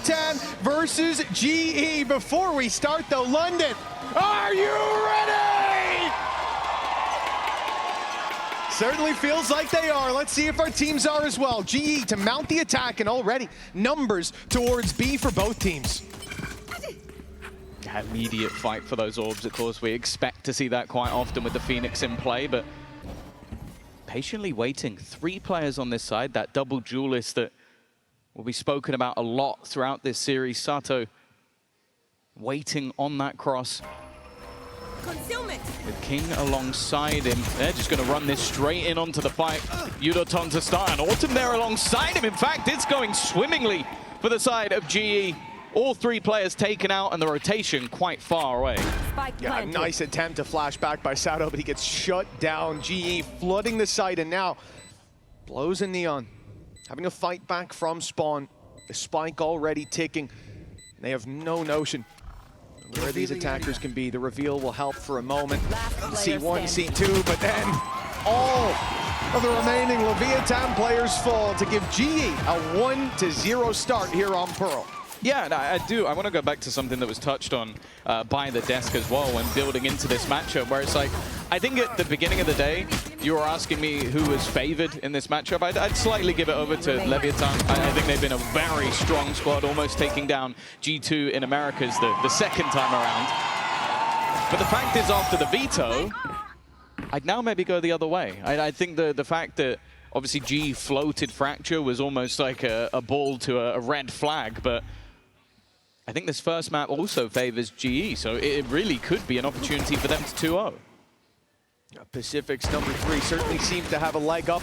Leviathan versus GE. Before we start though, London, are you ready? Certainly feels like they are. Let's see if our teams are as well. GE to mount the attack, and already numbers towards B for both teams. Immediate fight for those orbs, of course. We expect to see that quite often with the Phoenix in play, but patiently waiting. 3 players on this side, that double duelist that will be spoken about a lot throughout this series. Sato waiting on that cross. Concealment. With King alongside him. They're just going to run this straight in onto the fight. Yudoton to start, and Autumn there alongside him. In fact, it's going swimmingly for the side of GE. All 3 players taken out, and the rotation quite far away. Yeah, a nice attempt to flash back by Sato, but he gets shut down. GE flooding the site, and now blows in Neon. Having a fight back from spawn. The spike already ticking. They have no notion of where these attackers can be. The reveal will help for a moment. C1, C2, but then all of the remaining Leviathan players fall to give GE a 1-0 start here on Pearl. Yeah, no, I do. I want to go back to something that was touched on by the desk as well when building into this matchup, where it's like, I think at the beginning of the day, you were asking me who was favored in this matchup. I'd slightly give it over to Leviathan. I think they've been a very strong squad, almost taking down G2 in Americas the second time around. But the fact is, after the veto, I'd now maybe go the other way. I think the fact that obviously G floated Fracture was almost like a ball to a red flag, but I think this first map also favors GE, so it really could be an opportunity for them to 2-0. Pacific's number 3 certainly seems to have a leg up,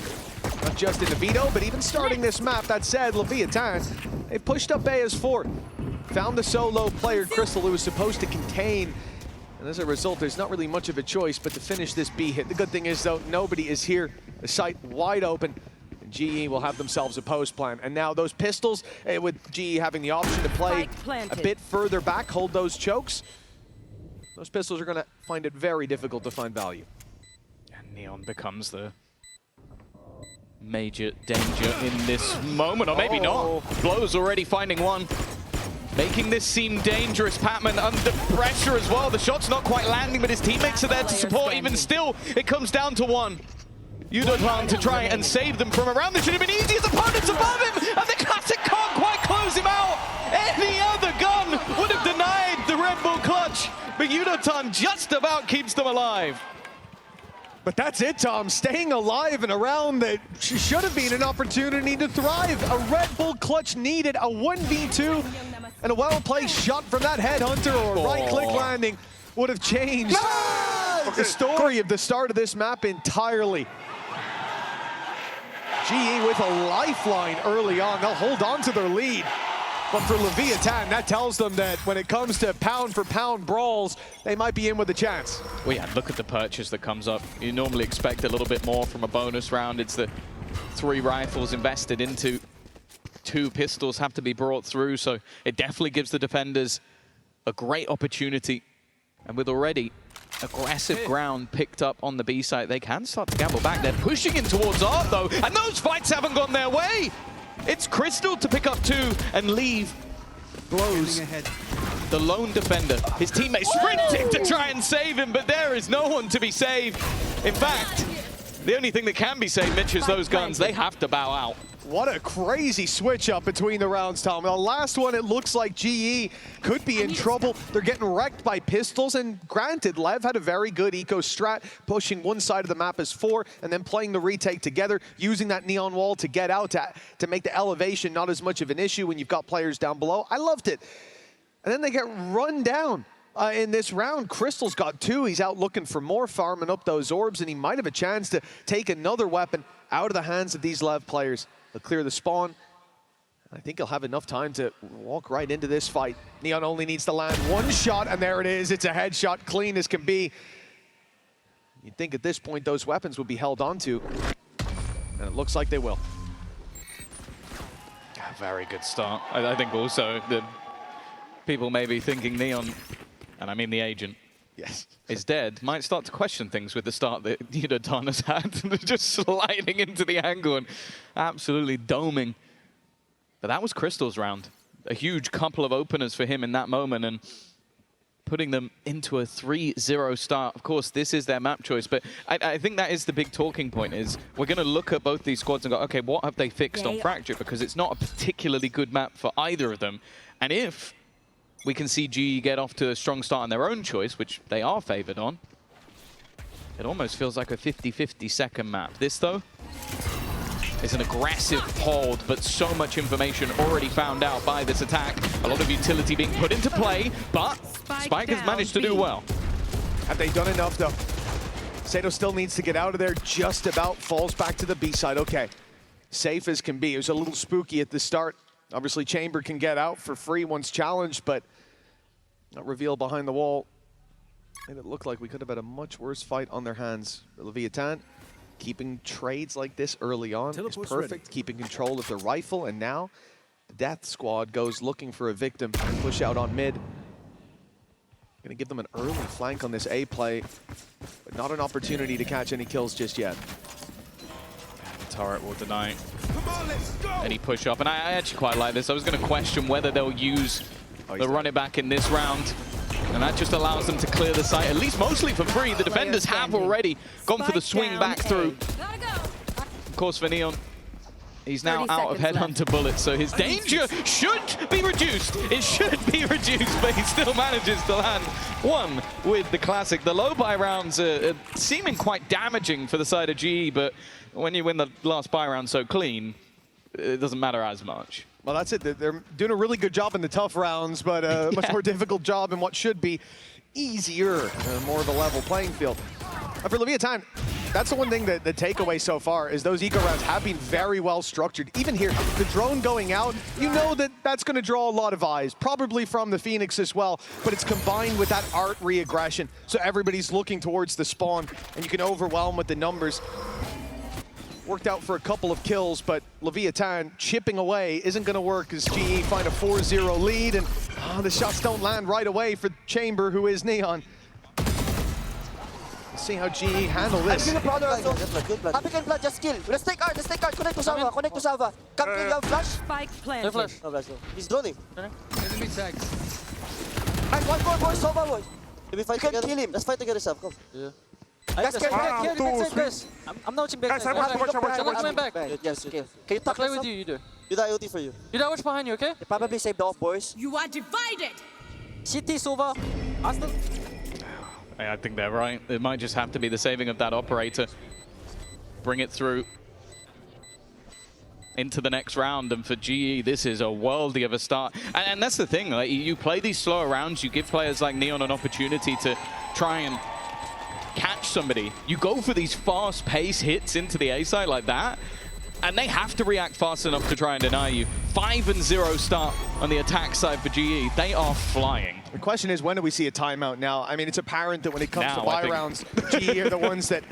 not just in the veto, but even starting this map. That said, Leviathan, they pushed up A as 4. Found the solo player, Crystal, who was supposed to contain, and as a result, there's not really much of a choice but to finish this B hit. The good thing is, though, nobody is here. The site wide open. GE will have themselves a post plan. And now those pistols, with GE having the option to play a bit further back, hold those chokes, those pistols are going to find it very difficult to find value. And Neon becomes the major danger in this moment, or maybe not. Blow's already finding one, making this seem dangerous. Patman under pressure as well. The shot's not quite landing, but his teammates are there to support. Even still, it comes down to one. Yudotan to try and save them from around. This should have been easy. His opponent's above him, and the Classic can't quite close him out. Any other gun would have denied the Red Bull clutch, but Yudotan just about keeps them alive. But that's it, Tom. Staying alive in a round that should have been an opportunity to thrive. A Red Bull clutch needed, a 1v2, and a well-placed shot from that headhunter or right-click landing would have changed the story of the start of this map entirely. GE with a lifeline early on. They'll hold on to their lead. But for Leviathan, that tells them that when it comes to pound-for-pound brawls, they might be in with a chance. Well, yeah, look at the purchase that comes up. You normally expect a little bit more from a bonus round. It's the 3 rifles invested into 2 pistols have to be brought through, so it definitely gives the defenders a great opportunity. And with already aggressive ground picked up on the B site, they can start to gamble back. They're pushing in towards Art, though, and those fights haven't gone their way. It's Crystal to pick up 2 and leave. Blows the lone defender. His teammate sprinting to try and save him, but there is no one to be saved. In fact, the only thing that can be saved, Mitch, is those guns. They have to bow out. What a crazy switch up between the rounds, Tom. The last one, it looks like GE could be in trouble. They're getting wrecked by pistols, and granted, Lev had a very good eco strat, pushing one side of the map as 4, and then playing the retake together, using that neon wall to get out, to make the elevation not as much of an issue when you've got players down below. I loved it. And then they get run down. In this round, Crystal's got 2. He's out looking for more, farming up those orbs, and he might have a chance to take another weapon out of the hands of these Lev players. They'll clear the spawn. I think he'll have enough time to walk right into this fight. Neon only needs to land 1 shot, and there it is. It's a headshot, clean as can be. You'd think at this point those weapons would be held onto, and it looks like they will. A very good start. I think also the people may be thinking Neon, and I mean the agent, yes, is dead, might start to question things with the start that Yudotan has had. Just sliding into the angle and absolutely doming. But that was Crystal's round. a huge couple of openers for him in that moment, and putting them into a 3-0 start. Of course, this is their map choice, but I think that is the big talking point, is we're going to look at both these squads and go, okay, what have they fixed on Fracture? Because it's not a particularly good map for either of them. And if we can see GE get off to a strong start on their own choice, which they are favored on, it almost feels like a 50-50 second map. This, though, is an aggressive hold, but so much information already found out by this attack. A lot of utility being put into play, but Spike has managed to do well. Have they done enough, though? Sato still needs to get out of there, just about falls back to the B side. Okay, safe as can be. It was a little spooky at the start. Obviously, Chamber can get out for free once challenged, but not revealed behind the wall. And it looked like we could have had a much worse fight on their hands. Leviathan keeping trades like this early on is perfect, ready. Keeping control of the rifle, and now the Death Squad goes looking for a victim and push out on mid. Gonna give them an early flank on this A play, but not an opportunity to catch any kills just yet. The turret will deny any push up, and I actually quite like this. I was gonna question whether they'll use the run it back in this round, and that just allows them to clear the site, at least mostly for free. The defenders have already gone for the swing back through. Of course, for Neon, he's now out of headhunter bullets, so his danger should be reduced. It should be reduced, but he still manages to land one with the classic. The low buy rounds are seeming quite damaging for the side of GE, but when you win the last buy round so clean, it doesn't matter as much. Well, that's it. They're doing a really good job in the tough rounds, but a much more difficult job in what should be easier, more of a level playing field. For Leviathan, that's the one thing that the takeaway so far is those eco rounds have been very well structured. Even here, the drone going out, you know that that's going to draw a lot of eyes, probably from the Phoenix as well, but it's combined with that art re-aggression. So everybody's looking towards the spawn, and you can overwhelm with the numbers. Worked out for a couple of kills, but Leviathan chipping away isn't going to work as GE find a 4-0 lead, and the shots don't land right away for Chamber, who is Neon. Let's see how GE handle this. Happy can flash, just kill. Let's take art, connect to Salva, Come kill, you have flash? Spike planted. No flash, He's droning. Enemy tags. And one more boy, Salva boy. You can kill him. Let's fight together, Sam, come. Yeah. Guys, guys, I'm not watching back. Guys, I'm coming back. Yes, okay. Can you I'll talk play with you, you do. You die OT for you. You die, watch behind you, okay? They probably saved the off, boys. You are divided. CT, Sova. Aston. I think they're right. It might just have to be the saving of that operator. Bring it through into the next round, and for GE, this is a worldie of a start. And that's the thing, like, you play these slower rounds, you give players like Neon an opportunity to try and catch somebody. You go for these fast-paced hits into the A side like that, and they have to react fast enough to try and deny you. 5-0 start on the attack side for GE. They are flying. The question is, when do we see a timeout now? I mean, it's apparent that when it comes Now, to buy rounds, GE are the ones that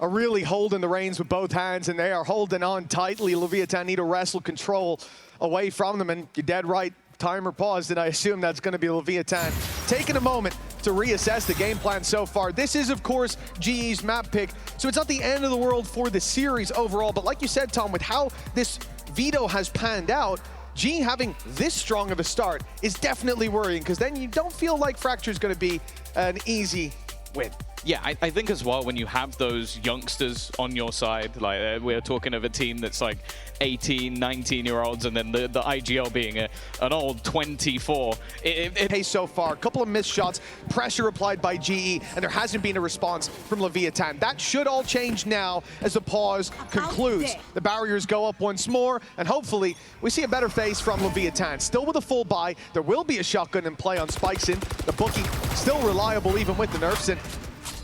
are really holding the reins with both hands, and they are holding on tightly. Leviathan need to wrestle control away from them, and you're dead right. Timer paused, and I assume that's going to be Leviathan taking a moment to reassess the game plan so far. This is, of course, GE's map pick, so it's not the end of the world for the series overall, but like you said, Tom, with how this veto has panned out, GE having this strong of a start is definitely worrying, because then you don't feel like Fracture's going to be an easy win. Yeah, I think as well, when you have those youngsters on your side, like we're talking of a team that's like 18, 19-year-olds, and then the IGL being an old 24. Pace so far, a couple of missed shots, pressure applied by GE, and there hasn't been a response from Leviathan. That should all change now as the pause concludes. The barriers go up once more, and hopefully we see a better face from Leviathan. Still with a full buy, there will be a shotgun in play on Spikeson. The bookie still reliable even with the nerfs, and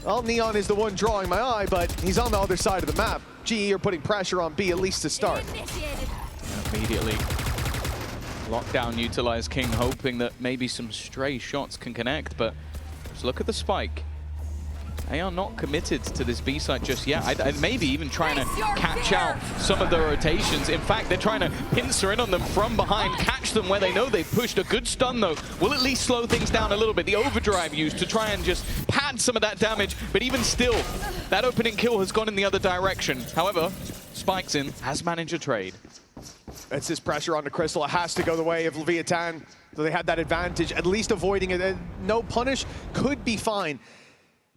well, Neon is the one drawing my eye, but he's on the other side of the map. GE are putting pressure on B, at least to start. Immediately lockdown utilized King, hoping that maybe some stray shots can connect, but just look at the spike. They are not committed to this B site just yet. I'd maybe even trying to catch out some of the rotations. In fact, they're trying to pincer in on them from behind, catch them where they know they've pushed. A good stun, though, will at least slow things down a little bit. The overdrive used to try and just pad some of that damage, but even still, that opening kill has gone in the other direction. However, Spikeson has managed a trade. It's this pressure on the Crystal. It has to go the way of Leviathan. So they had that advantage, at least avoiding it. No punish could be fine.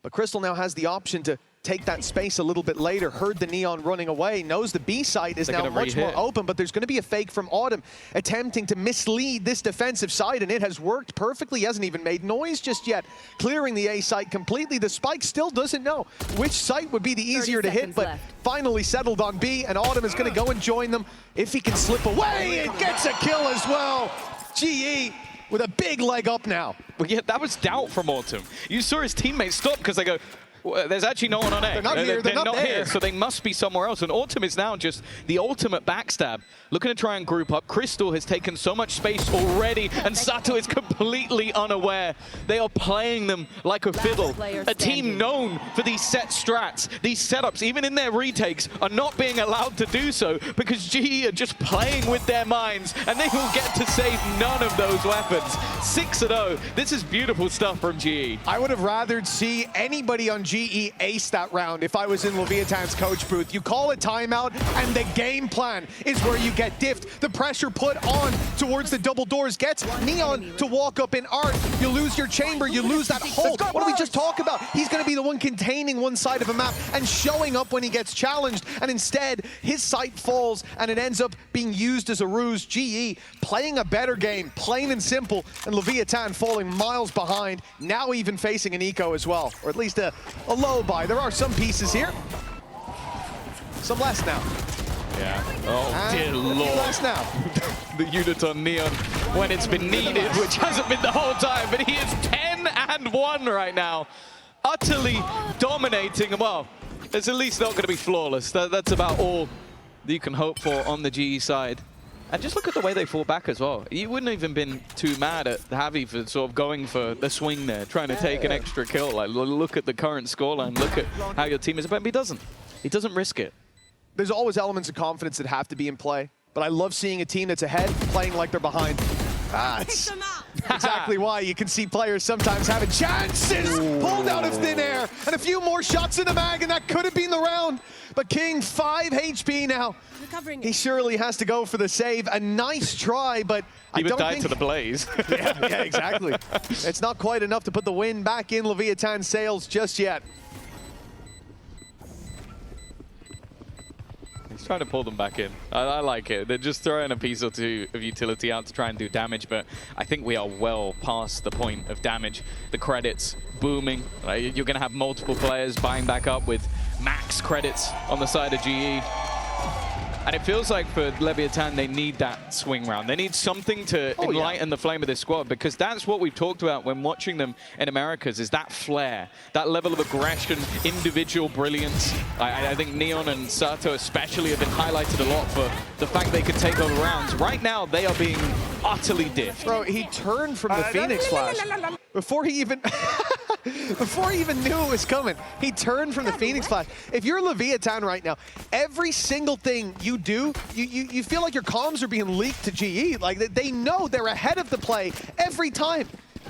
But Crystal now has the option to take that space a little bit later. Heard the Neon running away, knows the B site is now much more open, but there's going to be a fake from Autumn attempting to mislead this defensive side, and it has worked perfectly. He hasn't even made noise just yet, clearing the A site completely. The Spike still doesn't know which site would be the easier to hit, but finally settled on B, and Autumn is going to go and join them. If he can slip away, it gets a kill as well. GE with a big leg up now. Well, yeah, that was doubt from Autumn. You saw his teammates stop because they go, well, there's actually no one on A. They're not here, they're not there. So they must be somewhere else. And Autumn is now just the ultimate backstab. Looking to try and group up. Crystal has taken so much space already, and Sato is completely unaware. They are playing them like a fiddle. A team known for these set strats, these setups, even in their retakes, are not being allowed to do so because GE are just playing with their minds, and they will get to save none of those weapons. 6-0. This is beautiful stuff from GE. I would have rather see anybody on GE ace that round if I was in Leviathan's coach booth. You call a timeout, and the game plan is where you get diffed. The pressure put on towards the double doors gets Neon to walk up in Art. You lose your chamber, you lose that hold. What did we just talk about? He's going to be the one containing one side of a map and showing up when he gets challenged, and instead his sight falls and it ends up being used as a ruse. GE playing a better game, plain and simple, and Leviathan falling miles behind, now even facing an eco as well, or at least a low buy. There are some pieces here. Some less now. Yeah. Oh, dear Lord. Less now. The Uniton Neon when it's been needed, which hasn't been the whole time, but he is 10-1 right now. Utterly dominating. Well, it's at least not going to be flawless. That's about all that you can hope for on the GE side. And just look at the way they fall back as well. You wouldn't have even been too mad at Javi for sort of going for the swing there, trying to take an extra kill. Like, look at the current scoreline, look at how your team is, but he doesn't. He doesn't risk it. There's always elements of confidence that have to be in play, but I love seeing a team that's ahead playing like they're behind. That's exactly why you can see players sometimes having chances pulled out of thin air, and a few more shots in the mag, and that could have been the round. But King, 5 HP now. He surely has to go for the save. A nice try, but I don't think... to the blaze. yeah, exactly. It's not quite enough to put the win back in Leviathan's sails just yet. He's trying to pull them back in. I like it. They're just throwing a piece or two of utility out to try and do damage, but I think we are well past the point of damage. The credits booming. You're going to have multiple players buying back up with max credits on the side of GE. And it feels like for Leviathan, they need that swing round. They need something to enlighten the flame of this squad, because that's what we've talked about when watching them in Americas, is that flair, that level of aggression, individual brilliance. I think Neon and Sato especially have been highlighted a lot for the fact they could take over rounds. Right now, they are being utterly diffed. Bro, he turned from the Phoenix Flash before he even... Before he even knew it was coming, he turned from the Phoenix Flash. If you're Leviathan right now, every single thing you do, you feel like your comms are being leaked to GE. Like, they know they're ahead of the play every time.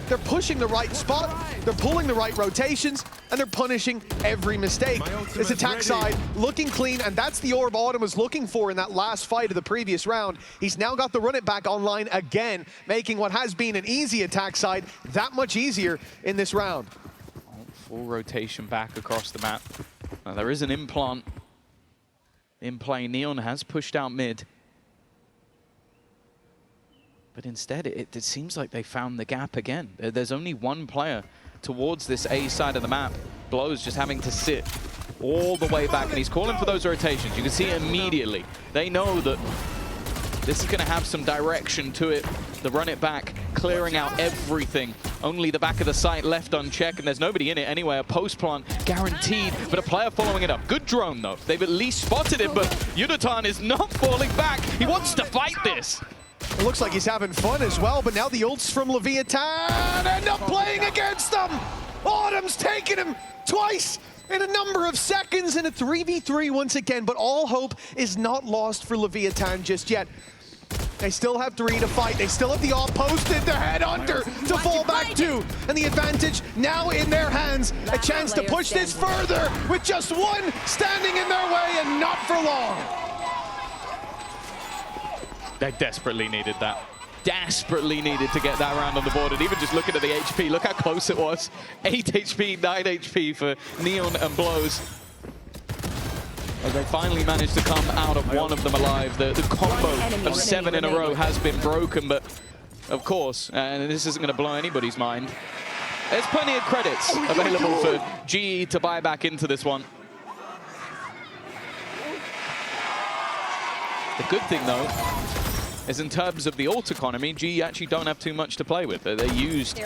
They're pushing the right spot, they're pulling the right rotations, and they're punishing every mistake. This attack side looking clean, and that's the orb Autumn was looking for in that last fight of the previous round. He's now got the run it back online again, making what has been an easy attack side that much easier in this round. Full rotation back across the map. Now there is an implant in play. Neon has pushed out mid. But instead, it seems like they found the gap again. There's only one player towards this A side of the map. Blow's just having to sit all the way back, and he's calling for those rotations. You can see it immediately. They know that this is going to have some direction to it. The run it back, clearing out everything. Only the back of the site left unchecked, and there's nobody in it anyway. A post plant guaranteed, but a player following it up. Good drone, though. They've at least spotted it, but Uniton is not falling back. He wants to fight this. It looks like he's having fun as well, but now the ults from Leviathan end up playing against them. Autumn's taking him twice in a number of seconds in a 3v3 once again, but all hope is not lost for Leviathan just yet. They still have 3 to fight. They still have the all posted, the headhunter to fall back to. And the advantage now in their hands. A chance to push this further with just one standing in their way, and not for long. They desperately needed that. Desperately needed to get that round on the board. And even just looking at the HP, look how close it was. 8 HP, 9 HP for Neon and Blows. As they finally managed to come out of one of them alive. The combo of 7 in a row has been broken, but of course, and this isn't going to blow anybody's mind, there's plenty of credits available for GE to buy back into this one. The good thing, though, is in terms of the ult economy, GE actually don't have too much to play with. They used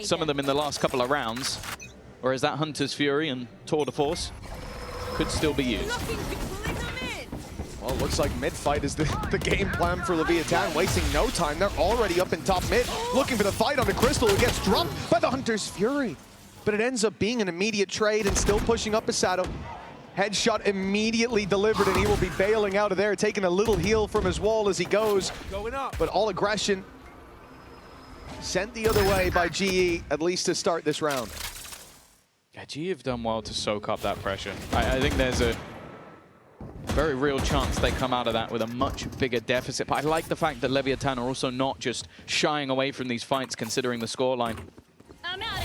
some of them in the last couple of rounds, whereas that Hunter's Fury and Tour de Force could still be used. Well, it looks like mid-fight is the game plan for Leviathan, wasting no time. They're already up in top mid, looking for the fight on the Crystal, who gets dropped by the Hunter's Fury. But it ends up being an immediate trade and still pushing up Asado. Headshot immediately delivered, and he will be bailing out of there, taking a little heal from his wall as he goes. Going up. But all aggression sent the other way by GE, at least to start this round. Yeah, GE have done well to soak up that pressure. I think there's a very real chance they come out of that with a much bigger deficit. But I like the fact that Leviathan are also not just shying away from these fights, considering the scoreline.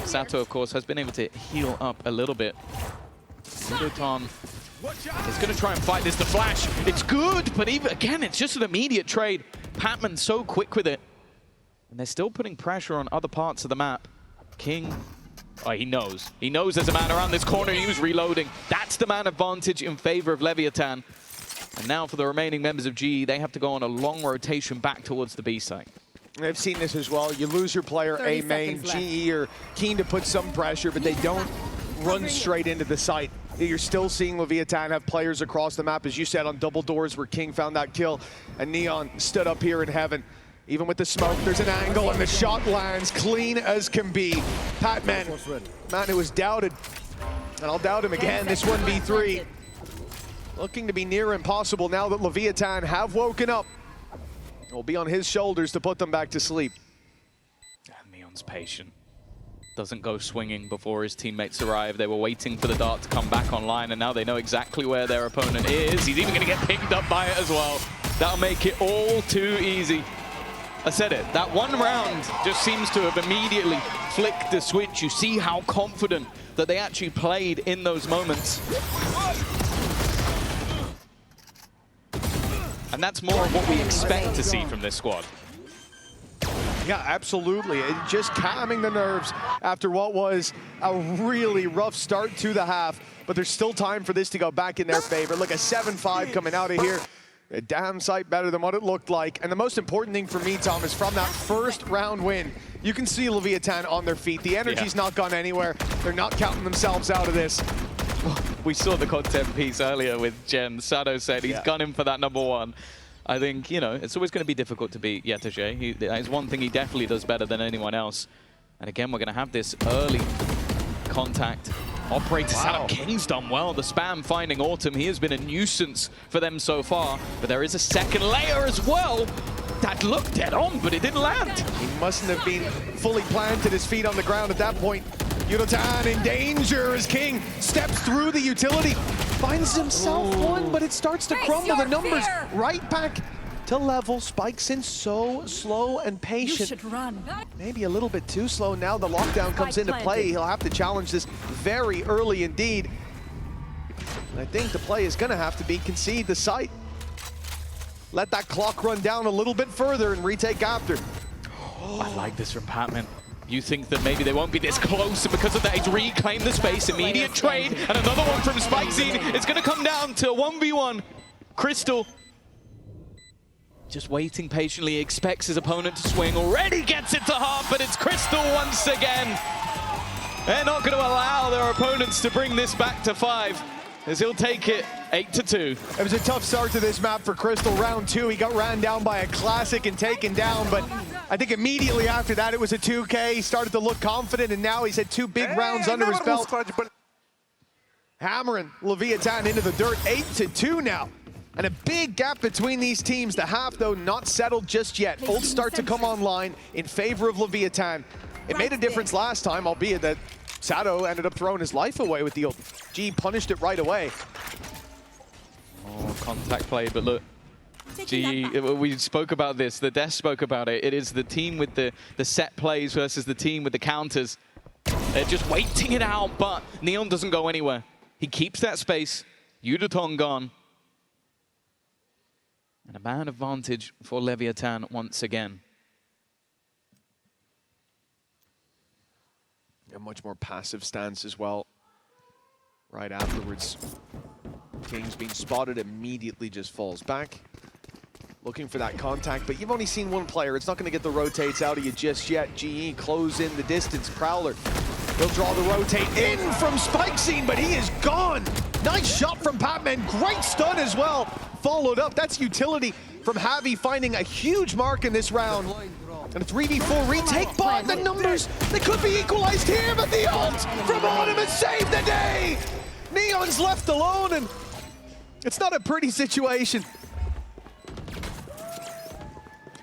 Sato, of course, has been able to heal up a little bit. Midotan is going to try and fight this. The flash, it's good, but even again, it's just an immediate trade. Patman so quick with it. And they're still putting pressure on other parts of the map. King, oh, he knows. He knows there's a man around this corner. He was reloading. That's the man advantage in favor of Leviathan. And now for the remaining members of GE, they have to go on a long rotation back towards the B site. I've seen this as well. You lose your player A main. GE are keen to put some pressure, but they don't run straight into the site. You're still seeing Leviathan have players across the map, as you said, on double doors where King found that kill, and Neon stood up here in heaven. Even with the smoke, there's an angle, and the shot lands clean as can be. Patman, man who was doubted, and I'll doubt him again. This 1v3 looking to be near impossible now that Leviathan have woken up. It will be on his shoulders to put them back to sleep. And Neon's patient. Doesn't go swinging before his teammates arrive. They were waiting for the dart to come back online, and now they know exactly where their opponent is. He's even going to get pinged up by it as well. That'll make it all too easy. I said it, that one round just seems to have immediately flicked the switch. You see how confident that they actually played in those moments. And that's more of what we expect to see from this squad. Yeah, absolutely. Just calming the nerves after what was a really rough start to the half. But there's still time for this to go back in their favor. Look, a 7-5 coming out of here. A damn sight better than what it looked like. And the most important thing for me, Tom, is from that first round win, you can see Leviathan on their feet. The energy's not gone anywhere. They're not counting themselves out of this. We saw the content piece earlier with Jen. Sato said he's gone in for that #1. I think, you know, it's always going to be difficult to beat Yetaje. There's one thing he definitely does better than anyone else. And again, we're going to have this early contact. Operator setup. King's done well. The spam finding Autumn. He has been a nuisance for them so far. But there is a second layer as well. That looked dead on, but it didn't land. He mustn't have been fully planted, his feet on the ground at that point. Yudotan in danger as King steps through the utility. Finds himself one, but it starts to crumble. The numbers right back to level. Spikes in so slow and patient. You should run. Maybe a little bit too slow. Now the lockdown comes into play. He'll have to challenge this very early indeed. And I think the play is going to have to be concede the site. Let that clock run down a little bit further and retake after. I like this from Patman. You think that maybe they won't be this close, and because of that, he's reclaimed the space. Immediate trade, and another one from Spikezine. It's going to come down to 1v1. Crystal just waiting patiently, expects his opponent to swing. Already gets it to half, but it's Crystal once again. They're not going to allow their opponents to bring this back to 5, as he'll take it 8-2. It was a tough start to this map for Crystal. Round 2, he got ran down by a classic and taken down, but I think immediately after that it was a 2K. He started to look confident, and now he's had 2 big rounds under his belt. Hammering Leviathan into the dirt, 8-2 now. And a big gap between these teams. The half, though, not settled just yet. Ults start to come online in favor of Leviathan. It made a difference last time, albeit that Sato ended up throwing his life away with the ult. G punished it right away. Oh, contact play, but look. Taking that back. We spoke about this, the Death spoke about it. It is the team with the set plays versus the team with the counters. They're just waiting it out, but Neon doesn't go anywhere. He keeps that space. Yudaton gone. And a man advantage for Leviathan once again. A much more passive stance as well. Right afterwards, King's being spotted, immediately just falls back. Looking for that contact, but you've only seen one player. It's not going to get the rotates out of you just yet. GE close in the distance. Prowler, he'll draw the rotate in from Spike Scene, but he is gone. Nice shot from Patman. Great stun as well. Followed up. That's utility from Javi, finding a huge mark in this round. And a 3v4 retake, but the numbers, they could be equalized here, but the ult from Autumn has saved the day! Neon's left alone, and it's not a pretty situation.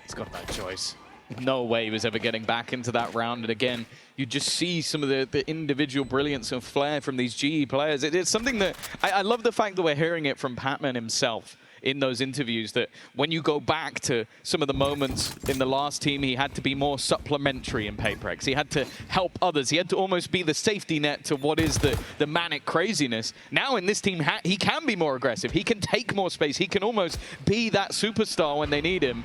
He's got no choice. No way he was ever getting back into that round. And again, you just see some of the individual brilliance and flair from these GE players. It's something that, I love the fact that we're hearing it from Patman himself in those interviews, that when you go back to some of the moments in the last team, he had to be more supplementary in Paperex. He had to help others. He had to almost be the safety net to what is the manic craziness. Now in this team, he can be more aggressive. He can take more space. He can almost be that superstar when they need him.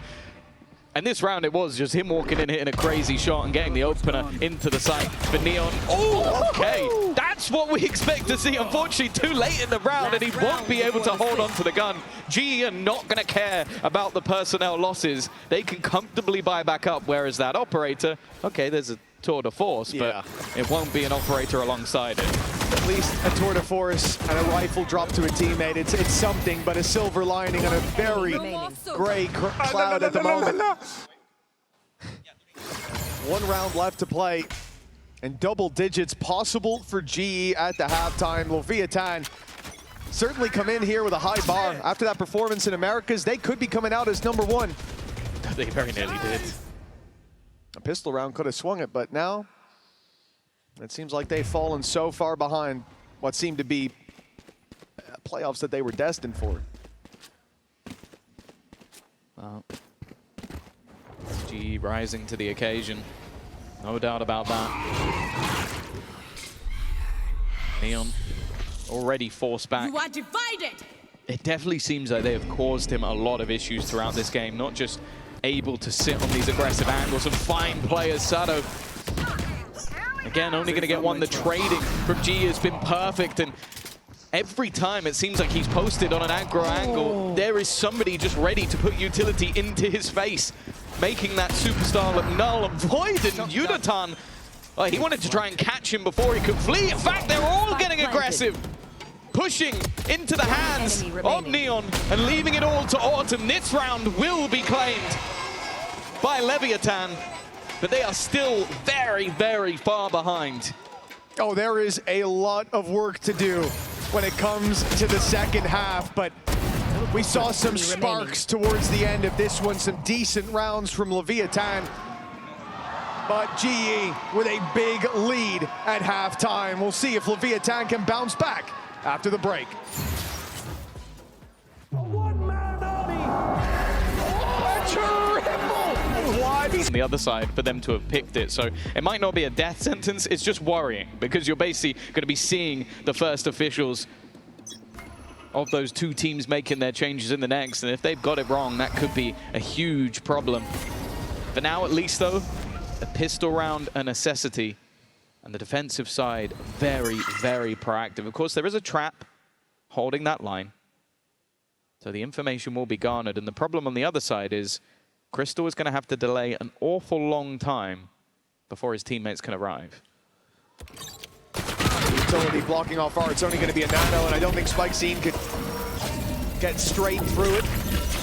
And this round, it was just him walking in, hitting a crazy shot and getting the opener into the site for Neon. Oh, okay. That's what we expect to see. Unfortunately, too late in the round, and he won't be able to hold on to the gun. GE are not going to care about the personnel losses. They can comfortably buy back up, whereas that operator, okay, there's a tour de force, but it won't be an operator alongside it. At least a tour de force and a rifle drop to a teammate. It's something, but a silver lining on a very gray cloud at the moment. 1 round left to play, and double digits possible for GE at the halftime. Leviathan certainly come in here with a high bar. After that performance in Americas, they could be coming out as #1. They very nearly did. A pistol round could have swung it, but now it seems like they've fallen so far behind what seemed to be playoffs that they were destined for. Well, GE rising to the occasion. No doubt about that. Neon already forced back. You are divided. It definitely seems like they have caused him a lot of issues throughout this game, not just able to sit on these aggressive angles and find players. Sado, again, only going to get one. The trading from G has been perfect, and every time it seems like he's posted on an aggro angle, there is somebody just ready to put utility into his face, making that superstar look null and void. And Yudaton, he wanted to try and catch him before he could flee. In fact, they're all getting aggressive, pushing into the hands of Neon and leaving it all to Autumn. This round will be claimed by Leviathan, but they are still very, very far behind. Oh, there is a lot of work to do when it comes to the second half, but we saw some sparks towards the end of this one, some decent rounds from Leviathan. But GE with a big lead at halftime. We'll see if Leviathan can bounce back after the break. On the other side for them to have picked it. So it might not be a death sentence, it's just worrying, because you're basically going to be seeing the first officials of those two teams making their changes in the next, and if they've got it wrong, that could be a huge problem. For now, at least, though, a pistol round a necessity, and the defensive side very, very proactive. Of course, there is a trap holding that line, so the information will be garnered, and the problem on the other side is Crystal is going to have to delay an awful long time before his teammates can arrive. Utility blocking off R, it's only going to be a nano, and I don't think Spike Scene could get straight through it,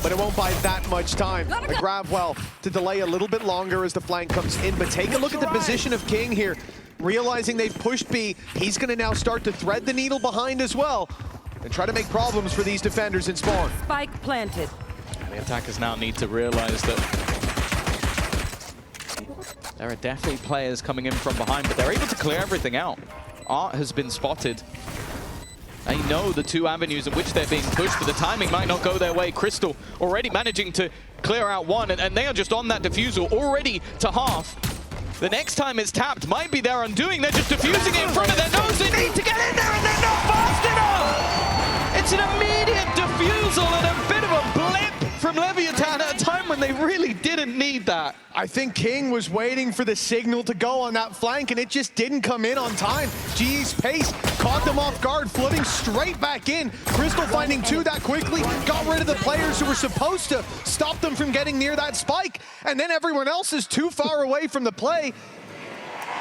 but it won't buy that much time. The grab well to delay a little bit longer as the flank comes in, but take a look at the position of King here. Realizing they've pushed B, he's going to now start to thread the needle behind as well and try to make problems for these defenders in spawn. Spike planted. The attackers now need to realize that there are definitely players coming in from behind, but they're able to clear everything out. Art has been spotted. They know the two avenues in which they're being pushed, but the timing might not go their way. Crystal already managing to clear out one, and they are just on that defusal, already to half. The next time it's tapped might be their undoing. They're just defusing it in front of their nose. They need to get in there, and they're not fast enough! It's an immediate defusal and a bit of a blip from Leviathan at a time when they really didn't need that. I think King was waiting for the signal to go on that flank, and it just didn't come in on time. GE's pace caught them off guard, flooding straight back in. Crystal finding two that quickly, got rid of the players who were supposed to stop them from getting near that spike, and then everyone else is too far away from the play.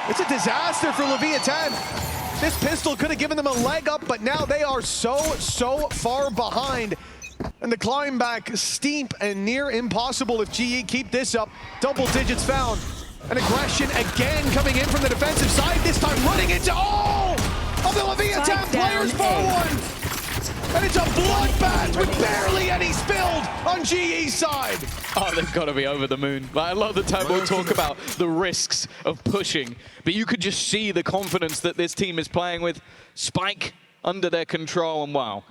It's a disaster for Leviathan. This pistol could have given them a leg up, but now they are so far behind. And the climb back steep and near impossible if GE keep this up. Double digits found. An aggression again coming in from the defensive side, this time running into all of the Leviathan players for one. And it's a bloodbath with barely any spilled on GE's side. Oh, they've got to be over the moon. Like, a lot of the time we'll talk about the risks of pushing, but you could just see the confidence that this team is playing with. Spike under their control, and wow.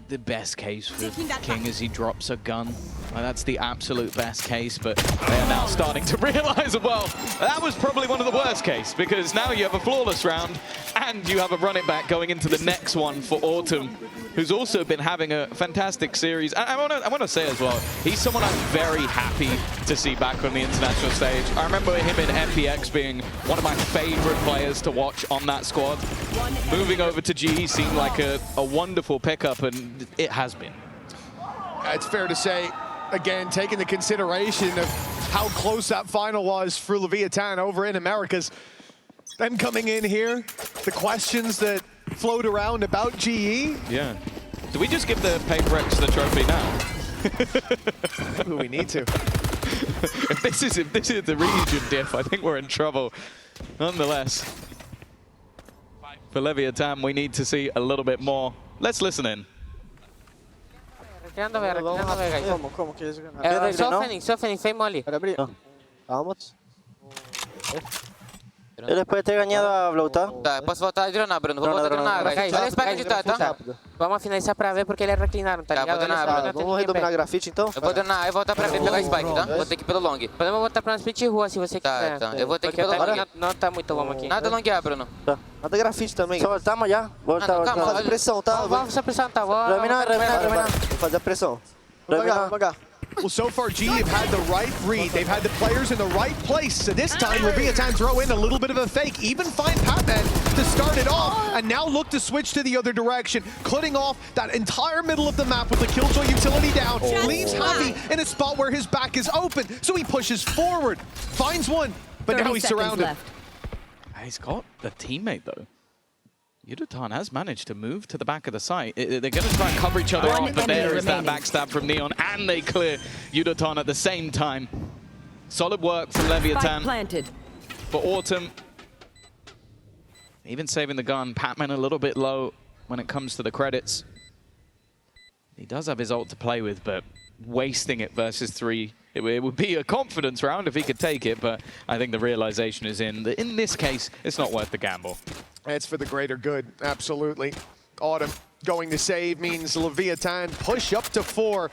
The best case for King is he drops a gun. That's the absolute best case, but they are now starting to realize, well, that was probably one of the worst case, because now you have a flawless round and you have a run it back going into the next one for Autumn, who's also been having a fantastic series. I want to say as well, he's someone I'm very happy to see back on the international stage. I remember him in FPX being one of my favorite players to watch on that squad. Moving over to GE seemed like a wonderful pickup, and it has been. It's fair to say, again, taking the consideration of how close that final was for Leviathan over in Americas. Them coming in here, the questions that float around about GE. Yeah. Do we just give the Paper X the trophy now? Maybe we need to. if this is the region diff, I think we're in trouble. Nonetheless, for Leviathan, we need to see a little bit more. Let's listen in. Recreando, guys. ¿Cómo quieres ganar? Softening, fame molly. Para abrir. Vamos. Eu depois de ter ganhado a Blauta. Tá, posso voltar a dronar, Bruno. Vou voltar a dronar, guys. Olha esse pack de tá? Vamos finalizar pra ver porque ele reclinaram, tá ligado? Vou dronar, Bruno. Vamos redominar grafite então? Eu vou dronar, eu vou voltar pra ver pegar spike, tá? Vou ter que ir pelo long. Podemos voltar pra uma split rua se você quiser. Tá, eu vou ter que ir pelo long. Não tá muito longo aqui. Nada longear, Bruno. Tá. Nada grafite também. Só voltamos já? Voltar. Vamos fazer pressão, tá? Vamos fazer pressão, tá? Dominar. Vou fazer a pressão. Devagar. Well, so far, GE have had the right read. They've had the players in the right place. So this time, Leviathan throw in a little bit of a fake. Even find Patman to start it off. And now look to switch to the other direction. Cutting off that entire middle of the map with the Killjoy utility down. Leaves Javi in a spot where his back is open. So he pushes forward. Finds one. But now he's surrounded. He's got the teammate, though. Yudatan has managed to move to the back of the site. They're going to try and cover each other off, but there is that backstab from Neon, and they clear Yudatan at the same time. Solid work from Leviathan. Planted. For Autumn, even saving the gun, Patman a little bit low when it comes to the credits. He does have his ult to play with, but wasting it versus 3, it would be a confidence round if he could take it, but I think the realization is in this case, it's not worth the gamble. It's for the greater good, absolutely. Autumn going to save means Leviathan push up to 4.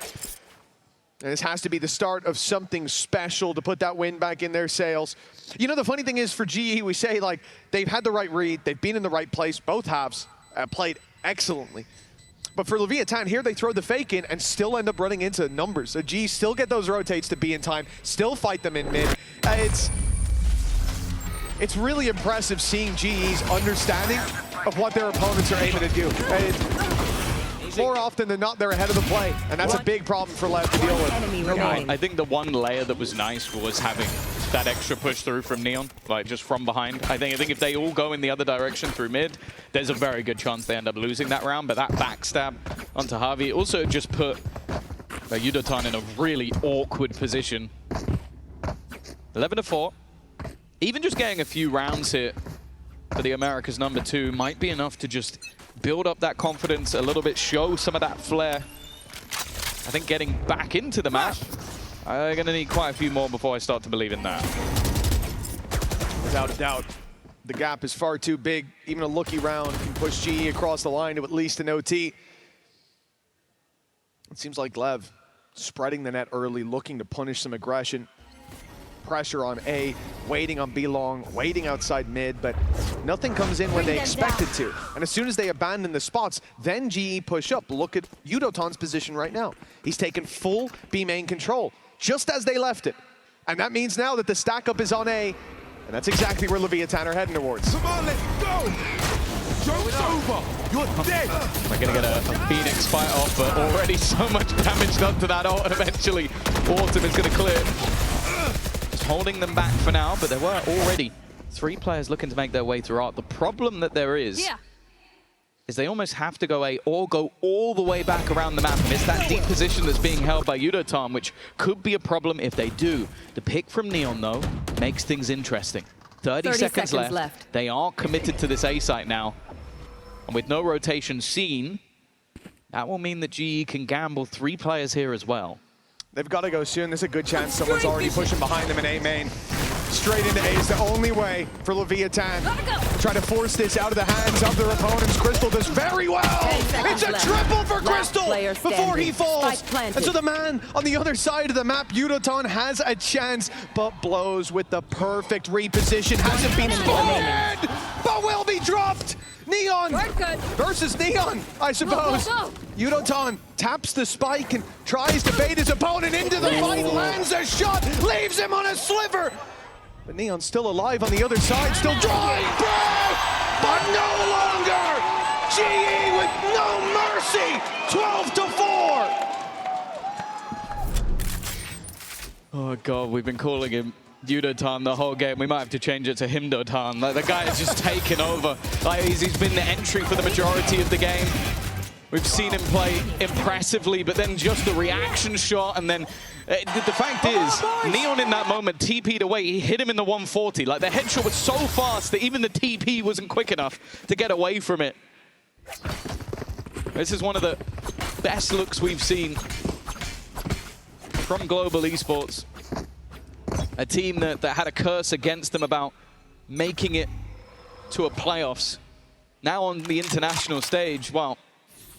And this has to be the start of something special to put that win back in their sails. You know, the funny thing is for GE, we say, like, they've had the right read, they've been in the right place, both halves played excellently. But for Leviathan here, they throw the fake in and still end up running into numbers. So GE still get those rotates to be in time, still fight them in mid. It's really impressive seeing GE's understanding of what their opponents are aiming to do. More often than not, they're ahead of the play, and that's a big problem for LEV to deal with. I think the one layer that was nice was having that extra push through from Neon, like just from behind. I think if they all go in the other direction through mid, there's a very good chance they end up losing that round, but that backstab onto Javi also just put Yudatan in a really awkward position. 11-4. Even just getting a few rounds here for the Americas #2 might be enough to just build up that confidence a little bit, show some of that flair. I think getting back into the match, I'm going to need quite a few more before I start to believe in that. Without a doubt. The gap is far too big. Even a lucky round can push GE across the line to at least an OT. It seems like LEV spreading the net early, looking to punish some aggression. Pressure on A, waiting on B long, waiting outside mid, but nothing comes in when they expect it to. And as soon as they abandon the spots, then GE push up. Look at Yudotan's position right now. He's taken full B main control, just as they left it. And that means now that the stack up is on A, and that's exactly where Leviathan are heading towards. Come on, let's go! Joke's over! You're dead! We're gonna get a Phoenix fight off, but already so much damage done to that ult, and eventually Autumn is gonna clear. Just holding them back for now, but there were already 3 players looking to make their way through art. The problem that there is they almost have to go A or go all the way back around the map. And it's that deep position that's being held by Yudotan, which could be a problem if they do. The pick from Neon, though, makes things interesting. 30 seconds left. They are committed to this A site now. And with no rotation seen, that will mean that GE can gamble 3 players here as well. They've got to go soon. There's a good chance someone's already pushing behind them in A main. Straight into A is the only way for Leviathan. Try to force this out of the hands of their opponents. Crystal does very well. It's a triple for Crystal before he falls. And so the man on the other side of the map, Yudotan, has a chance, but blows with the perfect reposition. Hasn't been spotted, but will be dropped. Neon versus Neon, I suppose. Yudotan taps the spike and tries to bait his opponent into the fight, lands a shot, leaves him on a sliver. But Neon's still alive on the other side, still drawing breath, but no longer. GE with no mercy, 12-4. Oh God, we've been calling him Yudotan the whole game. We might have to change it to Himdotan. Like, the guy has just taken over. Like, he's been the entry for the majority of the game. We've seen him play impressively, but then just the reaction shot, and then the fact is, Neon in that moment TP'd away. He hit him in the 140. Like, the headshot was so fast that even the TP wasn't quick enough to get away from it. This is one of the best looks we've seen from Global Esports. A team that had a curse against them about making it to a playoffs. Now on the international stage, well,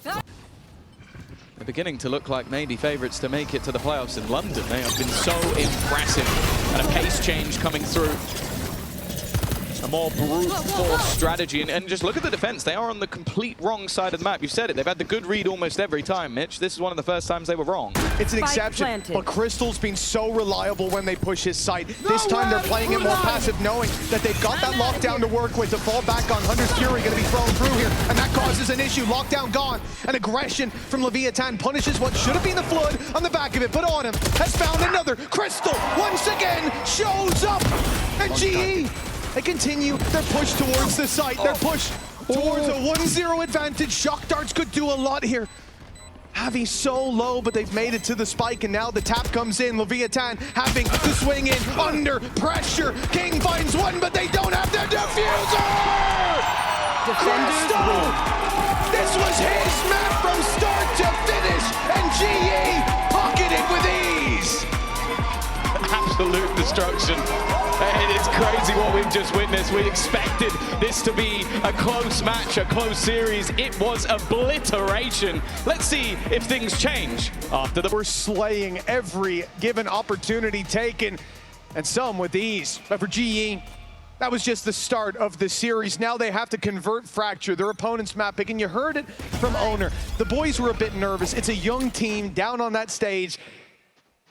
they're beginning to look like maybe favorites to make it to the playoffs in London. They have been so impressive. And a pace change coming through. A more brute force strategy. And just look at the defense. They are on the complete wrong side of the map. You've said it. They've had the good read almost every time, Mitch. This is one of the first times they were wrong. It's an exception, but Crystal's been so reliable when they push his site. This time they're playing it more passive, knowing that they've got that lockdown to work with. To fall back on Hunter's Fury going to be thrown through here, and that causes an issue. Lockdown gone. An aggression from Leviathan punishes what should have been the Flood on the back of it, but Autumn has found another. Crystal once again shows up, and GE, they continue their push towards the site. Their push towards a 1-0 advantage. Shock darts could do a lot here. Heavy so low, but they've made it to the spike, and now the tap comes in. Leviathan having to swing in under pressure. King finds one, but they don't have their diffuser! Crystal! This was his map from start to finish, and GE pocketed with ease! Absolute destruction. It is crazy what we've just witnessed. We expected this to be a close match, a close series. It was obliteration. Let's see if things change after the... We're slaying every given opportunity taken, and some with ease. But for GE, that was just the start of the series. Now they have to convert Fracture, their opponent's map pick, and you heard it from Owner. The boys were a bit nervous. It's a young team down on that stage.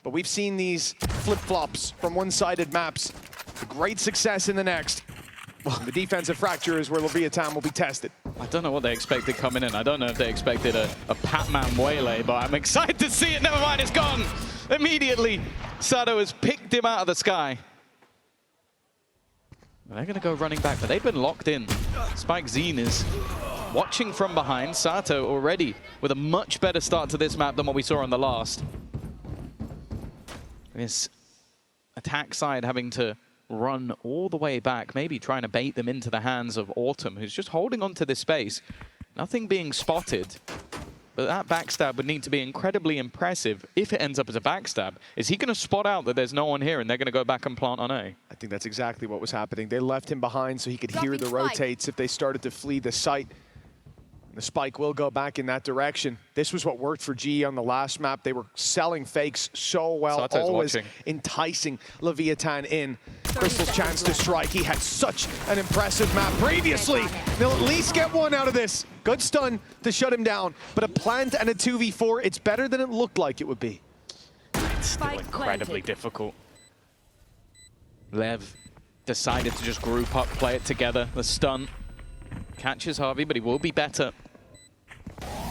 But we've seen these flip-flops from one-sided maps. Great success in the next. The defensive Fracture is where Leviathan will be tested. I don't know what they expected coming in. I don't know if they expected a Pac-Man waylay, but I'm excited to see it. Never mind, it's gone. Immediately, Sato has picked him out of the sky. They're going to go running back, but they've been locked in. Spike Zine is watching from behind. Sato already with a much better start to this map than what we saw on the last. This attack side having to run all the way back, maybe trying to bait them into the hands of Autumn, who's just holding on to this space. Nothing being spotted. But that backstab would need to be incredibly impressive if it ends up as a backstab. Is he going to spot out that there's no one here and they're going to go back and plant on A? I think that's exactly what was happening. They left him behind so he could hear the rotates if they started to flee the site. The spike will go back in that direction. This was what worked for GE on the last map. They were selling fakes so well, Sato's always watching. Enticing Leviathan in. Crystal's chance to strike. He had such an impressive map previously. They'll at least get one out of this. Good stun to shut him down, but a plant and a 2v4, it's better than it looked like it would be. It's still incredibly difficult. Lev decided to just group up, play it together. The stun catches Harvey, but he will be better.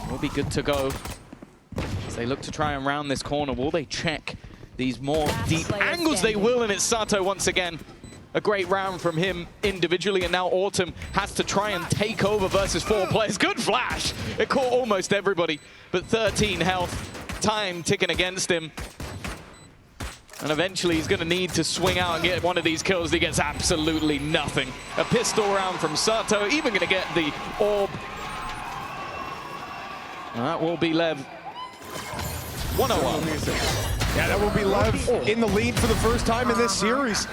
Will be good to go. As they look to try and round this corner, will they check these more deep angles? They will, and it's Sato once again. A great round from him individually, and now Autumn has to try and take over versus 4 players. Good flash! It caught almost everybody, but 13 health. Time ticking against him. And eventually he's going to need to swing out and get one of these kills. He gets absolutely nothing. A pistol round from Sato, even going to get the orb. And that will be Lev. 101. Yeah, that will be Lev in the lead for the first time in this series.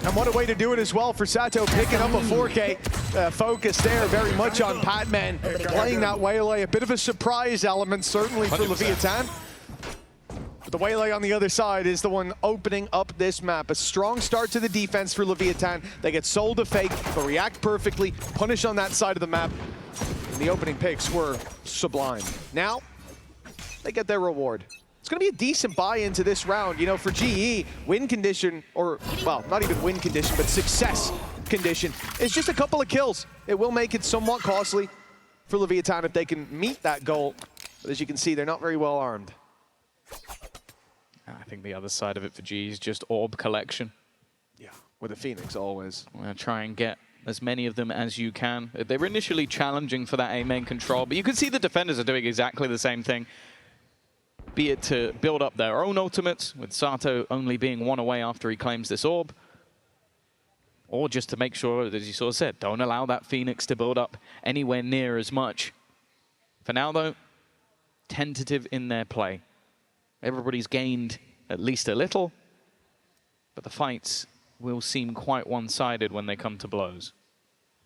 And what a way to do it as well for Sato, picking up a 4K focus there, very much on Patman, playing that Waylay. A bit of a surprise element, certainly for 100%. Leviathan. But the Waylay on the other side is the one opening up this map. A strong start to the defense for Leviathan. They get sold a fake, but react perfectly, punish on that side of the map. And the opening picks were sublime. Now, they get their reward. It's going to be a decent buy into this round. You know, for GE, win condition, or, well, not even win condition, but success condition, is just a couple of kills. It will make it somewhat costly for Leviathan if they can meet that goal. But as you can see, they're not very well armed. I think the other side of it for G is just orb collection. Yeah, with a Phoenix always. We're going to try and get as many of them as you can. They were initially challenging for that A main control, but you can see the defenders are doing exactly the same thing. Be it to build up their own ultimates, with Sato only being one away after he claims this orb, or just to make sure, as you sort of said, don't allow that Phoenix to build up anywhere near as much. For now, though, tentative in their play. Everybody's gained at least a little, but the fights will seem quite one-sided when they come to blows.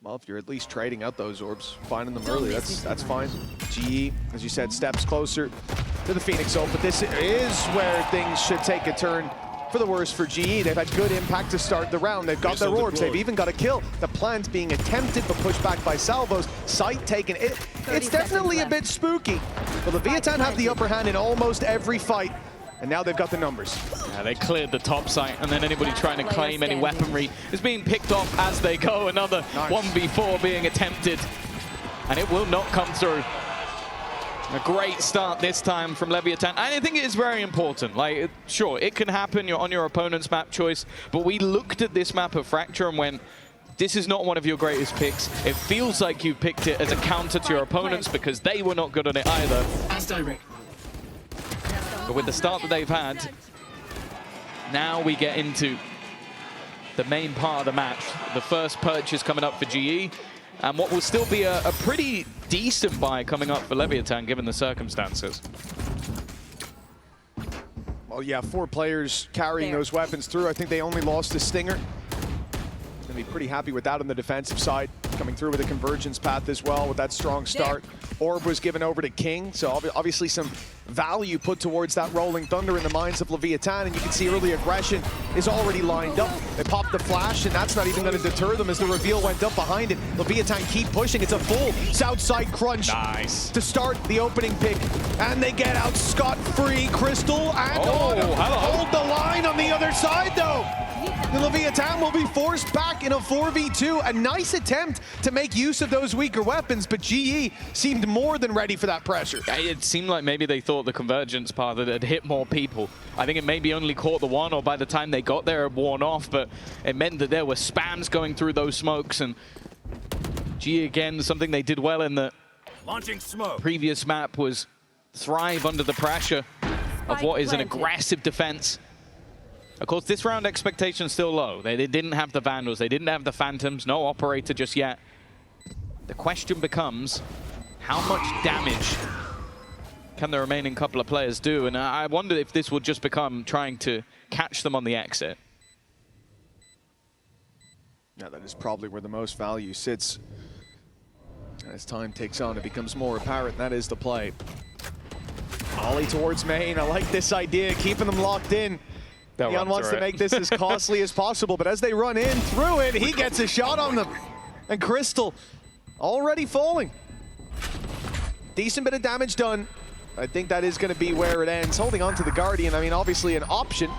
Well, if you're at least trading out those orbs, finding them early, that's fine. GE, as you said, steps closer to the Phoenix ult, but this is where things should take a turn for the worse for GE. They've had good impact to start the round. They've got their orbs. They've even got a kill. The plant being attempted, but pushed back by salvos. Sight taken. It's definitely a bit spooky, but Leviathan have the upper hand in almost every fight. And now they've got the numbers. Yeah, they cleared the top site, and then anybody trying to claim any weaponry is being picked off as they go. Another 1v4 being attempted, and it will not come through. A great start this time from Leviathan. And I think it is very important. Like, sure, it can happen. You're on your opponent's map choice, but we looked at this map of Fracture and went, this is not one of your greatest picks. It feels like you picked it as a counter to your opponents because they were not good on it either. But with the start that they've had, now we get into the main part of the match. The first purchase coming up for GE, and what will still be a pretty decent buy coming up for Leviathan, given the circumstances. Well, yeah, 4 players carrying those weapons through. I think they only lost a Stinger. Gonna be pretty happy with that on the defensive side. Coming through with a convergence path as well with that strong start. Orb was given over to King, so obviously some value put towards that Rolling Thunder in the minds of Leviathan, and you can see early aggression is already lined up. They popped the flash, and that's not even going to deter them as the reveal went up behind it. Leviathan keep pushing. It's a full south side crunch to start the opening pick, and they get out scot-free. Crystal and hold the line on the other side, though. The Leviathan will be forced back in a 4v2. A nice attempt to make use of those weaker weapons, but GE seemed more than ready for that pressure. It seemed like maybe they thought the convergence path had hit more people. I think it maybe only caught the one, or by the time they got there, it worn off, but it meant that there were spams going through those smokes, and GE, again, something they did well in the previous map was thrive under the pressure of what is an aggressive defense. Of course, this round expectation's still low. They didn't have the Vandals, they didn't have the Phantoms, no Operator just yet. The question becomes, how much damage can the remaining couple of players do? And I wonder if this will just become trying to catch them on the exit. Yeah, that is probably where the most value sits. As time takes on, it becomes more apparent. That is the play. Ollie towards main. I like this idea, keeping them locked in. Neon wants to make this as costly as possible, but as they run in through it, he gets a shot on them. And Crystal already falling. Decent bit of damage done. I think that is going to be where it ends. Holding on to the Guardian, I mean, obviously an option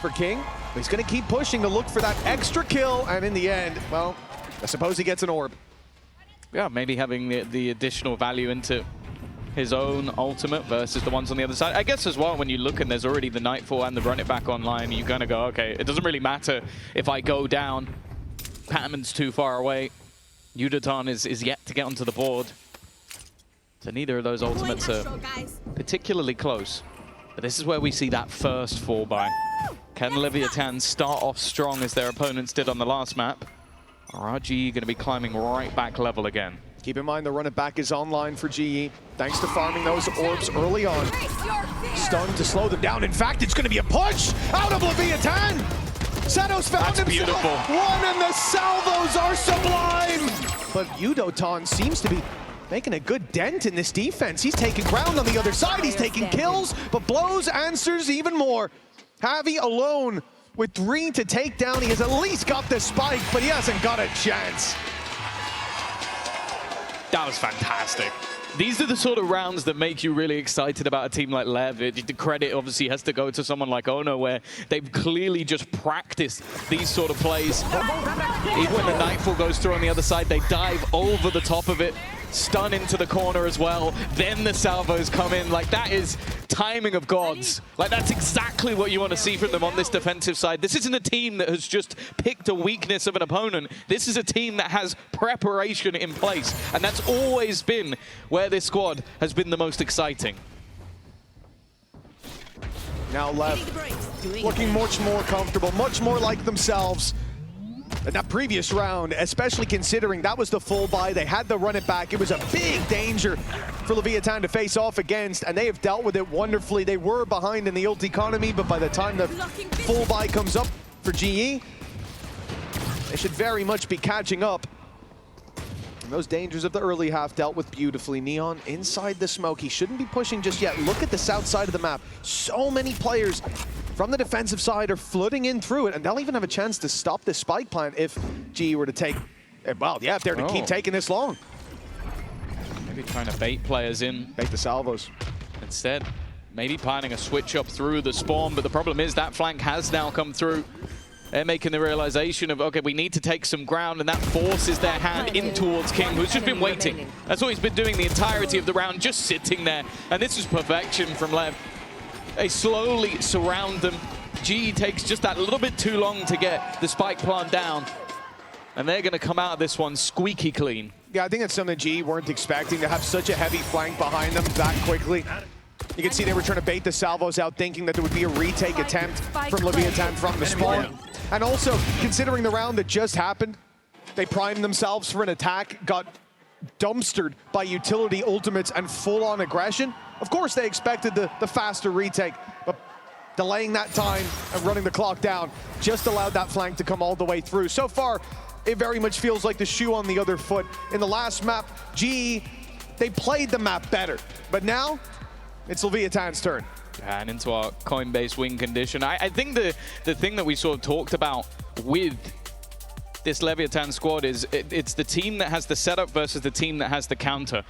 for King. But he's going to keep pushing to look for that extra kill, and in the end, well, I suppose he gets an orb. Yeah, maybe having the additional value into his own ultimate versus the ones on the other side. I guess as well, when you look and there's already the Nightfall and the Run It Back online, you're going to go, okay, it doesn't really matter if I go down. Patman's too far away. Yudoton is yet to get onto the board. So neither of those ultimates are particularly close. But this is where we see that first fall by. Can Leviathan start off strong as their opponents did on the last map? Or are GE going to be climbing right back level again? Keep in mind the Run It Back is online for GE, thanks to farming those orbs early on. Stun to slow them down. In fact, it's going to be a push out of Leviathan. Setos found himself. Beautiful. One, and the salvos are sublime. But Yudoton seems to be making a good dent in this defense. He's taking ground on the other side. He's taking kills, but blows answers even more. Javi alone with 3 to take down. He has at least got the spike, but he hasn't got a chance. That was fantastic. These are the sort of rounds that make you really excited about a team like LEV. The credit obviously has to go to someone like Ono, where they've clearly just practiced these sort of plays. Even when the Nightfall goes through on the other side, they dive over the top of it, stun into the corner as well, then the salvos come in. Like, that is timing of gods. Like, that's exactly what you want to see from them on this defensive side. This isn't a team that has just picked a weakness of an opponent. This is a team that has preparation in place, and that's always been where this squad has been the most exciting. Now LEV looking much more comfortable, much more like themselves. In that previous round, especially considering that was the full buy, they had to run it back. It was a big danger for Leviathan to face off against, and they have dealt with it wonderfully. They were behind in the ult economy, but by the time the full buy comes up for GE, they should very much be catching up. And those dangers of the early half dealt with beautifully. Neon inside the smoke. He shouldn't be pushing just yet. Look at the south side of the map. So many players from the defensive side are flooding in through it, and they'll even have a chance to stop this spike plant if GE were to take, well, yeah, if they're to keep taking this long. Maybe trying to bait players in. Bait the salvos. Instead, maybe planning a switch up through the spawn, but the problem is that flank has now come through. They're making the realization of, okay, we need to take some ground, and that forces their hand in towards King, who's just been waiting. That's what he's been doing the entirety of the round, just sitting there. And this is perfection from LEV. They slowly surround them. GE takes just that little bit too long to get the spike plant down. And they're going to come out of this one squeaky clean. Yeah, I think that's something GE weren't expecting, to have such a heavy flank behind them that quickly. You can see they were trying to bait the salvos out, thinking that there would be a retake attempt from Leviathan from the spawn. And also, considering the round that just happened, they primed themselves for an attack, got dumpstered by utility ultimates and full-on aggression. Of course, they expected the faster retake, but delaying that time and running the clock down just allowed that flank to come all the way through. So far, it very much feels like the shoe on the other foot. In the last map, GE, they played the map better, but now it's Leviathan's turn. And into our coin-based win condition. I think the thing that we sort of talked about with this Leviathan squad is it's the team that has the setup versus the team that has the counter.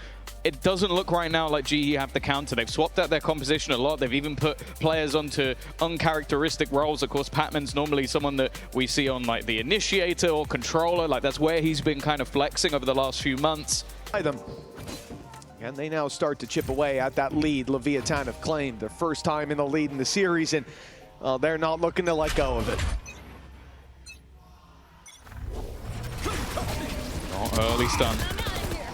It doesn't look right now like GE have the counter. They've swapped out their composition a lot. They've even put players onto uncharacteristic roles. Of course, Patman's normally someone that we see on like the initiator or controller. Like, that's where he's been kind of flexing over the last few months. And they now start to chip away at that lead Leviathan have claimed. Their first time in the lead in the series, and they're not looking to let go of it. Oh, early stun.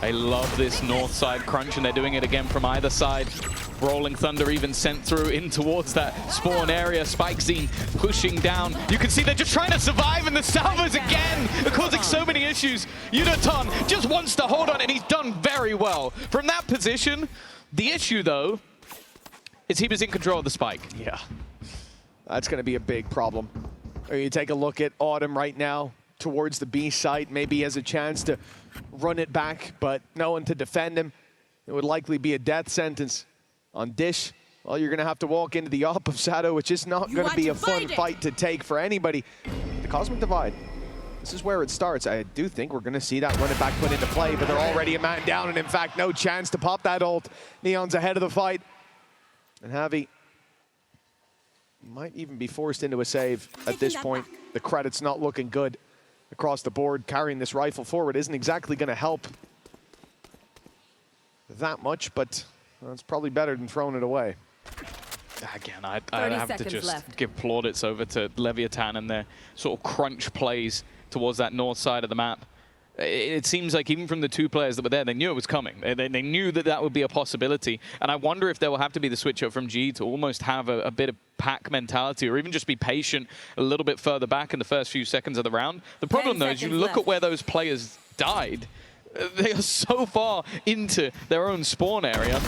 They love this north side crunch, and they're doing it again from either side. Rolling Thunder even sent through in towards that spawn area. Spike Zine pushing down. You can see they're just trying to survive, and the salvos again are causing so many issues. Yudoton just wants to hold on, and he's done very well. From that position, the issue though is he was in control of the spike. Yeah, that's going to be a big problem. You take a look at Autumn right now towards the B site. Maybe he has a chance to run it back, but no one to defend him. It would likely be a death sentence. On Dish, well, you're going to have to walk into the op of Sado, which is not going to be a fun fight to take for anybody. The Cosmic Divide, this is where it starts. I do think we're going to see that run it back put into play, but they're already a man down, and in fact, no chance to pop that ult. Neon's ahead of the fight. And Javi might even be forced into a save at this point. The credit's not looking good across the board. Carrying this rifle forward isn't exactly going to help that much, but well, it's probably better than throwing it away. Again, I have to just give plaudits over to Leviathan and their sort of crunch plays towards that north side of the map. It seems like even from the two players that were there, they knew it was coming. They knew that that would be a possibility. And I wonder if there will have to be the switch up from G to almost have a bit of pack mentality, or even just be patient a little bit further back in the first few seconds of the round. The problem, though, is you look at where those players died. They are so far into their own spawn area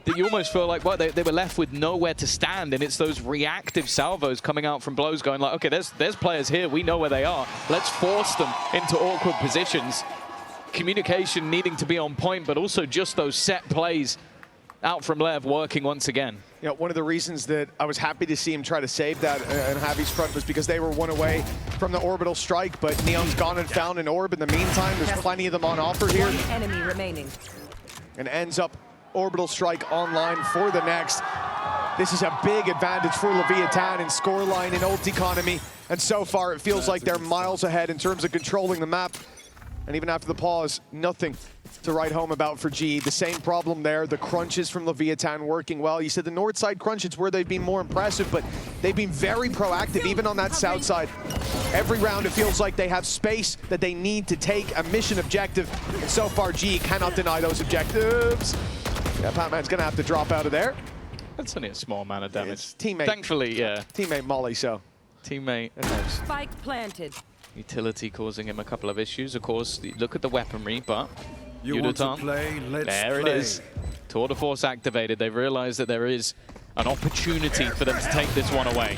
that you almost feel like, well, they were left with nowhere to stand, and it's those reactive salvos coming out from blows going like, okay, there's players here, we know where they are. Let's force them into awkward positions. Communication needing to be on point, but also just those set plays out from LEV working once again. You know, one of the reasons that I was happy to see him try to save that in Javi's front was because they were one away from the orbital strike, but Neon's gone and found an orb in the meantime. There's plenty of them on offer here. One enemy remaining. And ends up orbital strike online for the next. This is a big advantage for Leviathan in scoreline and ult economy. And so far, it feels like they're miles ahead in terms of controlling the map. And even after the pause, nothing to write home about for G. The same problem there, the crunches from Leviathan working well. You said the north side crunch, it's where they've been more impressive, but they've been very proactive, even on that south side. Every round, it feels like they have space that they need to take a mission objective. And so far, G cannot deny those objectives. Yeah, Batman's gonna have to drop out of there. That's only a small amount of damage. It's teammate. Thankfully, yeah. Teammate Molly, so. Teammate. Spike planted. Utility causing him a couple of issues. Of course, look at the weaponry, but You want to play? Let's there play. it is. Tour de force activated. They've realized that there is an opportunity for them to take this one away.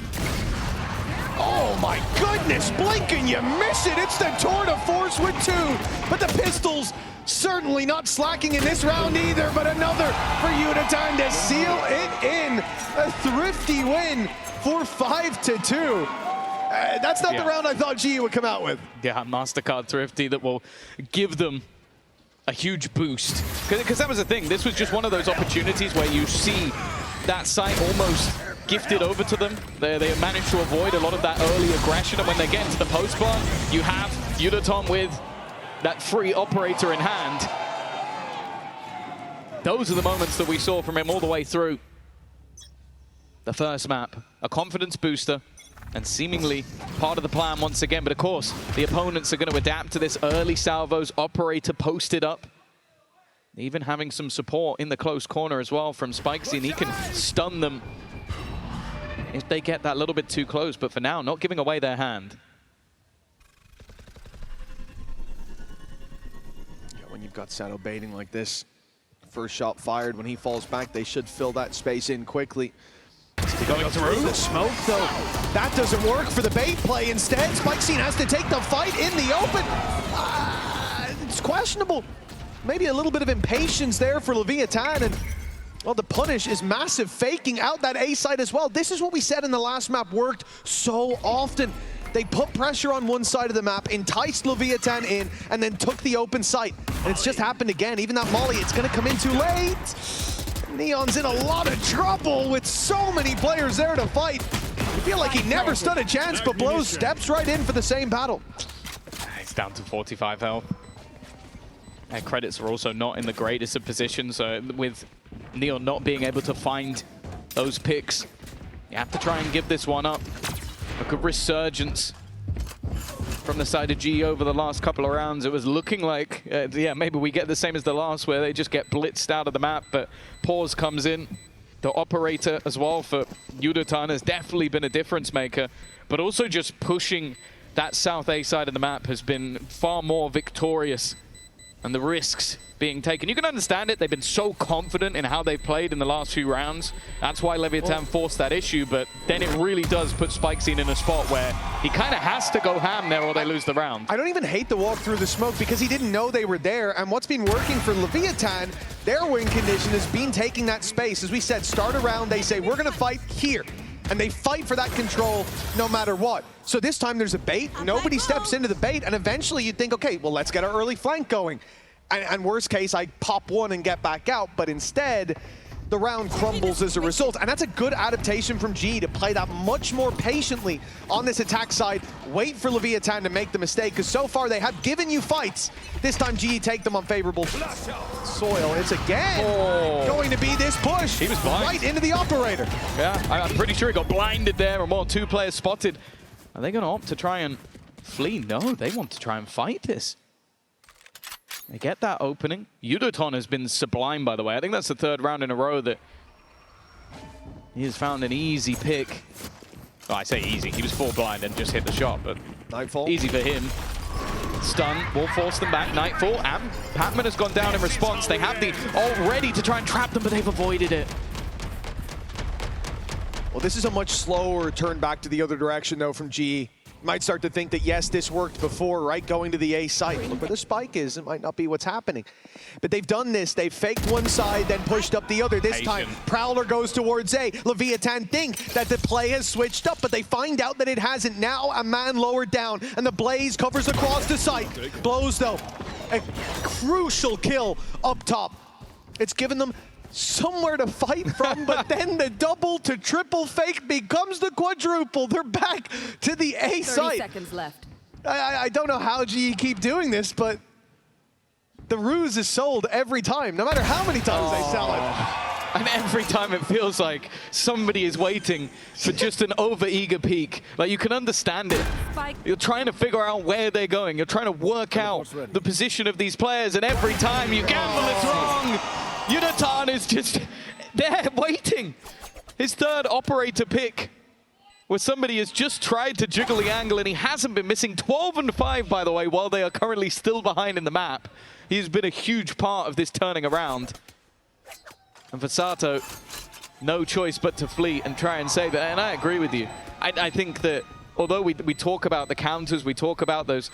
Oh my goodness, blink and you miss it. It's the tour de force with two. But the Pistols certainly not slacking in this round either, but another for Unitime to seal it in. A thrifty win for 5-2. That's not the round I thought GE would come out with. Yeah, MasterCard Thrifty that will give them a huge boost. Because that was the thing. This was just one of those opportunities where you see that site almost gifted over to them. They managed to avoid a lot of that early aggression, and when they get into the post bar, you have Udatom with that free operator in hand. Those are the moments that we saw from him all the way through the first map. A confidence booster, and seemingly part of the plan once again. But of course, the opponents are going to adapt to this early salvos, operator posted up. Even having some support in the close corner as well from Spikesy, and he can stun them if they get that little bit too close. But for now, not giving away their hand. Yeah, when you've got Sado baiting like this, first shot fired, when he falls back, they should fill that space in quickly. Going through the smoke, though, that doesn't work for the bait play. Instead, Spikesy has to take the fight in the open. It's questionable. Maybe a little bit of impatience there for Leviathan, and well, the punish is massive, faking out that A side as well. This is what we said in the last map worked so often. They put pressure on one side of the map, enticed Leviathan in, and then took the open site. And it's just happened again. Even that molly, it's gonna come in too late. Neon's in a lot of trouble with so many players there to fight. You feel like he never stood a chance, but Blows steps right in for the same battle. He's down to 45 health. Their credits are also not in the greatest of positions, with Neon not being able to find those picks. You have to try and give this one up. A good resurgence from the side of G over the last couple of rounds. It was looking like, yeah, maybe we get the same as the last, where they just get blitzed out of the map, but Pause comes in. The operator as well for Yudatan has definitely been a difference maker, but also just pushing that South A side of the map has been far more victorious and the risks being taken. You can understand it. They've been so confident in how they've played in the last few rounds. That's why Leviathan forced that issue, but then it really does put Spikescene in a spot where he kind of has to go ham there or they lose the round. I don't even hate the walk through the smoke because he didn't know they were there, and what's been working for Leviathan, their win condition has been taking that space. As we said, start around, they say, we're gonna fight here. And they fight for that control no matter what. So this time there's a bait, nobody steps into the bait, and eventually you'd think, okay, well, let's get our early flank going. And worst case, I pop one and get back out, but instead, the round crumbles as a result. And that's a good adaptation from G to play that much more patiently on this attack side, wait for Leviathan to make the mistake, because so far they have given you fights. This time GE take them on favorable soil. It's again going to be this push. He was blind. Right into the operator. Yeah, I'm pretty sure he got blinded there, or more, 2 players spotted. Are they going to opt to try and flee? No, they want to try and fight this. They get that opening. Yudoton has been sublime, by the way. I think that's the 3rd round in a row that he has found an easy pick. Well, I say easy. He was full blind and just hit the shot, but Nightfall. Easy for him. Stun will force them back. Nightfall, and Patman has gone down in response. They have the ult ready to try and trap them, but they've avoided it. Well, this is a much slower turn back to the other direction, though, from GE. Might start to think that, yes, this worked before, right? Going to the A site. Look where the spike is. It might not be what's happening. But they've done this. They've faked one side, then pushed up the other. This time, Prowler goes towards A. Leviathan think that the play has switched up, but they find out that it hasn't. Now a man lowered down, and the Blaze covers across the site. Blows, though, a crucial kill up top. It's given them somewhere to fight from, but then the double to triple fake becomes the quadruple. They're back to the A 30 site. seconds left. I don't know how GE keep doing this, but the ruse is sold every time, no matter how many times they sell it. And every time it feels like somebody is waiting for just an over-eager peek. Like, you can understand it. You're trying to figure out where they're going. You're trying to work out the position of these players, and every time you gamble, it's wrong. Yudoton is just there waiting. His 3rd operator pick, where somebody has just tried to jiggle the angle, and he hasn't been missing. 12 and 5, by the way, while they are currently still behind in the map. He's been a huge part of this turning around. And for Sato, no choice but to flee and try and save it. And I agree with you. I think that although we talk about the counters, we talk about those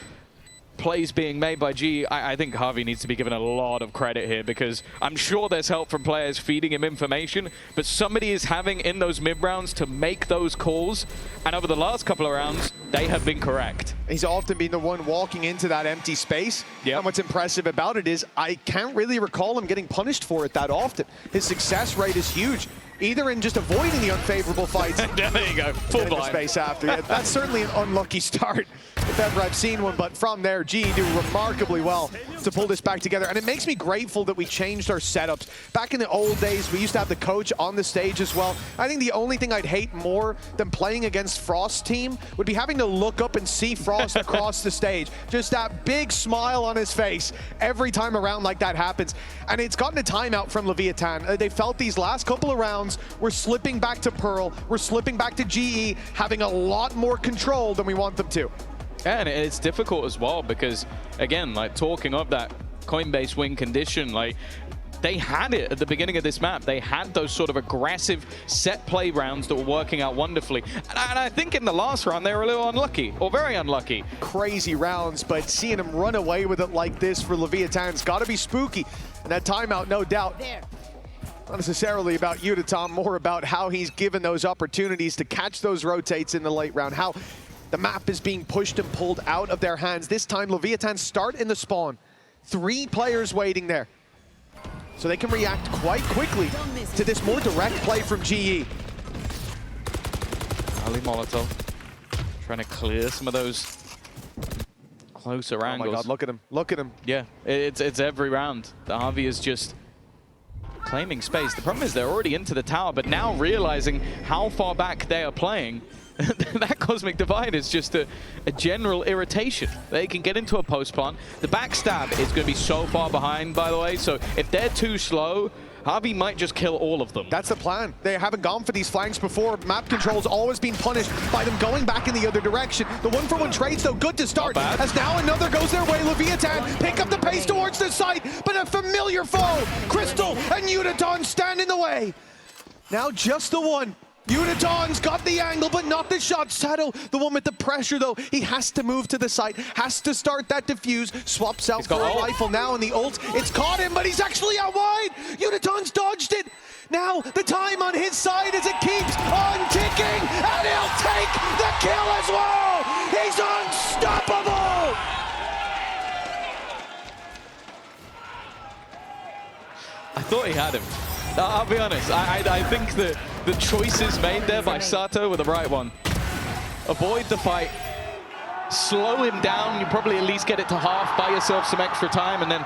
plays being made by G, I think Harvey needs to be given a lot of credit here, because I'm sure there's help from players feeding him information, but somebody is having in those mid-rounds to make those calls, and over the last couple of rounds, they have been correct. He's often been the one walking into that empty space. Yep. And what's impressive about it is I can't really recall him getting punished for it that often. His success rate is huge, either in just avoiding the unfavorable fights. There you go, full blind. Space after. Yeah, that's certainly an unlucky start if ever I've seen one, but from there, G do remarkably well to pull this back together. And it makes me grateful that we changed our setups. Back in the old days, we used to have the coach on the stage as well. I think the only thing I'd hate more than playing against Frost's team would be having to look up and see Frost across the stage. Just that big smile on his face every time around like that happens. And it's gotten a timeout from Leviathan. They felt these last couple of rounds were slipping back to Pearl, we're slipping back to GE, having a lot more control than we want them to. Yeah, and it's difficult as well because, again, like talking of that Coinbase win condition, like they had it at the beginning of this map. They had those sort of aggressive set play rounds that were working out wonderfully. And I think in the last round, they were a little unlucky, or very unlucky. Crazy rounds, but seeing him run away with it like this for Leviathan's got to be spooky. And that timeout, no doubt. Not necessarily about Yudoton, more about how he's given those opportunities to catch those rotates in the late round, how the map is being pushed and pulled out of their hands. This time, Leviathan start in the spawn. 3 players waiting there. So they can react quite quickly to this more direct play from GE. Ali Molotov trying to clear some of those closer angles. Oh my God, look at him, look at him. Yeah, it's every round. The Harvey is just claiming space. The problem is they're already into the tower, but now realizing how far back they are playing, that Cosmic Divide is just a general irritation. They can get into a post plant. The backstab is going to be so far behind, by the way, so if they're too slow, Harvey might just kill all of them. That's the plan. They haven't gone for these flanks before. Map control's always been punished by them going back in the other direction. The 1-for-1 trades, though, good to start. As now another goes their way. Leviathan pick up the pace towards the site, but a familiar foe. Crystal and Uniton stand in the way. Now just the one. Uniton's got the angle, but not the shot. Sato, the one with the pressure, though. He has to move to the site, has to start that defuse. Swaps out for a rifle now in the ult. It's caught him, but he's actually out wide. Uniton's dodged it. Now the time on his side as it keeps on ticking, and he'll take the kill as well. He's unstoppable. I thought he had him. I'll be honest, I think that the choices made there by Sato were the right one. Avoid the fight, slow him down, you probably at least get it to half, buy yourself some extra time, and then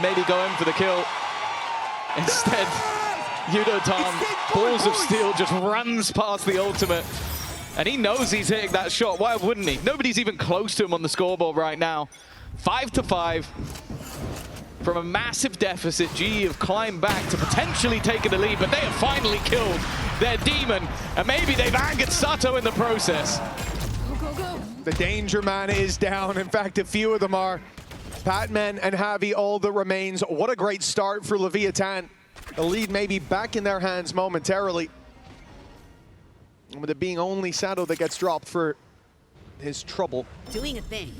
maybe go in for the kill. Instead, Yudotan, balls of steel, just runs past the ultimate. And he knows he's hitting that shot, why wouldn't he? Nobody's even close to him on the scoreboard right now. 5-5. From a massive deficit, GE have climbed back to potentially taking the lead, but they have finally killed their demon, and maybe they've angered Sato in the process. The danger man is down. In fact, a few of them are. Patman and Javi, all that remains. What a great start for Leviathan. The lead may be back in their hands momentarily. And with it being only Sato that gets dropped for his trouble. Doing a thing.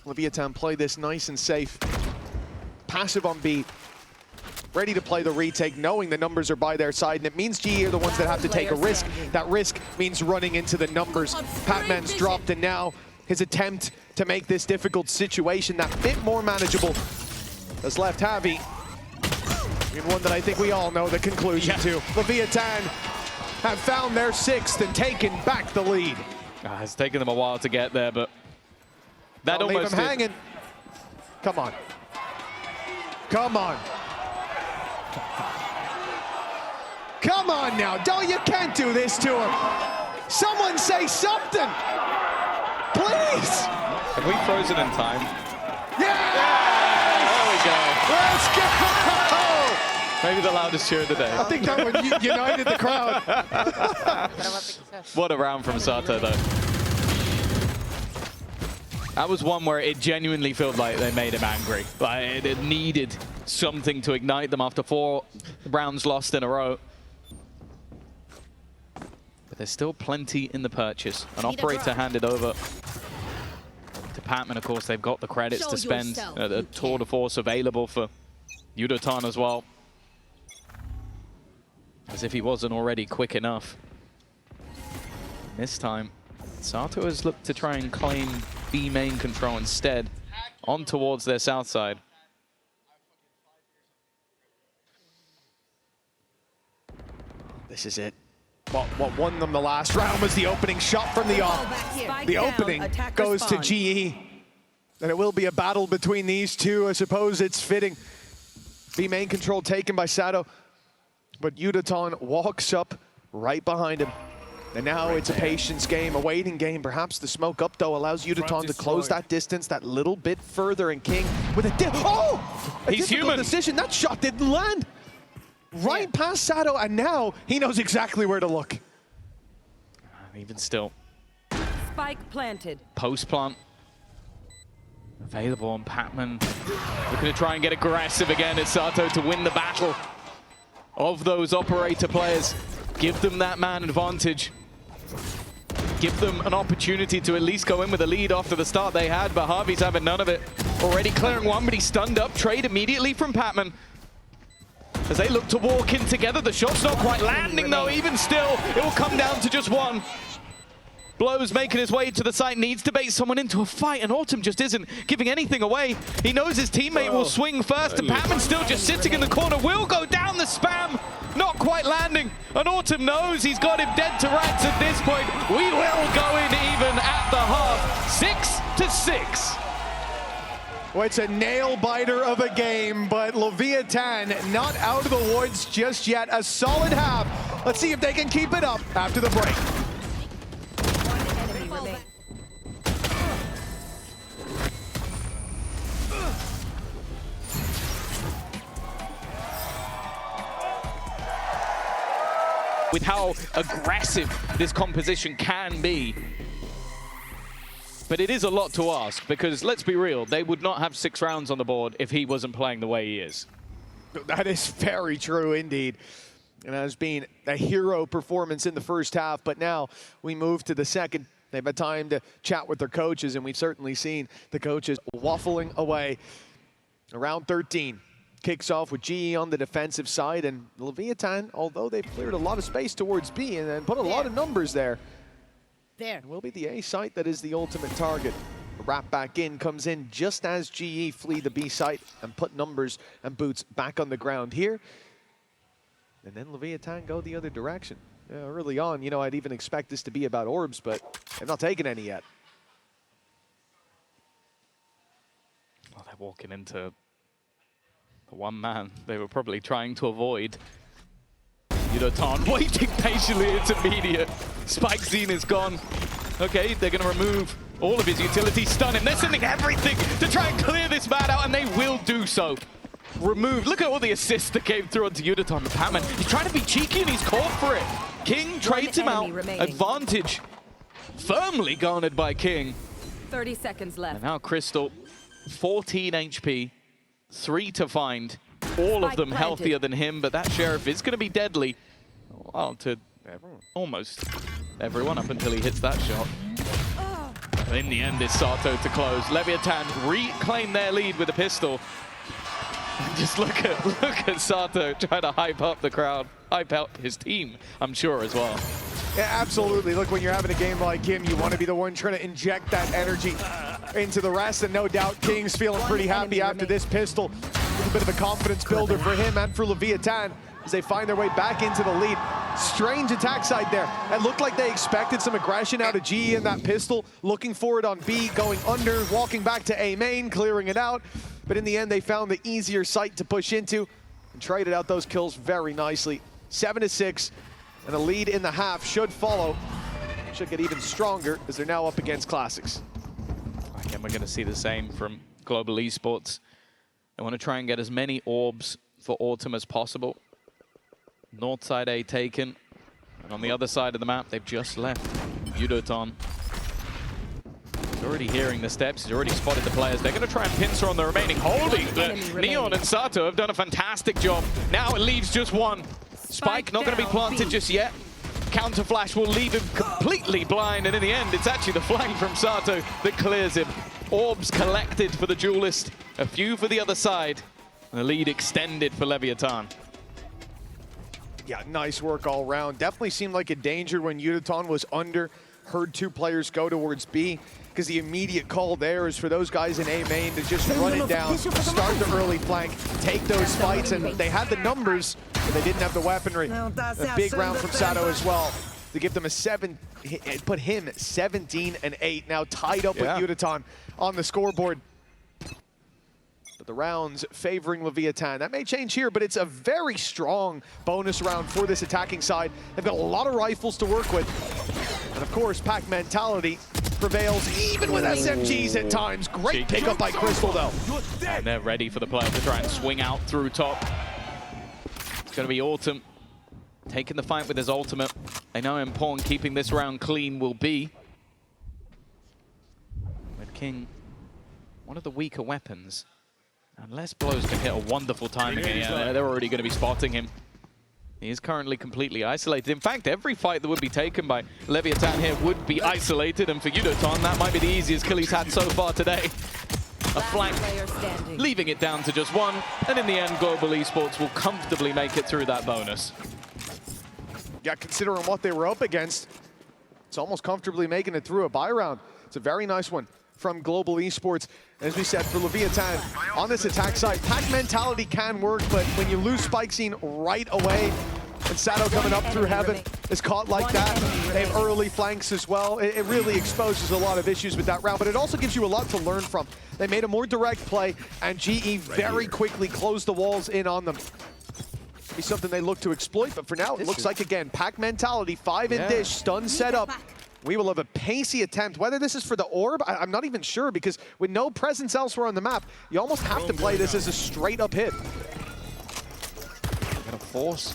Leviathan play this nice and safe. Passive on B, ready to play the retake, knowing the numbers are by their side, and it means GE are the ones that have to take a risk. That risk means running into the numbers. Patman's dropped, and now his attempt to make this difficult situation that bit more manageable has left Javi in one that I think we all know the conclusion to. Leviathan have found their sixth and taken back the lead. It's taken them a while to get there, but that Don't leave almost him hanging. Come on. Come on. Come on now. Don't, you can't do this to him. Someone say something. Please. Have we frozen in time? Yeah! There we go. Let's go. Maybe the loudest cheer of the day. I think that one united the crowd. What a round from Sato, though. That was one where it genuinely felt like they made him angry. Like it needed something to ignite them after 4 rounds lost in a row. But there's still plenty in the purchase. An operator handed over to Patman, of course. They've got the credits to spend. The tour de force available for Yudotan as well. As if he wasn't already quick enough. This time, Sato has looked to try and claim B main control instead, on towards their south side. This is it. What won them the last round was the opening shot from the off. The opening goes to GE. And it will be a battle between these two. I suppose it's fitting. B main control taken by Sato. But Yudotan walks up right behind him. And now it's a patience game, a waiting game. Perhaps the smoke up, though, allows Yudotan to close that distance that little bit further. And King with a He's human. Decision. That shot didn't land. Right past Sato, and now he knows exactly where to look. Even still. Spike planted. Post plant. Available on Patman. Looking to try and get aggressive again at Sato to win the battle of those operator players. Give them that man advantage. Give them an opportunity to at least go in with a lead after the start they had, but Harvey's having none of it. Already clearing one, but he's stunned up. Trade immediately from Patman. As they look to walk in together, the shot's not quite landing though. Even still, it will come down to just one. Blows making his way to the site, needs to bait someone into a fight, and Autumn just isn't giving anything away. He knows his teammate will swing first, and Patman still just sitting in the corner, will go down the spam, not quite landing. And Autumn knows he's got him dead to rights at this point. We will go in even at the half, 6-6. Well, it's a nail-biter of a game, but Leviathan not out of the woods just yet. A solid half. Let's see if they can keep it up after the break. with how aggressive this composition can be. But it is a lot to ask, because let's be real, they would not have 6 rounds on the board if he wasn't playing the way he is. That is very true indeed. And has been a hero performance in the first half, but now we move to the second. They've had time to chat with their coaches, and we've certainly seen the coaches waffling away. Round 13 kicks off with GE on the defensive side, and Leviathan, although they've cleared a lot of space towards B and then put a lot of numbers there, it will be the A site that is the ultimate target. The wrap back in comes in just as GE flee the B site and put numbers and boots back on the ground here. And then Leviathan go the other direction. Early on, you know, I'd even expect this to be about orbs, but they're not taking any yet. Well, they're walking into the one man they were probably trying to avoid. Yudotan waiting patiently, it's immediate. Spike Zine is gone. Okay, they're gonna remove all of his utility, stun him. They're sending everything to try and clear this man out, and they will do so. Removed. Look at all the assists that came through onto Yudotan, the Batman. He's trying to be cheeky and he's caught for it. King trades him out. Advantage firmly garnered by King. 30 seconds left. And now Crystal, 14 HP, 3 to find. All of them healthier than him, but that Sheriff is going to be deadly. Well, to almost everyone up until he hits that shot. In the end, it's Sato to close. Leviathan reclaim their lead with a pistol. Just look at Sato trying to hype up the crowd, hype up his team, I'm sure, as well. Yeah, absolutely. Look, when you're having a game like him, you want to be the one trying to inject that energy into the rest, and no doubt King's feeling pretty happy after this pistol. A little bit of a confidence builder for him and for Leviathan as they find their way back into the lead. Strange attack side there. It looked like they expected some aggression out of GE in that pistol, looking for it on B, going under, walking back to A main, clearing it out. But in the end, they found the easier site to push into and traded out those kills very nicely. 7-6, and a lead in the half should follow. Should get even stronger as they're now up against Classics. Again, we're going to see the same from Global Esports. They want to try and get as many orbs for Autumn as possible. North side A taken, and on the other side of the map, they've just left Yudotan. He's already hearing the steps, he's already spotted the players. They're going to try and pincer on the remaining holding. Neon and Sato have done a fantastic job. Now it leaves just one. Spike not going to be planted just yet. Counter flash will leave him completely blind, and in the end, it's actually the flank from Sato that clears him. Orbs collected for the duelist, a few for the other side, and the lead extended for Leviathan. Yeah, nice work all around. Definitely seemed like a danger when Yudotan was under. Heard 2 players go towards B, because the immediate call there is for those guys in A main to just run it down, start the early flank, take those fights, and they had the numbers, but they didn't have the weaponry. A big round from Sato as well to give them a 7, put him 17-8, now tied up with Yudotan on the scoreboard. But the rounds favoring Leviathan. That may change here, but it's a very strong bonus round for this attacking side. They've got a lot of rifles to work with. And of course, pack mentality prevails even with SMGs at times. Great pickup by Crystal, though. And they're ready for the player to try and swing out through top. It's going to be Autumn taking the fight with his ultimate. They know how important keeping this round clean will be. With King, one of the weaker weapons. Unless blows can hit a wonderful timing, they're already going to be spotting him. He is currently completely isolated. In fact, every fight that would be taken by Leviathan here would be isolated, and for Yudotan, that might be the easiest kill he's had so far today. A flank, leaving it down to just one, and in the end, Global Esports will comfortably make it through that bonus. Yeah, considering what they were up against, it's almost comfortably making it through a bye round. It's a very nice one from Global Esports. As we said, for Leviathan, on this attack side, pack mentality can work, but when you lose Spike Scene right away, and Sato coming up through heaven is caught like that, they have early flanks as well. It really exposes a lot of issues with that round, but it also gives you a lot to learn from. They made a more direct play, and GE very quickly closed the walls in on them. Be something they look to exploit, but for now, it looks like, again, pack mentality, 5 in dish, stun set up. We will have a pacey attempt. Whether this is for the orb, I'm not even sure, because with no presence elsewhere on the map, you almost have to play this as a straight-up hit. Gonna force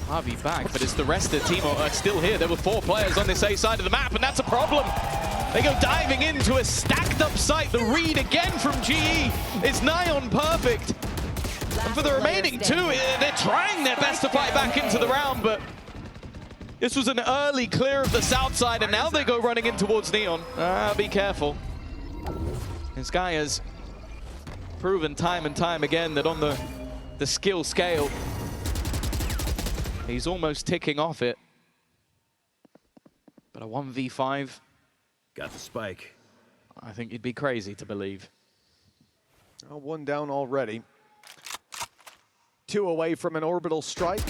Harvey back, but it's the rest of the team are still here. There were 4 players on this A side of the map, and that's a problem. They go diving into a stacked up site. The read again from GE is nigh on perfect. And for the remaining 2, they're trying their best to fight back into the round, but this was an early clear of the south side, and now they go running in towards Neon. Be careful. This guy has proven time and time again that on the skill scale, he's almost ticking off it. But a 1v5. Got the spike. I think you'd be crazy to believe. Well, 1 down already. 2 away from an orbital strike.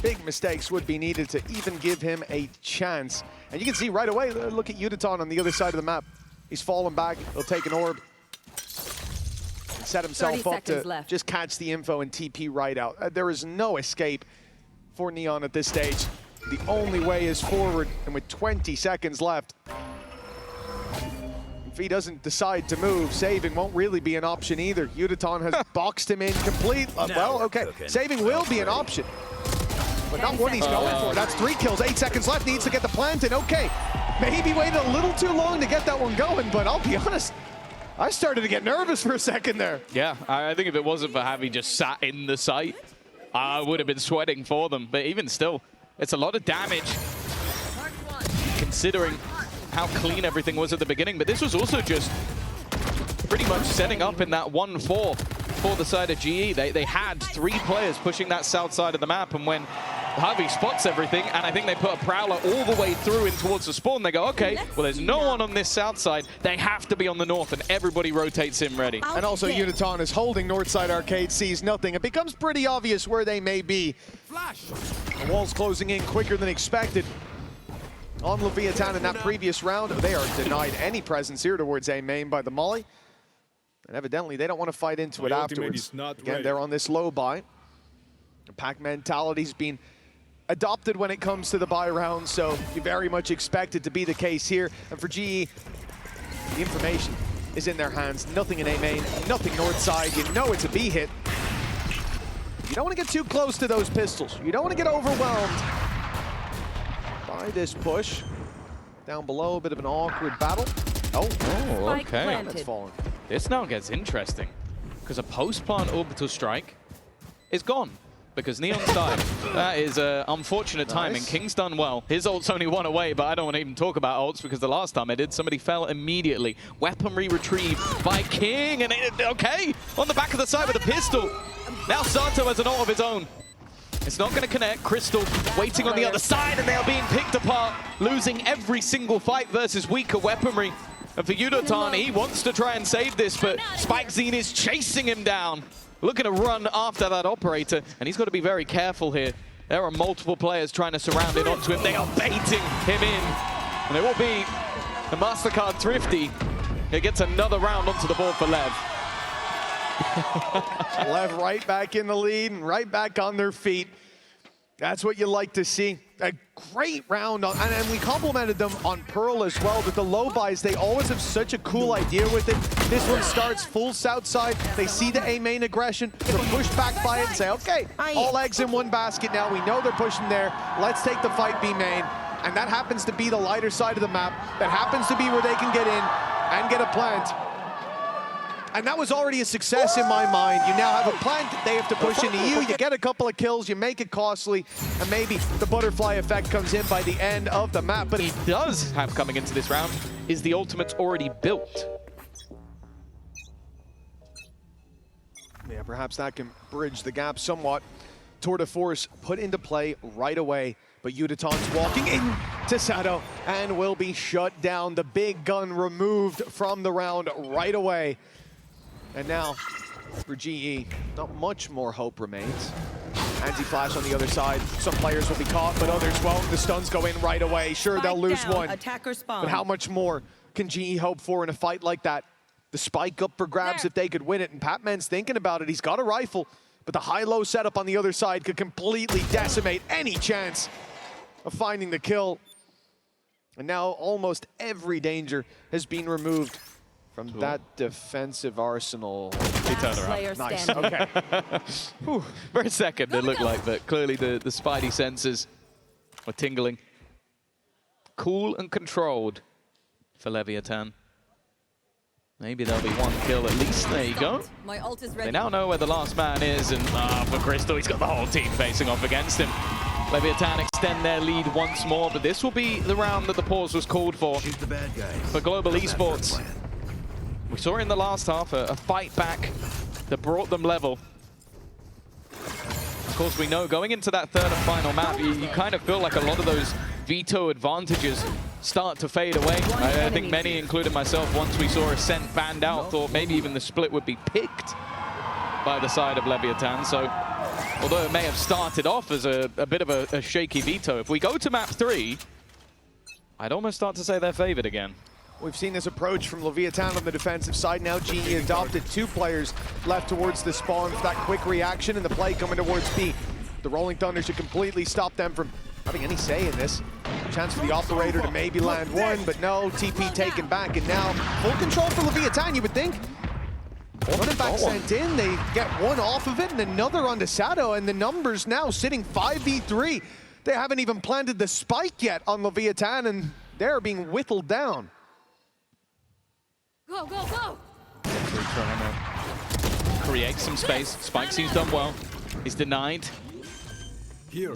Big mistakes would be needed to even give him a chance. And you can see right away, look at Udaton on the other side of the map. He's fallen back, he'll take an orb. And set himself up to just catch the info and TP right out. There is no escape for Neon at this stage. The only way is forward, and with 20 seconds left, if he doesn't decide to move, saving won't really be an option either. Udaton has boxed him in complete. Well, okay, saving will be an option, but not what he's going for. That's 3 kills, 8 seconds left, needs to get the plant in. Okay, maybe waited a little too long to get that one going, but I'll be honest, I started to get nervous for a second there. Yeah, I think if it wasn't for having just sat in the site, I would have been sweating for them. But even still, it's a lot of damage, considering how clean everything was at the beginning. But this was also just pretty much setting up in that 1-4 for the side of GE. They had 3 players pushing that south side of the map, and when Harvey spots everything, and I think they put a Prowler all the way through in towards the spawn, they go, okay, well, there's no one on this south side. They have to be on the north, and everybody rotates in ready. And also Udaton is holding Northside Arcade, sees nothing. It becomes pretty obvious where they may be. Flash. The wall's closing in quicker than expected. On Leviathan in that previous round, they are denied any presence here towards A main by the Molly. And evidently, they don't want to fight into it afterwards. Again, they're on this low buy. The pack mentality's been adopted when it comes to the buy round, so you very much expect it to be the case here. And for GE, the information is in their hands. Nothing in A main, nothing north side. You know it's a B hit. You don't want to get too close to those pistols. You don't want to get overwhelmed by this push. Down below, a bit of an awkward battle. Oh, okay. That's fallen. This now gets interesting, because a post-plant orbital strike is gone, because Neon's died. That is unfortunate timing. King's done well. His ult's only 1 away, but I don't want to even talk about ults, because the last time I did, somebody fell immediately. Weaponry retrieved by King, and okay, on the back of the side with a pistol. Now Sato has an ult of his own. It's not going to connect. Crystal waiting on the other side, and they are being picked apart, losing every single fight versus weaker weaponry. And for Udaton, he wants to try and save this, but Spike Zine is chasing him down, looking to run after that operator, and he's got to be very careful here. There are multiple players trying to surround in onto him. They are baiting him in, and there will be the MasterCard Thrifty. He gets another round onto the board for LEV. LEV right back in the lead and right back on their feet. That's what you like to see. A great round, and we complimented them on Pearl as well, but the low buys, they always have such a cool idea with it. This one starts full south side. They see the A main aggression. They're pushed back by it and say, okay, all eggs in one basket now. We know they're pushing there. Let's take the fight B main. And that happens to be the lighter side of the map. That happens to be where they can get in and get a plant. And that was already a success in my mind. You now have a plant, they have to push into you, you get a couple of kills, you make it costly, and maybe the butterfly effect comes in by the end of the map. But he does have coming into this round is the ultimate's already built. Yeah, perhaps that can bridge the gap somewhat. Tour de force put into play right away, but Udaton's walking in to Sato and will be shut down. The big gun removed from the round right away. And now, for GE, not much more hope remains. Anti-flash on the other side. Some players will be caught, but others won't. The stuns go in right away. Sure, they'll lose one. But how much more can GE hope for in a fight like that? The spike up for grabs if they could win it. And Patman's thinking about it. He's got a rifle, but the high-low setup on the other side could completely decimate any chance of finding the kill. And now almost every danger has been removed From that defensive arsenal. He turned around. Player Nice, standing. okay. Whew, for a second, it looked like, but clearly the Spidey senses were tingling. Cool and controlled for Leviathan. Maybe there'll be one kill at least. There you go. My ult is ready. They now know where the last man is, and for Crystal, he's got the whole team facing off against him. Leviathan extend their lead once more, but this will be the round that the pause was called for Global Esports. We saw in the last half a fight back that brought them level. Of course, we know going into that third and final map, you kind of feel like a lot of those veto advantages start to fade away. I think many, including myself, once we saw Ascent banned out, thought maybe even the split would be picked by the side of Leviathan. So, although it may have started off as a bit of a shaky veto, if we go to map 3, I'd almost start to say they're favored again. We've seen this approach from Leviathan on the defensive side. Now GE adopted 2 players left towards the spawn for that quick reaction, and the play coming towards B. The Rolling Thunder should completely stop them from having any say in this. Chance for the operator to maybe land one, but no, TP taken back, and now full control for Leviathan, you would think. Running back sent in, they get one off of it, and another onto Sato, and the numbers now sitting 5v3. They haven't even planted the spike yet on Leviathan, and they're being whittled down. Go, go, go! Trying to create some space. Spike seems done well. He's denied.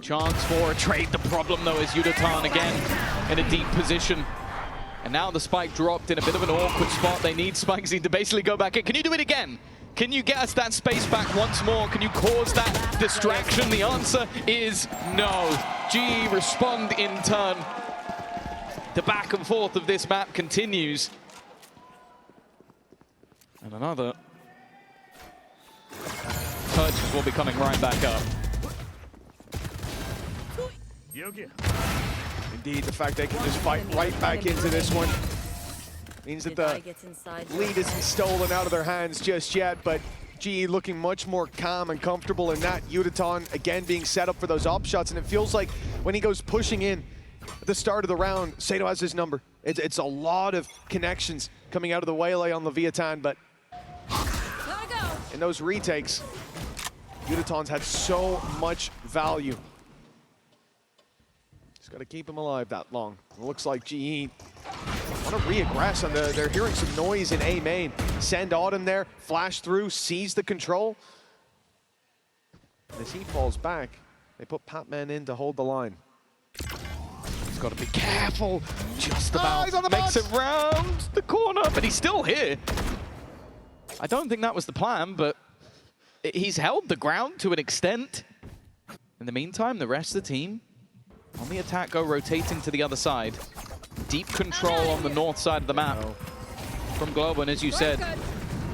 Chance for a trade. The problem, though, is Yudatan again in a deep position. And now the spike dropped in a bit of an awkward spot. They need Spikesy to basically go back in. Can you do it again? Can you get us that space back once more? Can you cause that distraction? The answer is no. GE respond in turn. The back and forth of this map continues. And another purchase will be coming right back up. Indeed, the fact they can just fight right back into this one means that the lead isn't stolen out of their hands just yet, but GE looking much more calm and comfortable in that. Yudatan again being set up for those op shots, and it feels like when he goes pushing in at the start of the round, Sato has his number. It's a lot of connections coming out of the waylay on Leviathan, but in those retakes, Yudatan's had so much value. Just got to keep him alive that long. It looks like GE want to re-aggress on they're hearing some noise in A main. Send Autumn there, flash through, seize the control. As he falls back, they put Patman in to hold the line. He's got to be careful. Just about makes it round the corner, but he's still here. I don't think that was the plan, but he's held the ground to an extent. In the meantime, the rest of the team on the attack go rotating to the other side. Deep control on the north side of the map from Global, and as you said,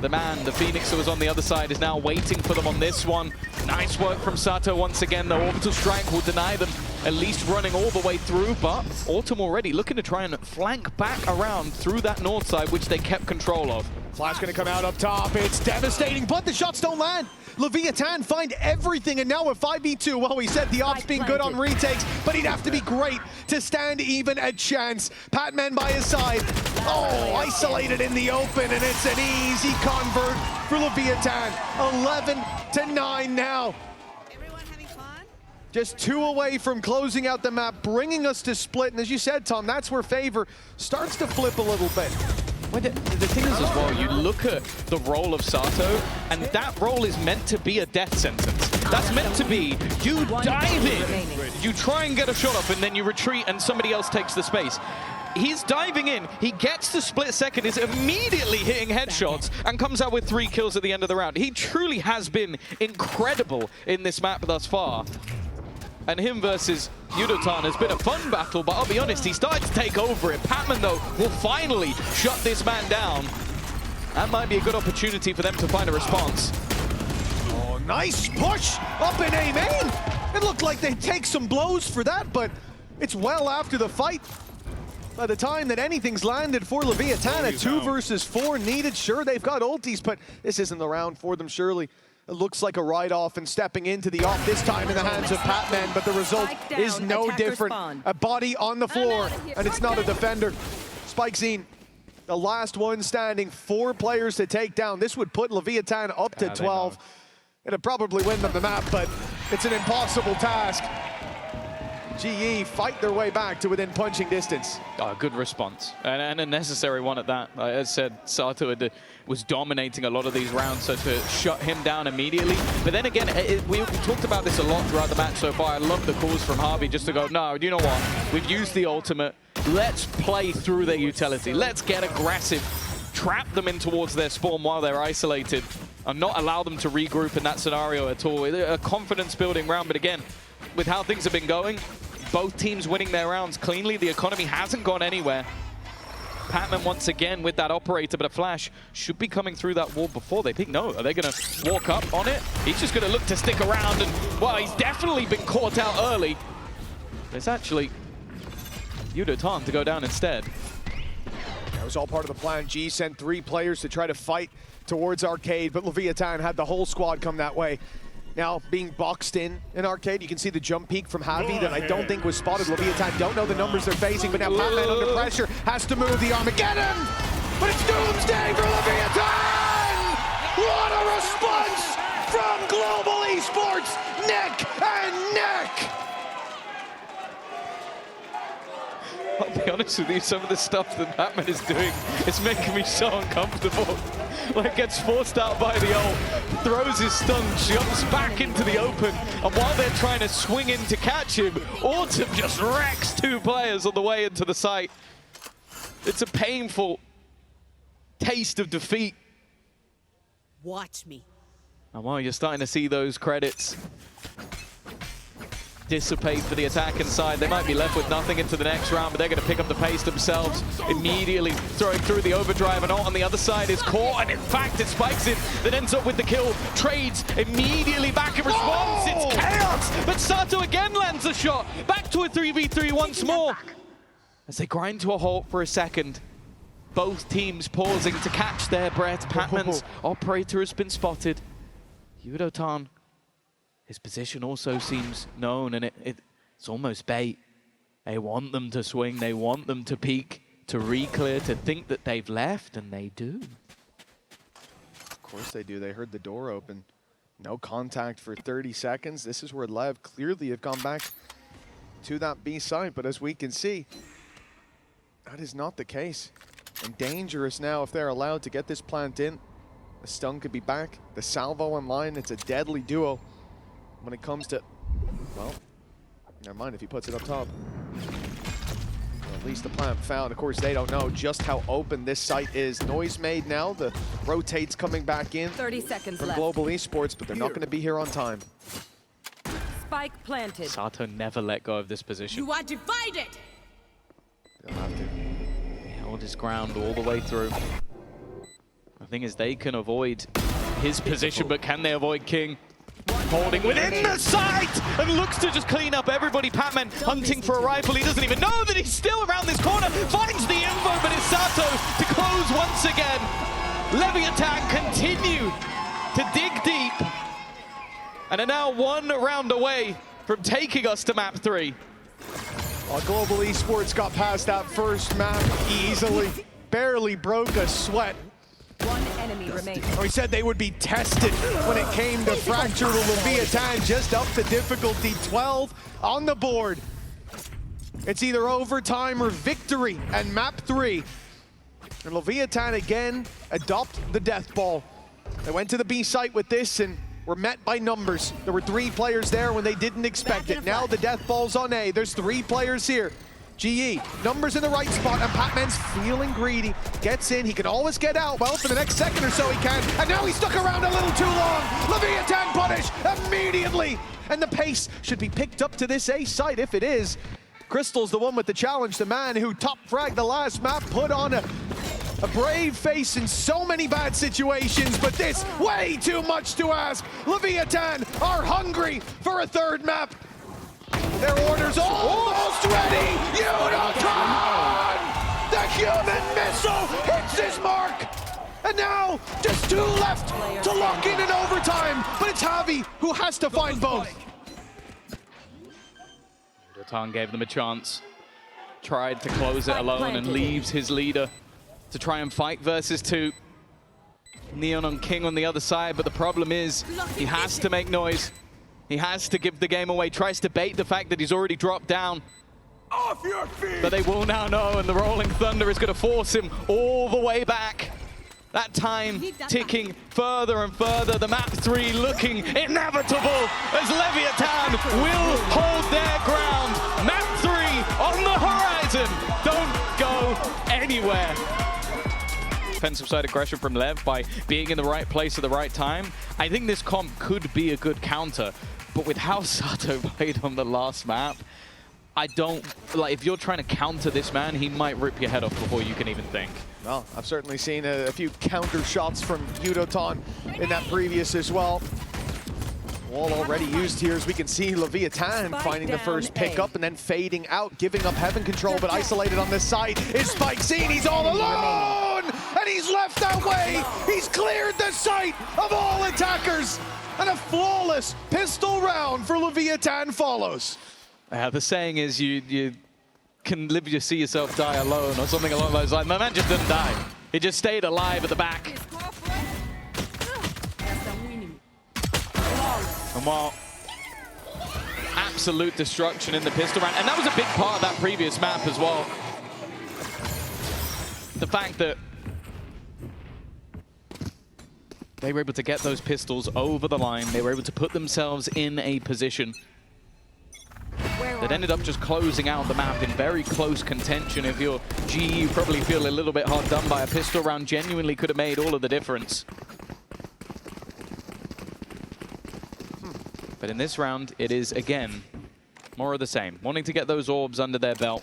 the man, the Phoenix that was on the other side, is now waiting for them on this one. Nice work from Sato once again. The orbital strike will deny them at least running all the way through, but Autumn already looking to try and flank back around through that north side, which they kept control of. Flash gonna come out up top. It's devastating, but the shots don't land. Leviathan find everything, and now with 5v2, well, we said the ops being good on retakes, but he'd have to be great to stand even a chance. Patman by his side. Oh, isolated in the open, and it's an easy convert for Leviathan. 11-9 now. Everyone having fun? Just 2 away from closing out the map, bringing us to split. And as you said, Tom, that's where favor starts to flip a little bit. Well, the thing is as well, you look at the role of Sato, and that role is meant to be a death sentence. That's meant to be, you dive in, you try and get a shot off, and then you retreat and somebody else takes the space. He's diving in, he gets the split second, is immediately hitting headshots, and comes out with 3 kills at the end of the round. He truly has been incredible in this map thus far. And him versus Yudatan has been a fun battle, but I'll be honest, he started to take over it. Patman, though, will finally shut this man down. That might be a good opportunity for them to find a response. Oh, nice push up in A main. It looked like they'd take some blows for that, but it's well after the fight. By the time that anything's landed for Leviathan, a 2 versus 4 needed. Sure, they've got ultis, but this isn't the round for them, surely. It looks like a write-off and stepping into the off, this time in the hands of Patman, but the result is no different. A body on the floor, and it's not a defender. Spike Zine The last one standing, 4 players to take down. This would put Leviathan up to 12. It'd probably win them the map, but it's an impossible task. GE fight their way back to within punching distance. Oh, good response, and a necessary one at that. Like I said, Sato was dominating a lot of these rounds, so to shut him down immediately. But then again, we talked about this a lot throughout the match so far. I love the calls from Harvey just to go, no, you know what? We've used the ultimate. Let's play through their utility. Let's get aggressive. Trap them in towards their spawn while they're isolated and not allow them to regroup in that scenario at all. A confidence-building round, but again, with how things have been going, both teams winning their rounds cleanly. The economy hasn't gone anywhere. Patman once again with that operator, but a flash should be coming through that wall before they peek. No, are they going to walk up on it? He's just going to look to stick around, and, well, he's definitely been caught out early. It's actually Yudotan to go down instead. That was all part of the plan. G sent 3 players to try to fight towards Arcade, but Leviathan had the whole squad come that way. Now, being boxed in Arcade, you can see the jump peak from Javi that I don't think was spotted. Leviathan don't know the numbers they're facing, but now Patman under pressure has to move the Armageddon! But it's doomsday for Leviathan! What a response from Global Esports! Neck and neck! I'll be honest with you, some of the stuff that Batman is doing is making me so uncomfortable. Like, gets forced out by the ult, throws his stun, jumps back into the open, and while they're trying to swing in to catch him, Autumn just wrecks 2 players on the way into the site. It's a painful taste of defeat. Watch me. And while you're starting to see those credits dissipate for the attack inside, they might be left with nothing into the next round, but they're going to pick up the pace themselves, immediately throwing through the overdrive, and on the other side is caught, and in fact it spikes it, that ends up with the kill, trades immediately back in response. It's chaos, but Sato again lands a shot, back to a 3v3 once more. As they grind to a halt for a second, both teams pausing to catch their breath. Patman's operator has been spotted. Yudotan, his position also seems known, and it's almost bait. They want them to swing, they want them to peek, to re-clear, to think that they've left, and they do. Of course they do. They heard the door open. No contact for 30 seconds. This is where LEV clearly have gone back to that B site, but as we can see, that is not the case. And dangerous now if they're allowed to get this plant in. The stun could be back. The salvo online, it's a deadly duo. When it comes to, well, never mind if he puts it up top. Well, at least the plant found. Of course, they don't know just how open this site is. Noise made now. The rotates coming back in 30 seconds from left. Global Esports, but they're not going to be here on time. Spike planted. Sato never let go of this position. You are divided. They'll have to. He held his ground all the way through. The thing is, they can avoid his position, but can they avoid King? Holding within the sight and looks to just clean up everybody. Patman hunting for a rifle. He doesn't even know that he's still around this corner. Finds the info, but it's Sato to close once again. Leviathan continue to dig deep and are now 1 round away from taking us to map 3. Global Esports got past that first map easily. Barely broke a sweat. 1 enemy remaining. We said they would be tested when it came to Fracture with Leviathan, just up to difficulty 12 on the board. It's either overtime or victory and map 3. And Leviathan again adopt the death ball. They went to the B site with this and were met by numbers. There were 3 players there when they didn't expect it. Now the death ball's on A. There's 3 players here. GE, numbers in the right spot, and Patman's feeling greedy. Gets in, he can always get out. Well, for the next second or so he can, and now he's stuck around a little too long. Leviathan punish immediately, and the pace should be picked up to this A site if it is. Crystal's the one with the challenge, the man who top fragged the last map, put on a brave face in so many bad situations, but this, way too much to ask. Leviathan are hungry for a 3rd map. Their order's almost ready! Yudotan! The human missile hits his mark! And now, just 2 left to lock in an overtime, but it's Javi who has to find both. Yudotan gave them a chance. Tried to close it alone and leaves his leader to try and fight versus 2. Neon on King on the other side, but the problem is he has to make noise. He has to give the game away, tries to bait the fact that he's already dropped down. Off your feet! But they will now know, and the Rolling Thunder is going to force him all the way back. That time ticking further and further. The map 3 looking inevitable as Leviathan will hold their ground. Map 3 on the horizon. Don't go anywhere. Defensive side aggression from LEV by being in the right place at the right time. I think this comp could be a good counter, but with how Sato played on the last map, I don't, like, if you're trying to counter this man, he might rip your head off before you can even think. Well, I've certainly seen a few counter shots from Yudoton in that previous as well. Wall already used here, as we can see Leviathan finding the first pickup and then fading out, giving up heaven control, but isolated on this side is Spike-Zine. He's all alone, and he's left that way. He's cleared the sight of all attackers, and a flawless pistol round for Leviathan follows. The saying is you can live to see yourself die alone, or something along those lines. My man just didn't die. He just stayed alive at the back. And while absolute destruction in the pistol round, and that was a big part of that previous map as well. The fact that they were able to get those pistols over the line, they were able to put themselves in a position that ended up just closing out the map in very close contention. If you're GE, you probably feel a little bit hard done by. A pistol round genuinely could have made all of the difference. But in this round, it is, again, more of the same. Wanting to get those orbs under their belt,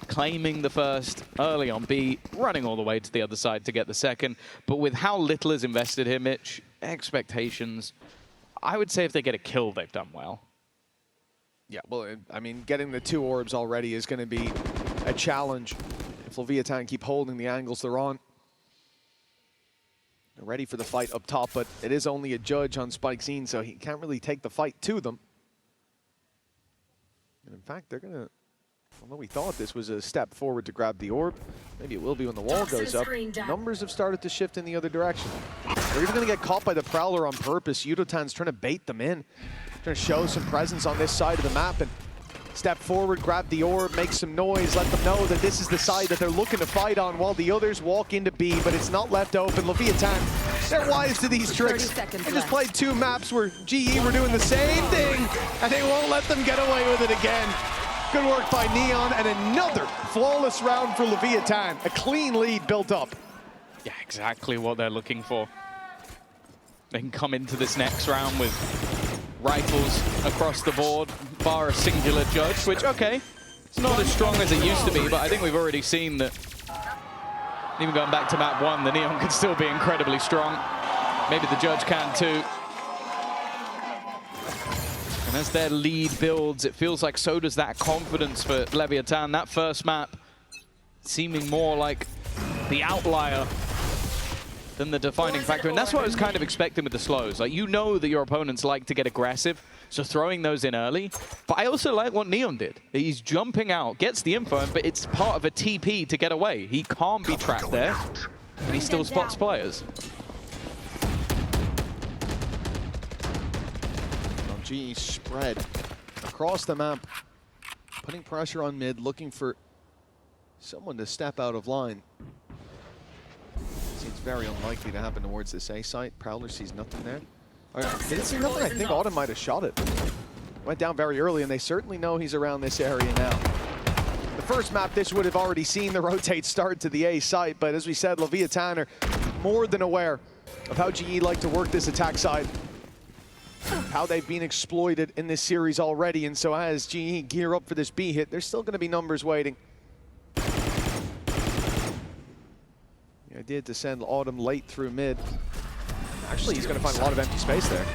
claiming the first early on B, running all the way to the other side to get the second. But with how little is invested here, Mitch, expectations, I would say if they get a kill, they've done well. Yeah, well, I mean, getting the 2 orbs already is going to be a challenge if Leviathan keep holding the angles they're on. They're ready for the fight up top, but it is only a judge on Spike-Zine, so he can't really take the fight to them. And in fact, they're going to, although we thought this was a step forward to grab the orb, maybe it will be when the wall goes up. Numbers have started to shift in the other direction. They're even going to get caught by the Prowler on purpose. Yudotan's trying to bait them in, trying to show some presence on this side of the map and step forward, grab the orb, make some noise, let them know that this is the side that they're looking to fight on while the others walk into B, but it's not left open. Leviathan, they're wise to these tricks. They just played 2 maps where GE were doing the same thing, and they won't let them get away with it again. Good work by Neon, and another flawless round for Leviathan. A clean lead built up. Yeah, exactly what they're looking for. They can come into this next round with rifles across the board, bar a singular judge, which, okay, it's not as strong as it used to be, but I think we've already seen that, even going back to map 1, the Neon can still be incredibly strong. Maybe the judge can too. And as their lead builds, it feels like so does that confidence for Leviathan. That first map seeming more like the outlier than the defining factor. And that's what I was kind of expecting with the slows. Like, you know that your opponents like to get aggressive, so throwing those in early. But I also like what Neon did. He's jumping out, gets the info, but it's part of a TP to get away. He can't be trapped there, and he still spots players. GE spread across the map, putting pressure on mid, looking for someone to step out of line. Seems very unlikely to happen towards this A site. Prowler sees nothing there. Didn't see nothing. I think Autumn might have shot it. Went down very early, and they certainly know he's around this area now. The first map, this would have already seen the rotate start to the A site, but as we said, Leviathan are more than aware of how GE like to work this attack side, how they've been exploited in this series already, and so as GE gear up for this B hit, there's still going to be numbers waiting. The idea to send Autumn late through mid. Actually, he's going to find a lot of empty space there.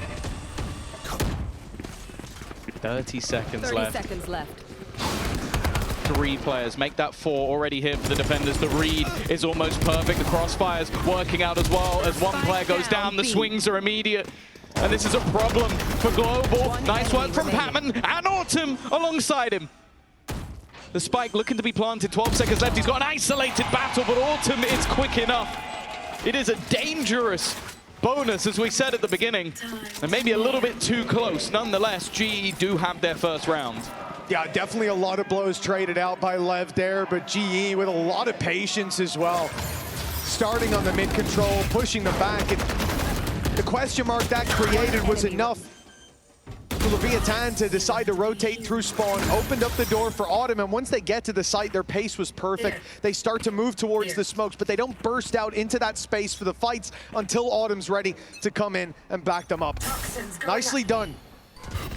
30 seconds 30 left. seconds left. 3 players make that 4 already here for the defenders. The read is almost perfect. The crossfire's working out as well. As one player goes down, the swings are immediate. And this is a problem for Global. Nice work from Patman and Autumn alongside him. The spike looking to be planted, 12 seconds left. He's got an isolated battle, but Autumn is quick enough. It is a dangerous bonus, as we said at the beginning, and maybe a little bit too close. Nonetheless, GE do have their first round. Yeah, definitely a lot of blows traded out by LEV there, but GE with a lot of patience as well. Starting on the mid control, pushing them back, and the question mark that created was enough for Leviathan to decide to rotate through spawn, opened up the door for Autumn, and once they get to the site, their pace was perfect. They start to move towards the smokes, but they don't burst out into that space for the fights until Autumn's ready to come in and back them up. Nicely done.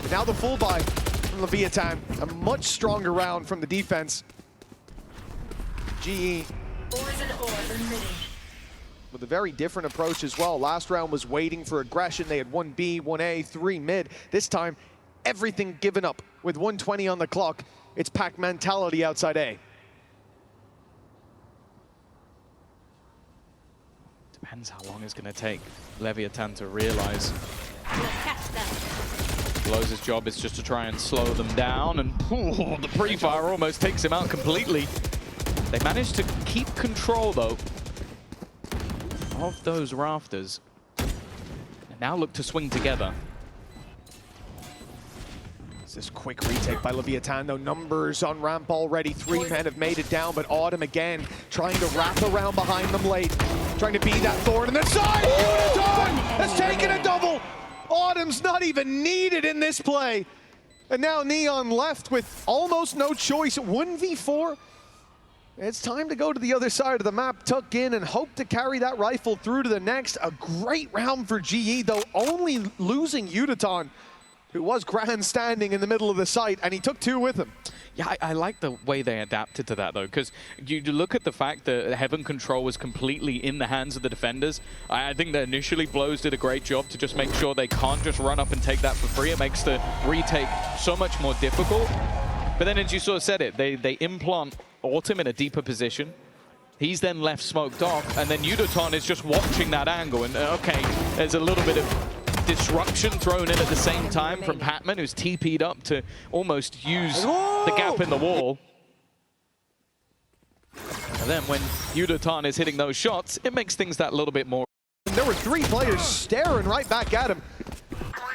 But now the full buy from Leviathan, a much stronger round from the defense. GE with a very different approach as well. Last round was waiting for aggression. They had 1B, 1A, 3 mid. This time, everything given up. With 120 on the clock, it's pack mentality outside A. Depends how long it's going to take Leviathan to realize. Blows' job is just to try and slow them down, and the pre-fire almost takes him out completely. They managed to keep control, though, of those rafters, and now look to swing together. It's this quick retake by Leviathan, though. Numbers on ramp already. 3 men have made it down, but Autumn again trying to wrap around behind them late, trying to be that thorn in the side. Unitron has taken a double. Autumn's not even needed in this play, and now Neon left with almost no choice. 1v4. It's time to go to the other side of the map, tuck in, and hope to carry that rifle through to the next. A great round for GE, though, only losing Unitron, who was grandstanding in the middle of the site, and he took 2 with him. Yeah, I like the way they adapted to that, though, because you look at the fact that Heaven Control was completely in the hands of the defenders. I think that initially Blows did a great job to just make sure they can't just run up and take that for free. It makes the retake so much more difficult. But then, as you sort of said it, they implant Autumn in a deeper position. He's then left smoked off, and then Udoton is just watching that angle. And okay, there's a little bit of disruption thrown in at the same time from Patman, who's TP'd up to almost use the gap in the wall. And then when Udoton is hitting those shots, it makes things that little bit more. There were 3 players staring right back at him.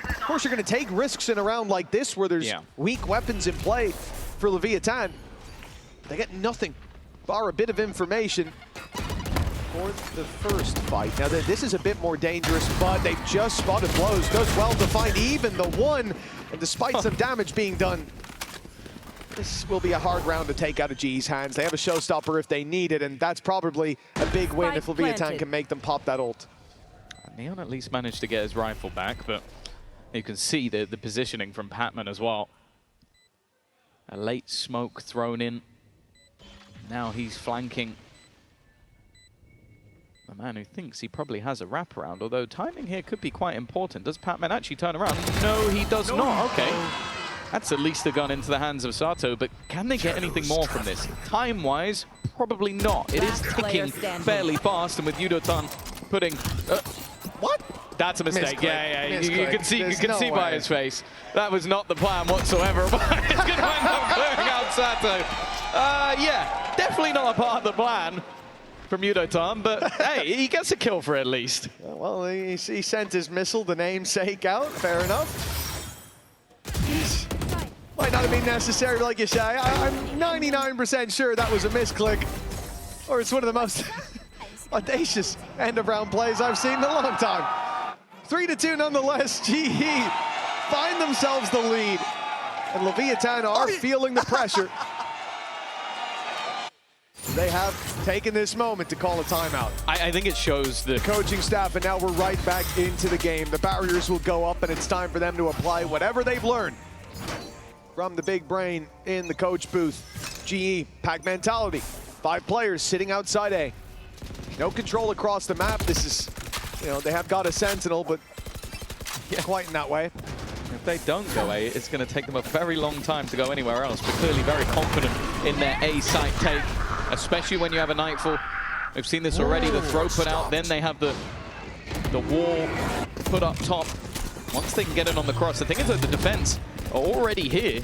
Of course, you're going to take risks in a round like this where there's weak weapons in play for Leviathan. They get nothing, bar a bit of information for the first fight. Now, this is a bit more dangerous, but they've just spotted Blows. Does well to find even the 1, and despite some damage being done, this will be a hard round to take out of GE's hands. They have a showstopper if they need it, and that's probably a big win if Leviathan can make them pop that ult. Neon at least managed to get his rifle back, but you can see the positioning from Patman as well. A late smoke thrown in. Now he's flanking the man who thinks he probably has a wraparound, although timing here could be quite important. Does Patman actually turn around? No, he does not. Okay. That's at least a gun into the hands of Sato, but can they get anything more from this? Time-wise, probably not. It is ticking fairly fast, and with Udotan putting... what? That's a mistake. Yeah. You can see by his face. That was not the plan whatsoever, but it's going to end up clearing out Sato. Yeah, definitely not a part of the plan from Udotan, but hey, he gets a kill for it at least. Well, he sent his missile, the namesake, out. Fair enough. Might not have been necessary, like you say. I'm 99% sure that was a misclick, or it's one of the most audacious end-of-round plays I've seen in a long time. 3-2 nonetheless. GE find themselves the lead, and Leviathan are feeling the pressure. They have taken this moment to call a timeout. I think it shows the coaching staff, and now we're right back into the game. The barriers will go up, and it's time for them to apply whatever they've learned from the big brain in the coach booth. GE, pack mentality. 5 players sitting outside A. No control across the map. This is, they have got a sentinel, but quite in that way. If they don't go A, it's going to take them a very long time to go anywhere else, but clearly very confident in their A site take, especially when you have a Nightfall. We've seen this already, the throw put out, then they have the wall put up top. Once they can get it on the cross, the thing is that the defense are already here.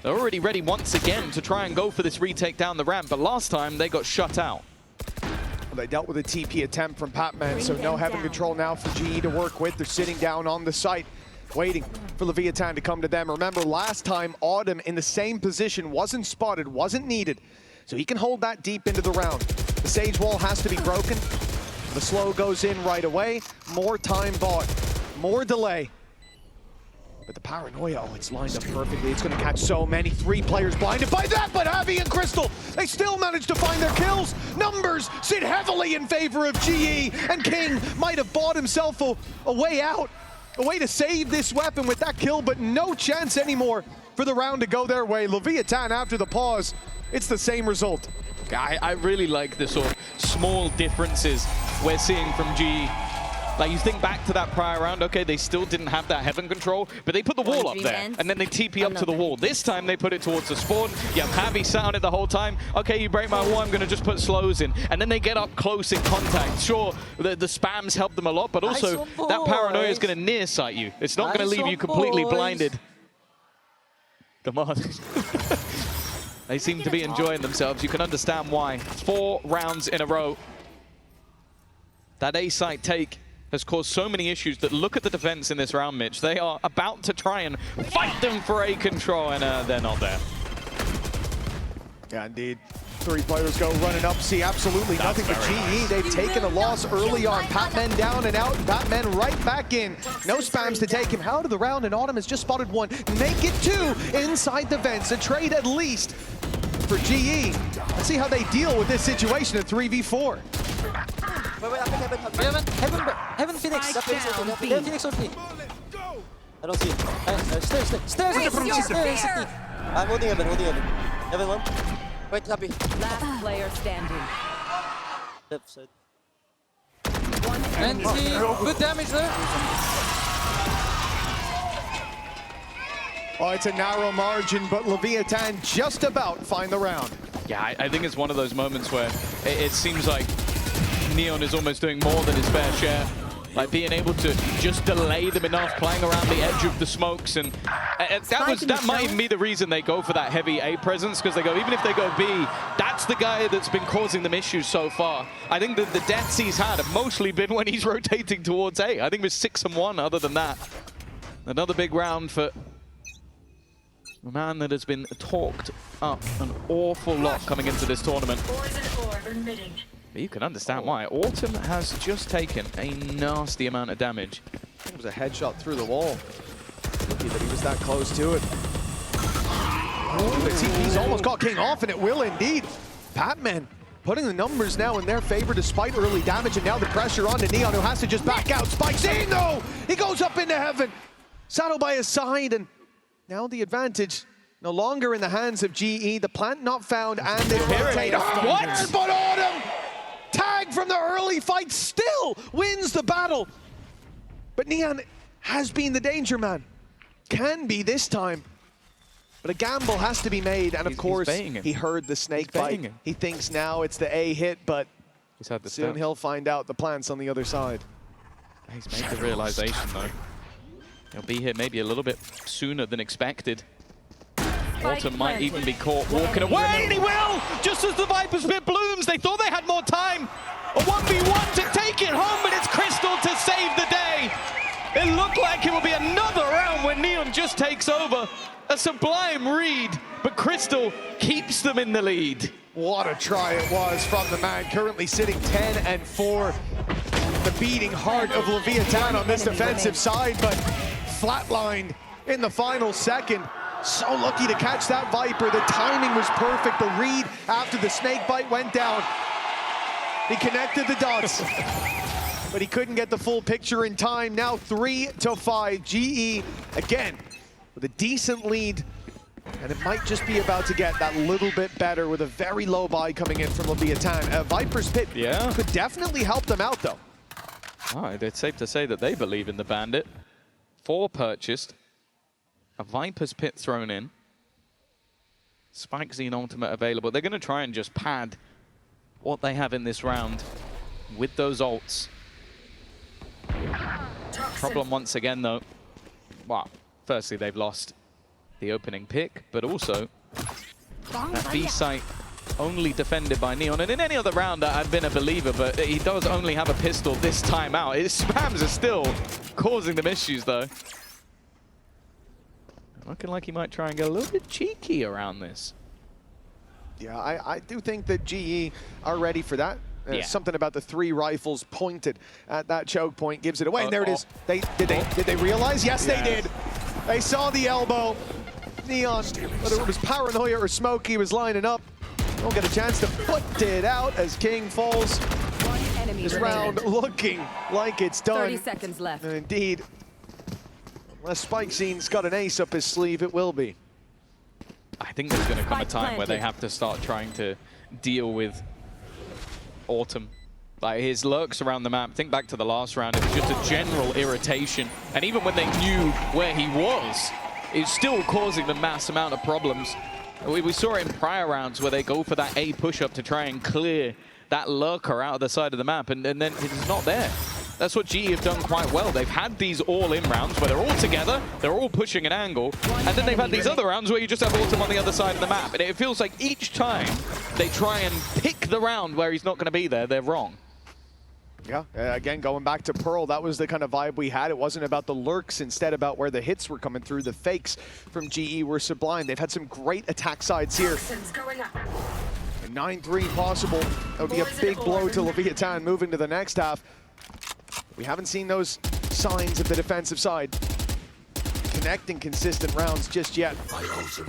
They're already ready once again to try and go for this retake down the ramp, but last time they got shut out. Well, they dealt with a TP attempt from Patman, so no Heaven control now for GE to work with. They're sitting down on the site, waiting for Leviathan to come to them. Remember, last time, Autumn in the same position, wasn't spotted, wasn't needed. So he can hold that deep into the round. The Sage Wall has to be broken. The slow goes in right away. More time bought, more delay. But the Paranoia, oh, it's lined up perfectly. It's going to catch so many. 3 players blinded by that, but Abby and Crystal, they still manage to find their kills. Numbers sit heavily in favor of GE, and King might have bought himself a way out, a way to save this weapon with that kill, but no chance anymore for the round to go their way. Leviathan, after the pause, it's the same result. I really like the sort of small differences we're seeing from GE. Like, you think back to that prior round, okay, they still didn't have that Heaven control, but they put the wall up there, and then they TP up to the wall. This time they put it towards the spawn. You have Javi sat on it the whole time. Okay, you break my wall, I'm going to just put slows in. And then they get up close in contact. Sure, the spams help them a lot, but also that Paranoia is going to near sight you. It's not going to leave you completely blinded. Come on. They seem to be enjoying themselves. You can understand why. 4 rounds in a row. That A site take has caused so many issues that look at the defense in this round, Mitch. They are about to try and fight them for A control, and they're not there. Yeah, indeed. 3 players go running up. See absolutely nothing but GE. They've taken a loss early on. Patman down and out, and Patman right back in. No spams to take him out of the round, and Autumn has just spotted 1. Make it 2 inside the vents. A trade at least for GE. Let's see how they deal with this situation at 3v4. Wait, Heaven Phoenix. Heaven Phoenix ulti. I don't see it. Stairs. I'm holding Heaven. Heaven 1. Wait, Happy. Last player standing. Left side. And good damage there. Oh, it's a narrow margin, but Leviathan just about find the round. Yeah, I think it's one of those moments where it seems like Neon is almost doing more than his fair share. Like being able to just delay them enough, playing around the edge of the smokes, and that might even be the reason they go for that heavy A presence, because they go, even if they go B, that's the guy that's been causing them issues so far. I think that the deaths he's had have mostly been when he's rotating towards A. I think it was 6-1 other than that. Another big round for a man that has been talked up an awful lot coming into this tournament. But you can understand why. Autumn has just taken a nasty amount of damage. It was a headshot through the wall. Lucky that he was that close to it. Oh, the TP's almost got King off, and it will indeed. Patman putting the numbers now in their favor despite early damage, and now the pressure on to Neon, who has to just back out. Spikes in, though! He goes up into Heaven. Saddle by his side, and now the advantage no longer in the hands of GE. The plant not found, and they rotate. What? But Autumn! Tag from the early fight still wins the battle. But Neon has been the danger man. Can be this time. But a gamble has to be made, and of course, he heard the snake bite. He thinks now it's the A hit, but soon he'll find out the plant's on the other side. He's made the realization, though. He'll be here maybe a little bit sooner than expected. Autumn might even be caught walking away, and he will! Just as the Viper's Pit blooms, they thought they had more time. A 1v1 to take it home, but it's Crystal to save the day. It looked like it will be another round when Neon just takes over. A sublime read, but Crystal keeps them in the lead. What a try it was from the man, currently sitting 10-4. The beating heart of Leviathan on this defensive side, but flatlined in the final second. So lucky to catch that Viper. The timing was perfect. The read after the snake bite went down. He connected the dots, but he couldn't get the full picture in time. Now 3-5. GE again with a decent lead, and it might just be about to get that little bit better with a very low buy coming in from Leviathan. Viper's Pit could definitely help them out, though. Oh, it's safe to say that they believe in the Bandit. 4 purchased. A Viper's Pit thrown in. Spike Xene ultimate available. They're going to try and just pad what they have in this round with those ults. Problem once again, though. Well, firstly, they've lost the opening pick, but also that B site only defended by Neon. And in any other round, I'd been a believer, but he does only have a pistol this time out. His spams are still causing them issues, though. Looking like he might try and get a little bit cheeky around this. Yeah, I do think that GE are ready for that. Something about the 3 rifles pointed at that choke point gives it away. And there it is. Did they realize? Yes, they did. They saw the elbow. Neon, whether it was Paranoia or Smoke, he was lining up. Don't get a chance to put it out as King falls. One enemy This remaining. round looking like it's done. 30 seconds left. And indeed, unless Spike Scene's got an ace up his sleeve, it will be. I think there's going to come a Spike time where they planted. have to start trying to deal with Autumn. Like his lurks around the map, think back to the last round, it was just a general irritation. And even when they knew where he was, it's still causing them mass amount of problems. We saw it in prior rounds where they go for that A push-up to try and clear that lurker out of the side of the map, and then it's not there. That's what GE have done quite well. They've had these all-in rounds where they're all together, they're all pushing an angle, and then they've had these other rounds where you just have Autumn on the other side of the map. And it feels like each time they try and pick the round where he's not going to be there, they're wrong. Yeah, again, going back to Pearl, that was the kind of vibe we had. It wasn't about the lurks, instead about where the hits were coming through. The fakes from GE were sublime. They've had some great attack sides here. A 9-3 possible. That would be a big blow to Leviathan moving to the next half. We haven't seen those signs of the defensive side connecting consistent rounds just yet.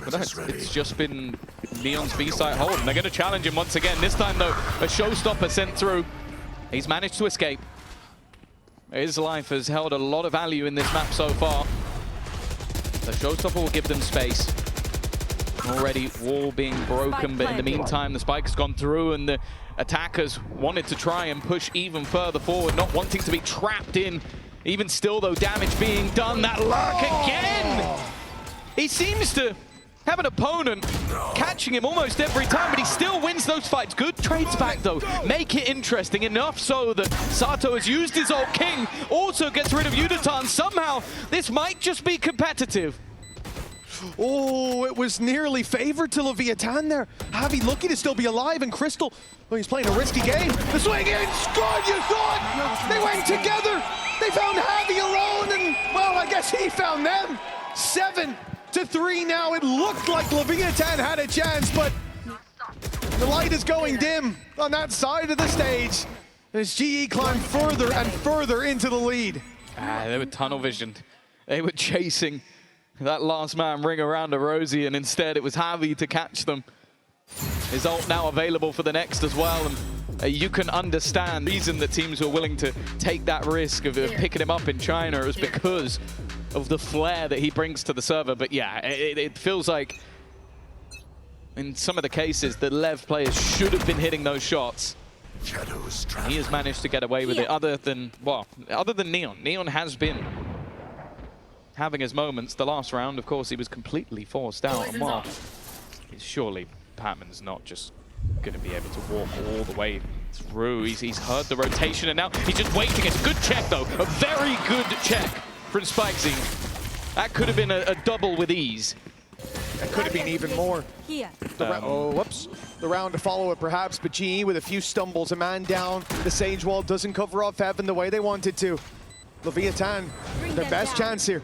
But it's just been Neon's B-side hold, and they're going to challenge him once again. This time, though, a showstopper sent through. He's managed to escape. His life has held a lot of value in this map so far. The showstopper will give them space. Already wall being broken, but in the meantime, the spike has gone through, and the attackers wanted to try and push even further forward, not wanting to be trapped in. Even still, though, damage being done. That lurk again! He seems to have an opponent catching him almost every time, but he still wins those fights. Good trades back, though. Make it interesting enough so that Sato has used his ult. King also gets rid of Yudatan. Somehow, this might just be competitive. Oh, it was nearly favored to Leviathan there. Javi lucky to still be alive, and Crystal, well, he's playing a risky game. The swing in, good, you thought! They went together! They found Javi alone, and, well, I guess he found them. 7-3 now. It looked like Leviathan had a chance, but the light is going dim on that side of the stage as GE climb further and further into the lead. They were tunnel visioned. They were chasing that last man ring around a Rosie, and instead it was Javi to catch them. His ult now available for the next as well, and you can understand the reason that teams were willing to take that risk of picking him up in China is because of the flair that he brings to the server. But yeah, it feels like in some of the cases the LEV players should have been hitting those shots. He has managed to get away with it, other than Neon. Neon has been having his moments. The last round, of course, he was completely forced out. And well, surely Patman's not just going to be able to walk all the way through. He's heard the rotation, and now he's just waiting. It's a good check, though. A very good check from Spike Scene. That could have been a double with ease. That could have been even more. Here. Whoops. The round to follow it, perhaps, but GE with a few stumbles. A man down. The Sage Wall doesn't cover off Heaven the way they wanted to. Leviathan, their best chance here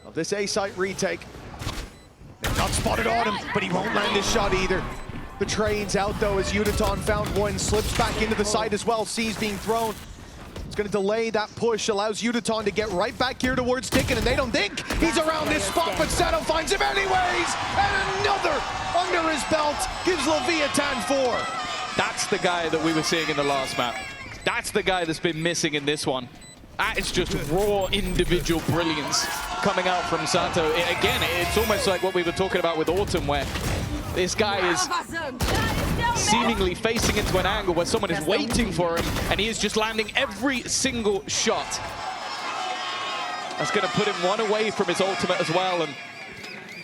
of this A-site retake. They've not spotted on him, but he won't land his shot either. The trade's out, though, as Yudatan found one, slips back into the site as well. C's being thrown. It's going to delay that push, allows Yudatan to get right back here towards Ticket, and they don't think he's around this spot, but Sato finds him anyways! And another under his belt gives Leviathan 4. That's the guy that we were seeing in the last map. That's the guy that's been missing in this one. That is just raw individual brilliance coming out from Sato. Again, it's almost like what we were talking about with Autumn, where this guy is seemingly facing into an angle where someone is waiting for him, and he is just landing every single shot. That's going to put him one away from his ultimate as well. And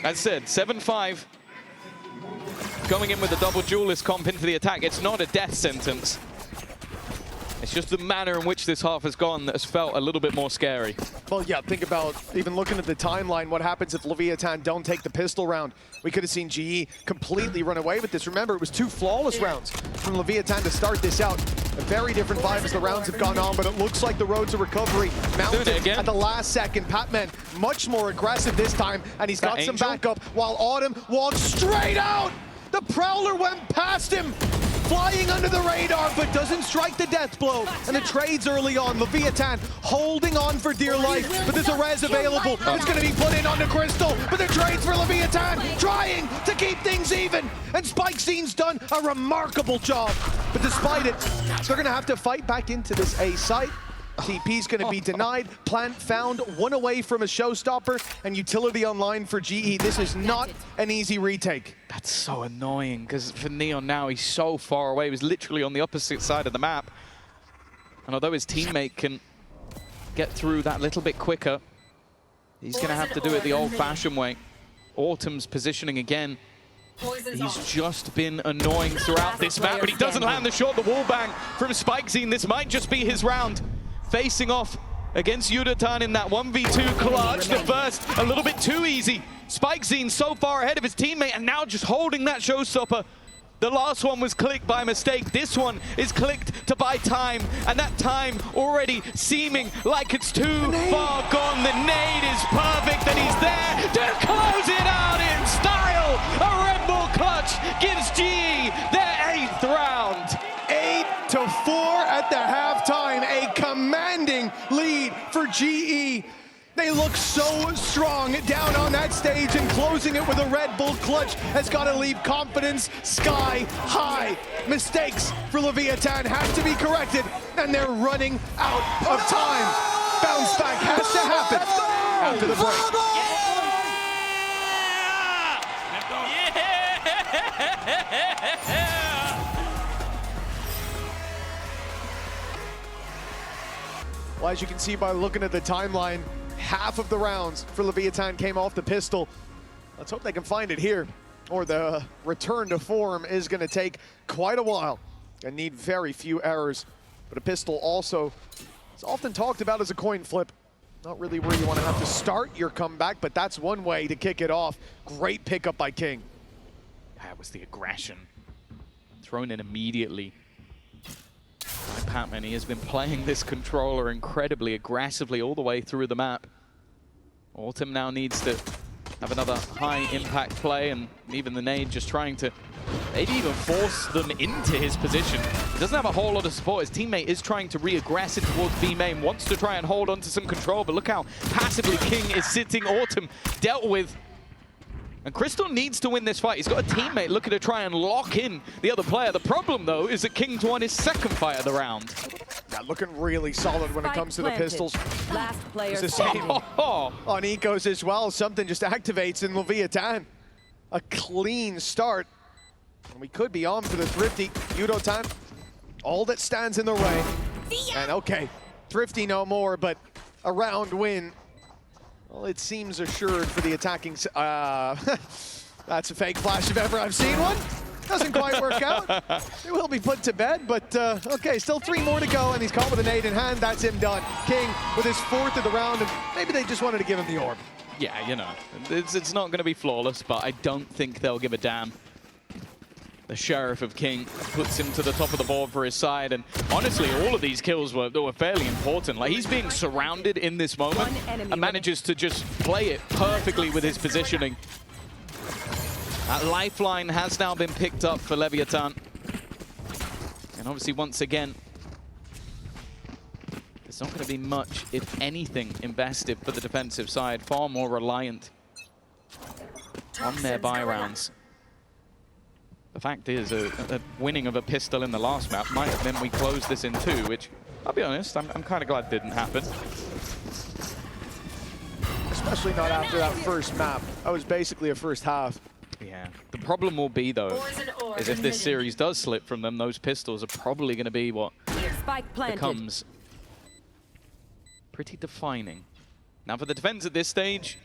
as I said, 7-5. Going in with a double duelist comp into the attack. It's not a death sentence. It's just the manner in which this half has gone that has felt a little bit more scary. Well, yeah, think about even looking at the timeline, what happens if Leviathan don't take the pistol round. We could have seen GE completely run away with this. Remember, it was 2 flawless rounds from Leviathan to start this out. A very different vibe as the rounds have gone on, but it looks like the road to recovery mounted at the last second. Patman much more aggressive this time, and he's got some backup while Autumn walks straight out. The Prowler went past him, flying under the radar, but doesn't strike the death blow. And the trades early on, Leviathan holding on for dear life, but there's a res available. It's going to be put in on the Crystal, but the trades for Leviathan, trying to keep things even. And Spike Scene's done a remarkable job. But despite it, they're going to have to fight back into this A site. TP's going to be denied. Plant found, 1 away from a showstopper, and utility online for GE. This is not an easy retake. That's so annoying, because for Neon now, he's so far away. He was literally on the opposite side of the map. And although his teammate can get through that little bit quicker, he's going to have to do it the old-fashioned way. Autumn's positioning again. He's just been annoying throughout this map, but he doesn't land the shot. The wall bang from Spike Scene. This might just be his round. Facing off against Yudatan in that 1v2 clutch. The first, a little bit too easy. Spike Scene so far ahead of his teammate and now just holding that showstopper. The last one was clicked by mistake. This one is clicked to buy time, and that time already seeming like it's too far gone. The nade is perfect, and he's there to close it out in style. A Red Bull clutch gives GE their 8th round. 8-4 at the halftime, a commanding lead for GE. They look so strong down on that stage, and closing it with a Red Bull clutch has got to leave confidence sky high. Mistakes for Leviathan have to be corrected, and they're running out of time. Bounce back has to happen after the break. Well, as you can see by looking at the timeline, half of the rounds for Leviathan came off the pistol. Let's hope they can find it here, or the return to form is going to take quite a while and need very few errors. But a pistol also is often talked about as a coin flip. Not really where you want to have to start your comeback, but that's one way to kick it off. Great pickup by King. That was the aggression. Thrown in immediately by Patman. He has been playing this controller incredibly aggressively all the way through the map. Autumn now needs to have another high impact play, and even the nade just trying to maybe even force them into his position. He doesn't have a whole lot of support. His teammate is trying to re-aggress it towards B main, wants to try and hold on to some control, but look how passively King is sitting. Autumn dealt with. And Crystal needs to win this fight. He's got a teammate looking to try and lock in the other player. The problem, though, is that King's won his 2nd fight of the round. Yeah, looking really solid when it comes to the pistols. Last player It's the same standing. on Ecos as well. Something just activates in Leviathan. A clean start. And we could be on for the Thrifty. Yudotan, all that stands in the way. And okay, Thrifty no more, but a round win. Well, it seems assured for the attacking. That's a fake flash if ever I've seen one. Doesn't quite work out. It will be put to bed, but okay, still 3 more to go, and he's caught with a nade in hand. That's him done. King with his 4th of the round, and maybe they just wanted to give him the orb. Yeah, you know, it's not going to be flawless, but I don't think they'll give a damn. The Sheriff of King puts him to the top of the board for his side, and honestly, all of these kills were fairly important. Like, he's being surrounded in this moment and manages to just play it perfectly with his positioning. That lifeline has now been picked up for Leviathan. And obviously, once again, there's not going to be much, if anything, invested for the defensive side. Far more reliant on their buy rounds. The fact is, a winning of a pistol in the last map might have meant we closed this in 2, which, I'll be honest, I'm kind of glad didn't happen. Especially not after that first map. That was basically a first half. Yeah. The problem will be, though, is if this series does slip from them, those pistols are probably going to be what becomes pretty defining. Now, for the defense at this stage,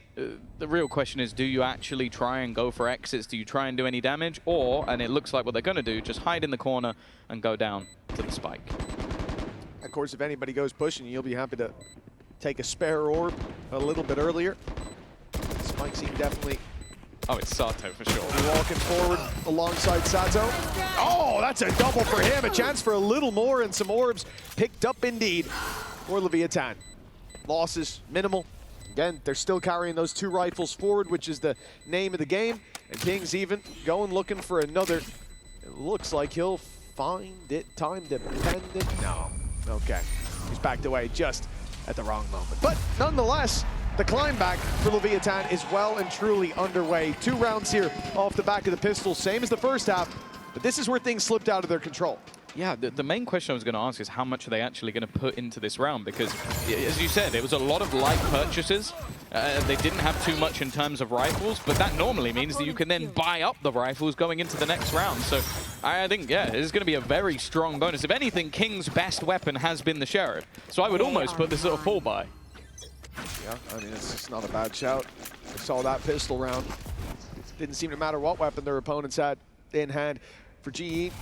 the real question is, do you actually try and go for exits? Do you try and do any damage? Or, and it looks like what they're going to do, just hide in the corner and go down to the spike. Of course, if anybody goes pushing, you'll be happy to take a spare orb a little bit earlier. Spike seem definitely Oh, it's Sato for sure. walking forward alongside Sato. Oh, that's a double for him. A chance for a little more and some orbs picked up indeed for Leviathan. Losses minimal. Again, they're still carrying those 2 rifles forward, which is the name of the game. And King's even going looking for another. It looks like he'll find it time dependent. No. Okay. He's backed away just at the wrong moment. But nonetheless, the climb back for Leviathan is well and truly underway. 2 rounds here off the back of the pistol, same as the first half. But this is where things slipped out of their control. Yeah, the main question I was going to ask is how much are they actually going to put into this round? Because, as you said, it was a lot of light purchases. They didn't have too much in terms of rifles, but that normally means that you can then buy up the rifles going into the next round. So I think, yeah, it is going to be a very strong bonus. If anything, King's best weapon has been the Sheriff. So I would almost put this at a full buy. Yeah, I mean, it's just not a bad shout. We saw that pistol round. Didn't seem to matter what weapon their opponents had in hand. For GE,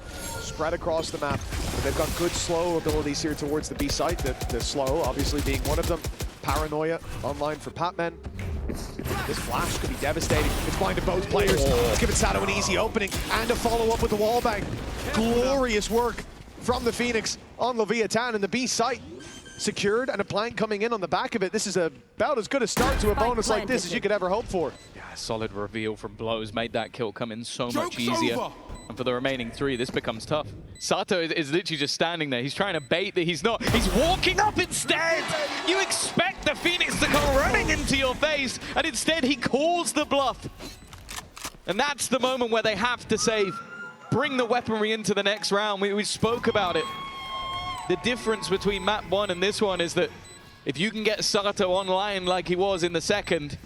spread across the map. They've got good slow abilities here towards the B site. The slow, obviously, being one of them. Paranoia online for Patman. This flash could be devastating. It's blinded both players. It's giving Sato an easy opening and a follow-up with the wall bang. Glorious work from the Phoenix on Leviathan, and the B site secured and a plank coming in on the back of it. This is about as good a start to a bonus like this as you could ever hope for. Yeah, solid reveal from Blows made that kill come in so much Joke's easier. over. And for the remaining 3, this becomes tough. Sato is literally just standing there. He's trying to bait that he's not. He's walking up instead. You expect the Phoenix to come running into your face, and instead he calls the bluff. And that's the moment where they have to save. Bring the weaponry into the next round. We spoke about it. The difference between map 1 and this one is that if you can get Sato online like he was in the second,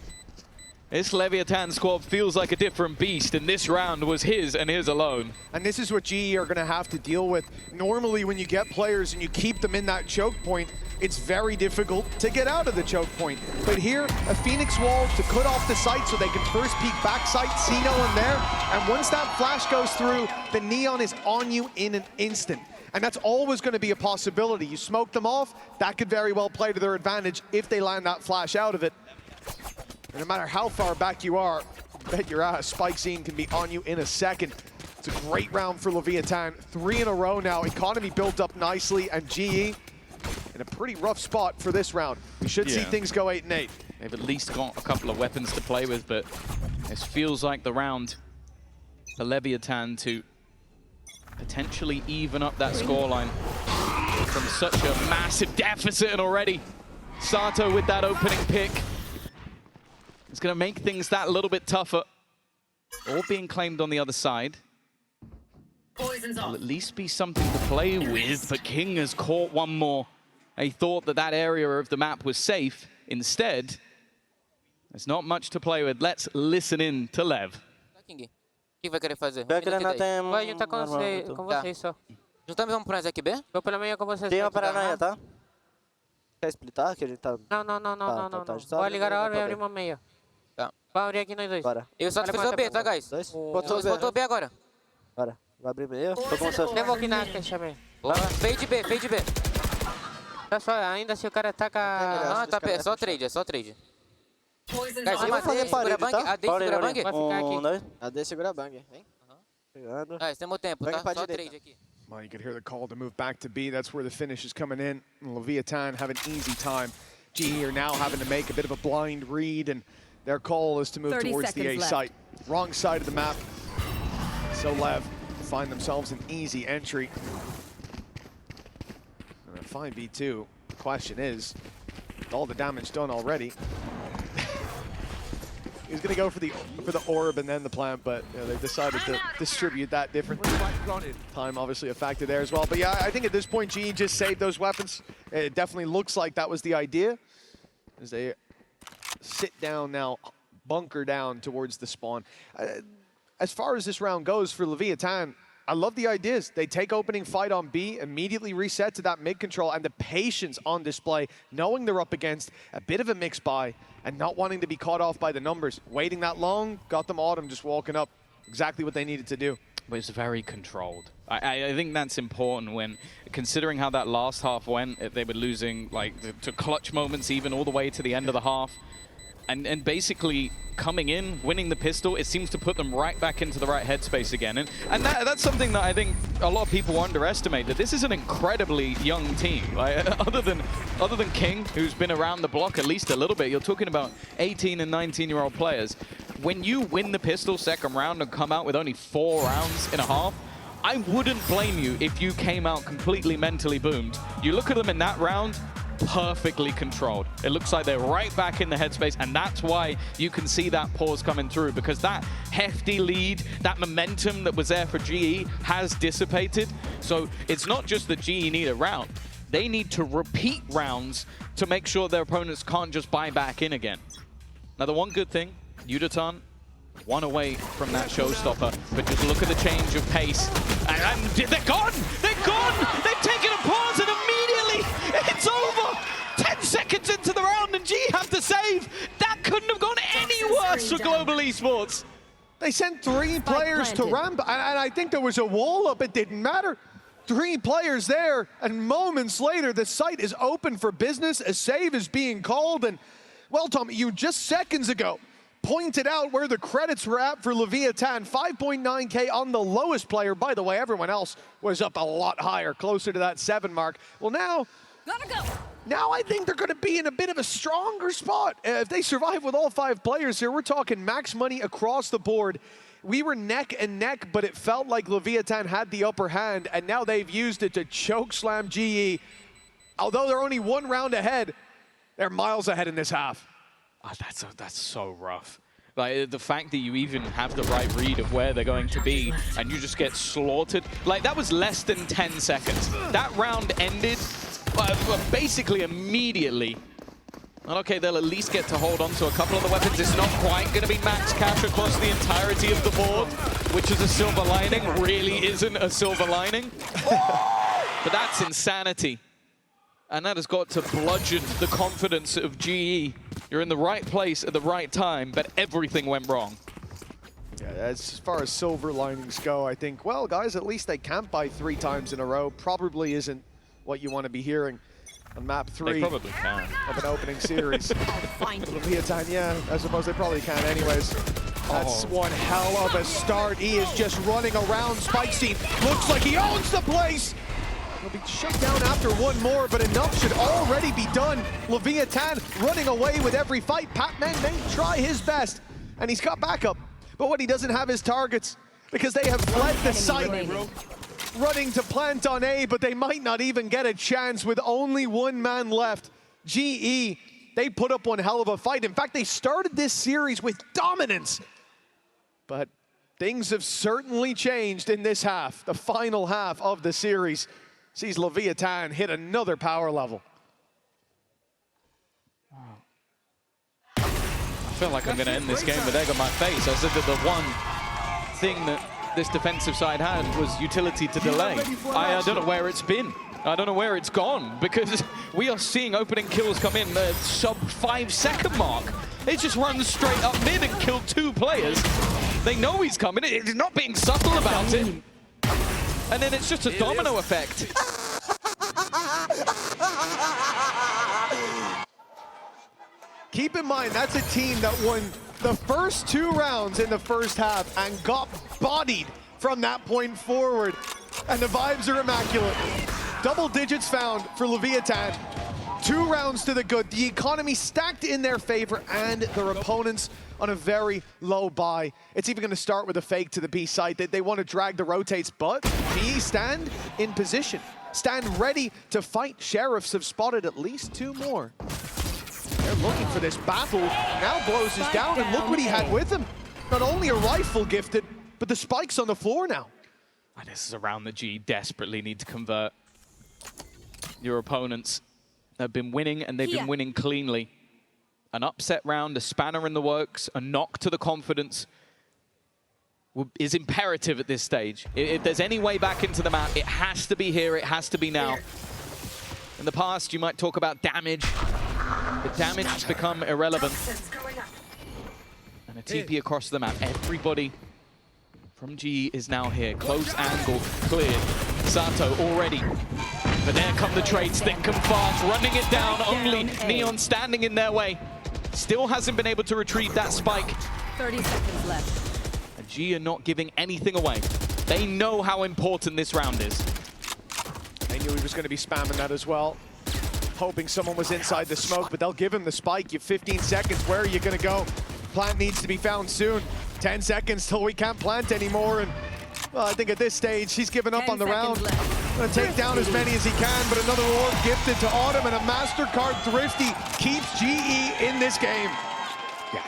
this Leviathan squad feels like a different beast, and this round was his and his alone. And this is what GE are going to have to deal with. Normally, when you get players and you keep them in that choke point, it's very difficult to get out of the choke point. But here, a Phoenix wall to cut off the site so they can first peek back site, see no one there. And once that flash goes through, the Neon is on you in an instant. And that's always going to be a possibility. You smoke them off, that could very well play to their advantage if they land that flash out of it. And no matter how far back you are, bet your ass, Spike Scene can be on you in a second. It's a great round for Leviathan. 3 in a row now. Economy built up nicely, and GE in a pretty rough spot for this round. We should see things go 8-8. They've at least got a couple of weapons to play with, but this feels like the round for Leviathan to potentially even up that scoreline from such a massive deficit. And already Sato with that opening pick. It's going to make things that little bit tougher. All being claimed on the other side. Will at least be something to play with, but King has caught one more. He thought that that area of the map was safe. Instead, there's not much to play with. Let's listen in to Lev. O que vai querer fazer? Pior que não tem Vai juntar com vocês só. Juntamos, vamos pro nós aqui, B? Vou pela manhã com vocês. Tem uma paranoia, tá? Quer splitar? Que a gente tá... Não. Tá, Vai ligar a hora e abrir uma meia. Tá. Vai abrir aqui nós dois. Bora. Eu só fiz o B, tá, guys? Dois? Botou B agora. Bora. Vai abrir meio. Tô com você. Levou aqui na caixa, B. Fade B. Tá só, ainda se o cara taca... Ah, tá, é só trade. Guys, Eu vou fazer parede, tá? A D segura a bang? Vai ficar aqui. A D segura a bang, vem. Pegando. Guys, temos tempo, Bang tá? pra Só direita. trade aqui. Well, you could hear the call to move back to B. That's where the finish is coming in. And Leviathan have an easy time. GE are now having to make a bit of a blind read, and their call is to move 30 towards the A seconds left. site. Wrong side of the map. So LEV find themselves an easy entry. And a 5v2. The question is, with all the damage done already, he's going to go for the orb and then the plant, but you know, they've decided to distribute that differently. Time obviously a factor there as well. But yeah, I think at this point, GE just saved those weapons. It definitely looks like that was the idea as they sit down now, bunker down towards the spawn. As far as this round goes for Leviathan, I love the ideas. They take opening fight on B, immediately reset to that mid control, and the patience on display, knowing they're up against a bit of a mix buy and not wanting to be caught off by the numbers. Waiting that long, got them autumn just walking up. Exactly what they needed to do. But it's very controlled. I think that's important when considering how that last half went. They were losing like to clutch moments even all the way to the end of the half. And basically coming in, winning the pistol, it seems to put them right back into the right headspace again. And that's something that I think a lot of people underestimate, that this is an incredibly young team. Like, other than King, who's been around the block at least a little bit, you're talking about 18 and 19-year-old players. When you win the pistol second round and come out with only 4 rounds in a half, I wouldn't blame you if you came out completely mentally boomed. You look at them in that round, perfectly controlled. It looks like they're right back in the headspace, and that's why you can see that pause coming through, because that hefty lead, that momentum that was there for GE has dissipated. So it's not just that GE need a round. They need to repeat rounds to make sure their opponents can't just buy back in again. Now, the one good thing, Yudatan, one away from that showstopper, but just look at the change of pace. And they're gone! They're gone! They've taken a pause and immediately it's over! 10 seconds into the round and G have to save! That couldn't have gone any worse for Global Esports! They sent 3 players to ramp, and I think there was a wall up. It didn't matter. 3 players there, and moments later, the site is open for business. A save is being called, and, well, Tom, you just seconds ago pointed out where the credits were at for Leviathan. 5.9K on the lowest player. By the way, everyone else was up a lot higher, closer to that 7 mark. Well, now I think they're going to be in a bit of a stronger spot. If they survive with all 5 players here, we're talking max money across the board. We were neck and neck, but it felt like Leviathan had the upper hand, and now they've used it to chokeslam GE. Although they're only 1 round ahead, they're miles ahead in this half. Oh, that's so rough. Like, the fact that you even have the right read of where they're going to be and you just get slaughtered. Like, that was less than 10 seconds. That round ended basically immediately. And okay, they'll at least get to hold on to a couple of the weapons. It's not quite going to be max cash across the entirety of the board, which is a silver lining. Really isn't a silver lining. But that's insanity. And that has got to bludgeon the confidence of GE. You're in the right place at the right time, but everything went wrong. Yeah, as far as silver linings go, I think, well, guys, at least they can't buy 3 times in a row. Probably isn't what you want to be hearing on map 3. They probably can. Of an opening series. Leviathan, yeah, I suppose they probably can anyways. That's one hell of a start. He is just running around. Spike Scene looks like he owns the place. He'll be shut down after 1 more, but enough should already be done. Leviathan running away with every fight. Patman may try his best, and he's got backup. But what he doesn't have is targets, because they have fled the site, running to plant on A, but they might not even get a chance with only 1 man left. GE, they put up one hell of a fight. In fact, they started this series with dominance. But things have certainly changed in this half. The final half of the series sees Leviathan hit another power level. I feel like I'm going to end this game with egg on my face. I said that the one thing that this defensive side had was utility to delay. I don't know where it's been. I don't know where it's gone, because we are seeing opening kills come in the sub 5-second mark. It just runs straight up mid and killed 2 players. They know he's coming. It's not being subtle about it. And then it's just a domino effect. Keep in mind, that's a team that won the first 2 rounds in the first half and got bodied from that point forward. And the vibes are immaculate. Double digits found for Leviathan. 2 rounds to the good. The economy stacked in their favor, and their opponents on a very low buy. It's even going to start with a fake to the B side. They want to drag the rotates, but B stand in position. Stand ready to fight. Sheriffs have spotted at least 2 more. They're looking for this battle. Now blows is down, and look what he had with him. Not only a rifle gifted, but the spikes on the floor now. And this is a round that G desperately need to convert. Your opponents have been winning, and they've been winning cleanly. An upset round, a spanner in the works, a knock to the confidence is imperative at this stage. If there's any way back into the map, it has to be here, it has to be now. In the past, you might talk about damage. The damage has become irrelevant. And a TP across the map. Everybody from GE is now here. Close angle, cleared. Sato already. But there come the trades, thick and fast, running it down. Only Neon standing in their way. Still hasn't been able to retrieve that spike. 30 seconds left. And GE are not giving anything away. They know how important this round is. They knew he was going to be spamming that as well. Hoping someone was inside the smoke, but they'll give him the spike. You have 15 seconds. Where are you going to go? Plant needs to be found soon. 10 seconds till we can't plant anymore. And well, I think at this stage, he's given up on the round. Gonna take down as many as he can, but another orb gifted to Autumn, and a MasterCard Thrifty keeps GE in this game. Yeah,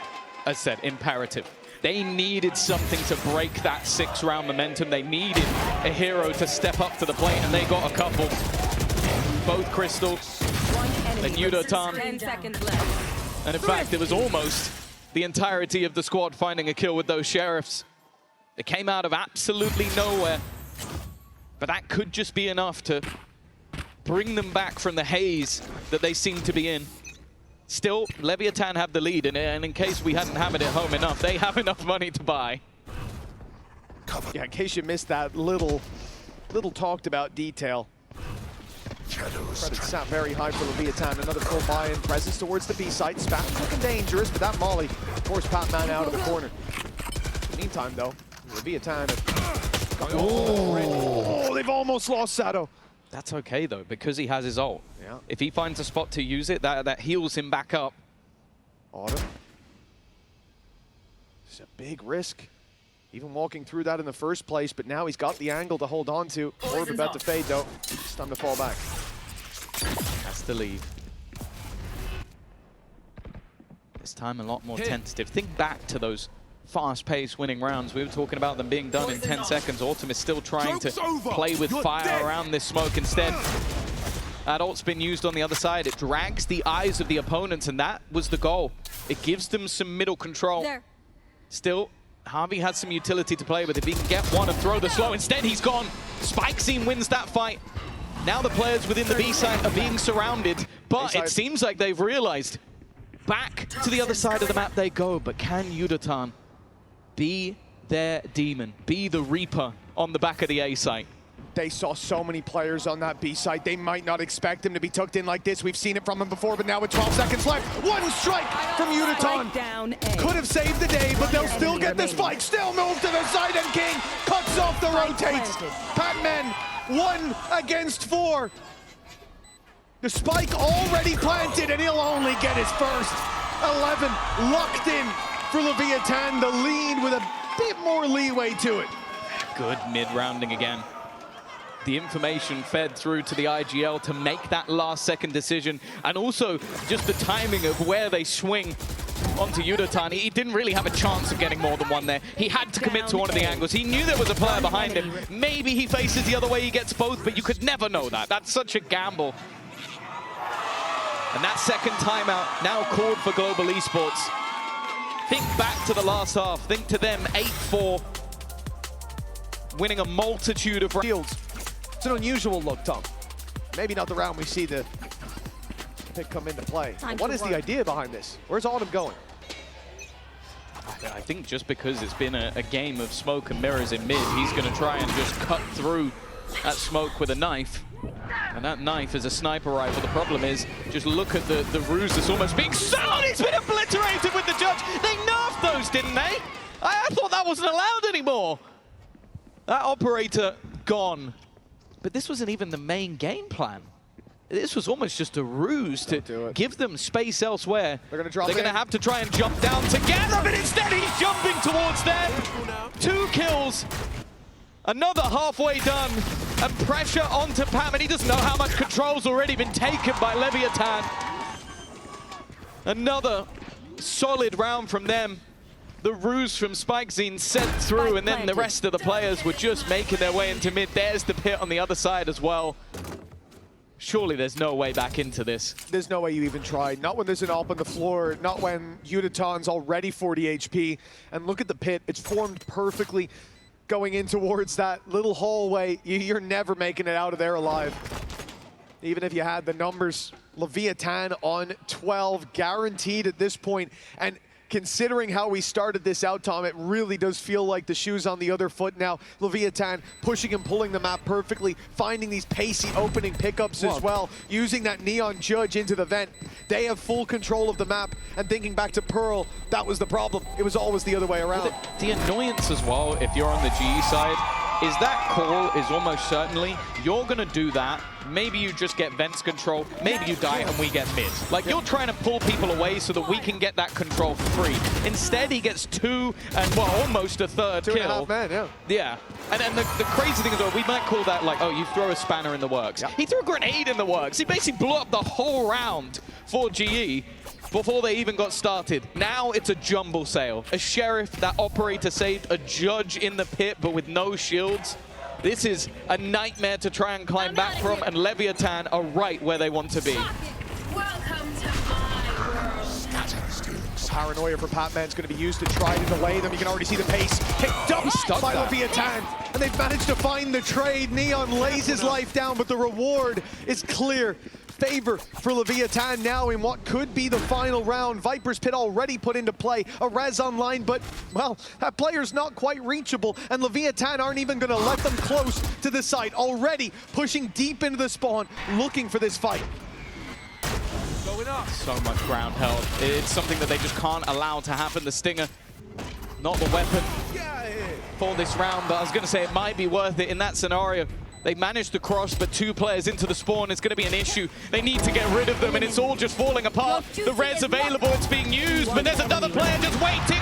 as said, imperative. They needed something to break that 6-round momentum. They needed a hero to step up to the plate, and they got a couple. Both Crystal and Yudotan. 10 seconds left. And in fact, it was almost the entirety of the squad finding a kill with those sheriffs. It came out of absolutely nowhere. But that could just be enough to bring them back from the haze that they seem to be in. Still, Leviathan have the lead, and in case we hadn't hammered it home enough, they have enough money to buy. Yeah, in case you missed that little talked about detail. Credits sat very high for Leviathan. Another full buy-in presence towards the B site. Spat's looking dangerous, but that molly forced Patman out of the corner. In the meantime, though, Leviathan. Oh, they've almost lost Sato. That's okay, though, because he has his ult. Yeah. If he finds a spot to use it, that heals him back up. Autumn. It's a big risk. Even walking through that in the first place, but now he's got the angle to hold on to. Orb about to fade, though. It's time to fall back. That's the lead. This time a lot more tentative. Think back to those fast-paced winning rounds. We were talking about them being done in 10 seconds. Autumn is still trying to play with fire around this smoke instead. That ult's been used on the other side. It drags the eyes of the opponents, and that was the goal. It gives them some middle control. Still, Harvey has some utility to play with. If he can get one and throw the slow, instead he's gone. Spikescene wins that fight. Now the players within the B site are being surrounded, but it seems like they've realized back to the other side of the map they go. But can Yudotan be their demon, be the Reaper on the back of the A site? They saw so many players on that B site. They might not expect him to be tucked in like this. We've seen it from him before, but now with 12 seconds left, one strike from Yudotan. Could have saved the day, but they'll still get the spike. Still move to the side, and King cuts off the rotates. Patman 1 against 4. The spike already planted, and he'll only get his first. 11 locked in for Leviathan. The lead with a bit more leeway to it. Good mid-rounding again. The information fed through to the IGL to make that last-second decision, and also just the timing of where they swing onto Yudotan. He didn't really have a chance of getting more than one there. He had to commit to one of the angles. He knew there was a player behind him. Maybe he faces the other way, he gets both, but you could never know that. That's such a gamble. And that second timeout now called for Global Esports. Think back to the last half. Think to them, 8-4, winning a multitude of fields. It's an unusual look, Tom. Maybe not the round we see the pick come into play. What is the idea behind this? Where's Autumn going? I think just because it's been a game of smoke and mirrors in mid, he's going to try and just cut through that smoke with a knife. And that knife is a sniper rifle. The problem is, just look at the ruse that's almost being sold. He's been obliterated with the judge. They nerfed those, didn't they? I thought that wasn't allowed anymore. That operator gone. But this wasn't even the main game plan. This was almost just a ruse to give them space elsewhere. They're going to have to try and jump down together, but instead he's jumping towards them. 2 kills. Another halfway done. And pressure onto Pam, and he doesn't know how much control's already been taken by Leviathan. Another solid round from them. The ruse from Spikescene sent through, and then the rest of the players were just making their way into mid. There's the pit on the other side as well. Surely there's no way back into this. There's no way you even tried. Not when there's an AWP on the floor, not when Yudotan's already 40 HP. And look at the pit, it's formed perfectly going in towards that little hallway. You're never making it out of there alive. Even if you had the numbers. Leviathan on 12, guaranteed at this point. And considering how we started this out, Tom, it really does feel like the shoe's on the other foot now. Leviathan pushing and pulling the map perfectly, finding these pacey opening pickups as well, using that Neon Judge into the vent. They have full control of the map, and thinking back to Pearl, that was the problem. It was always the other way around. The annoyance as well, if you're on the GE side, is that call is almost certainly you're going to do that. Maybe you just get Vents control, maybe you die and we get mid. Like, you're trying to pull people away so that we can get that control for free. Instead, he gets 2 and, well, almost a third kill. 2.5 man, yeah. Yeah. And the crazy thing is, we might call that like, oh, you throw a spanner in the works. Yep. He threw a grenade in the works. He basically blew up the whole round for GE before they even got started. Now it's a jumble sale. A sheriff, that operator saved, a judge in the pit, but with no shields. This is a nightmare to try and climb back from, and Leviathan are right where they want to be. Welcome to my world. Paranoia for Patman's going to be used to try to delay them. You can already see the pace picked up by Leviathan. And they've managed to find the trade. Neon lays his life down, but the reward is clear. Favor for Leviathan now in what could be the final round. Viper's Pit already put into play. A res online, but, well, that player's not quite reachable, and Leviathan aren't even going to let them close to the site. Already pushing deep into the spawn, looking for this fight. Going up. So much ground held. It's something that they just can't allow to happen. The Stinger, not the weapon for this round, but I was going to say it might be worth it in that scenario. They managed to cross, but 2 players into the spawn. It's going to be an issue. They need to get rid of them, and it's all just falling apart. The res available, it's being used, but there's another player just waiting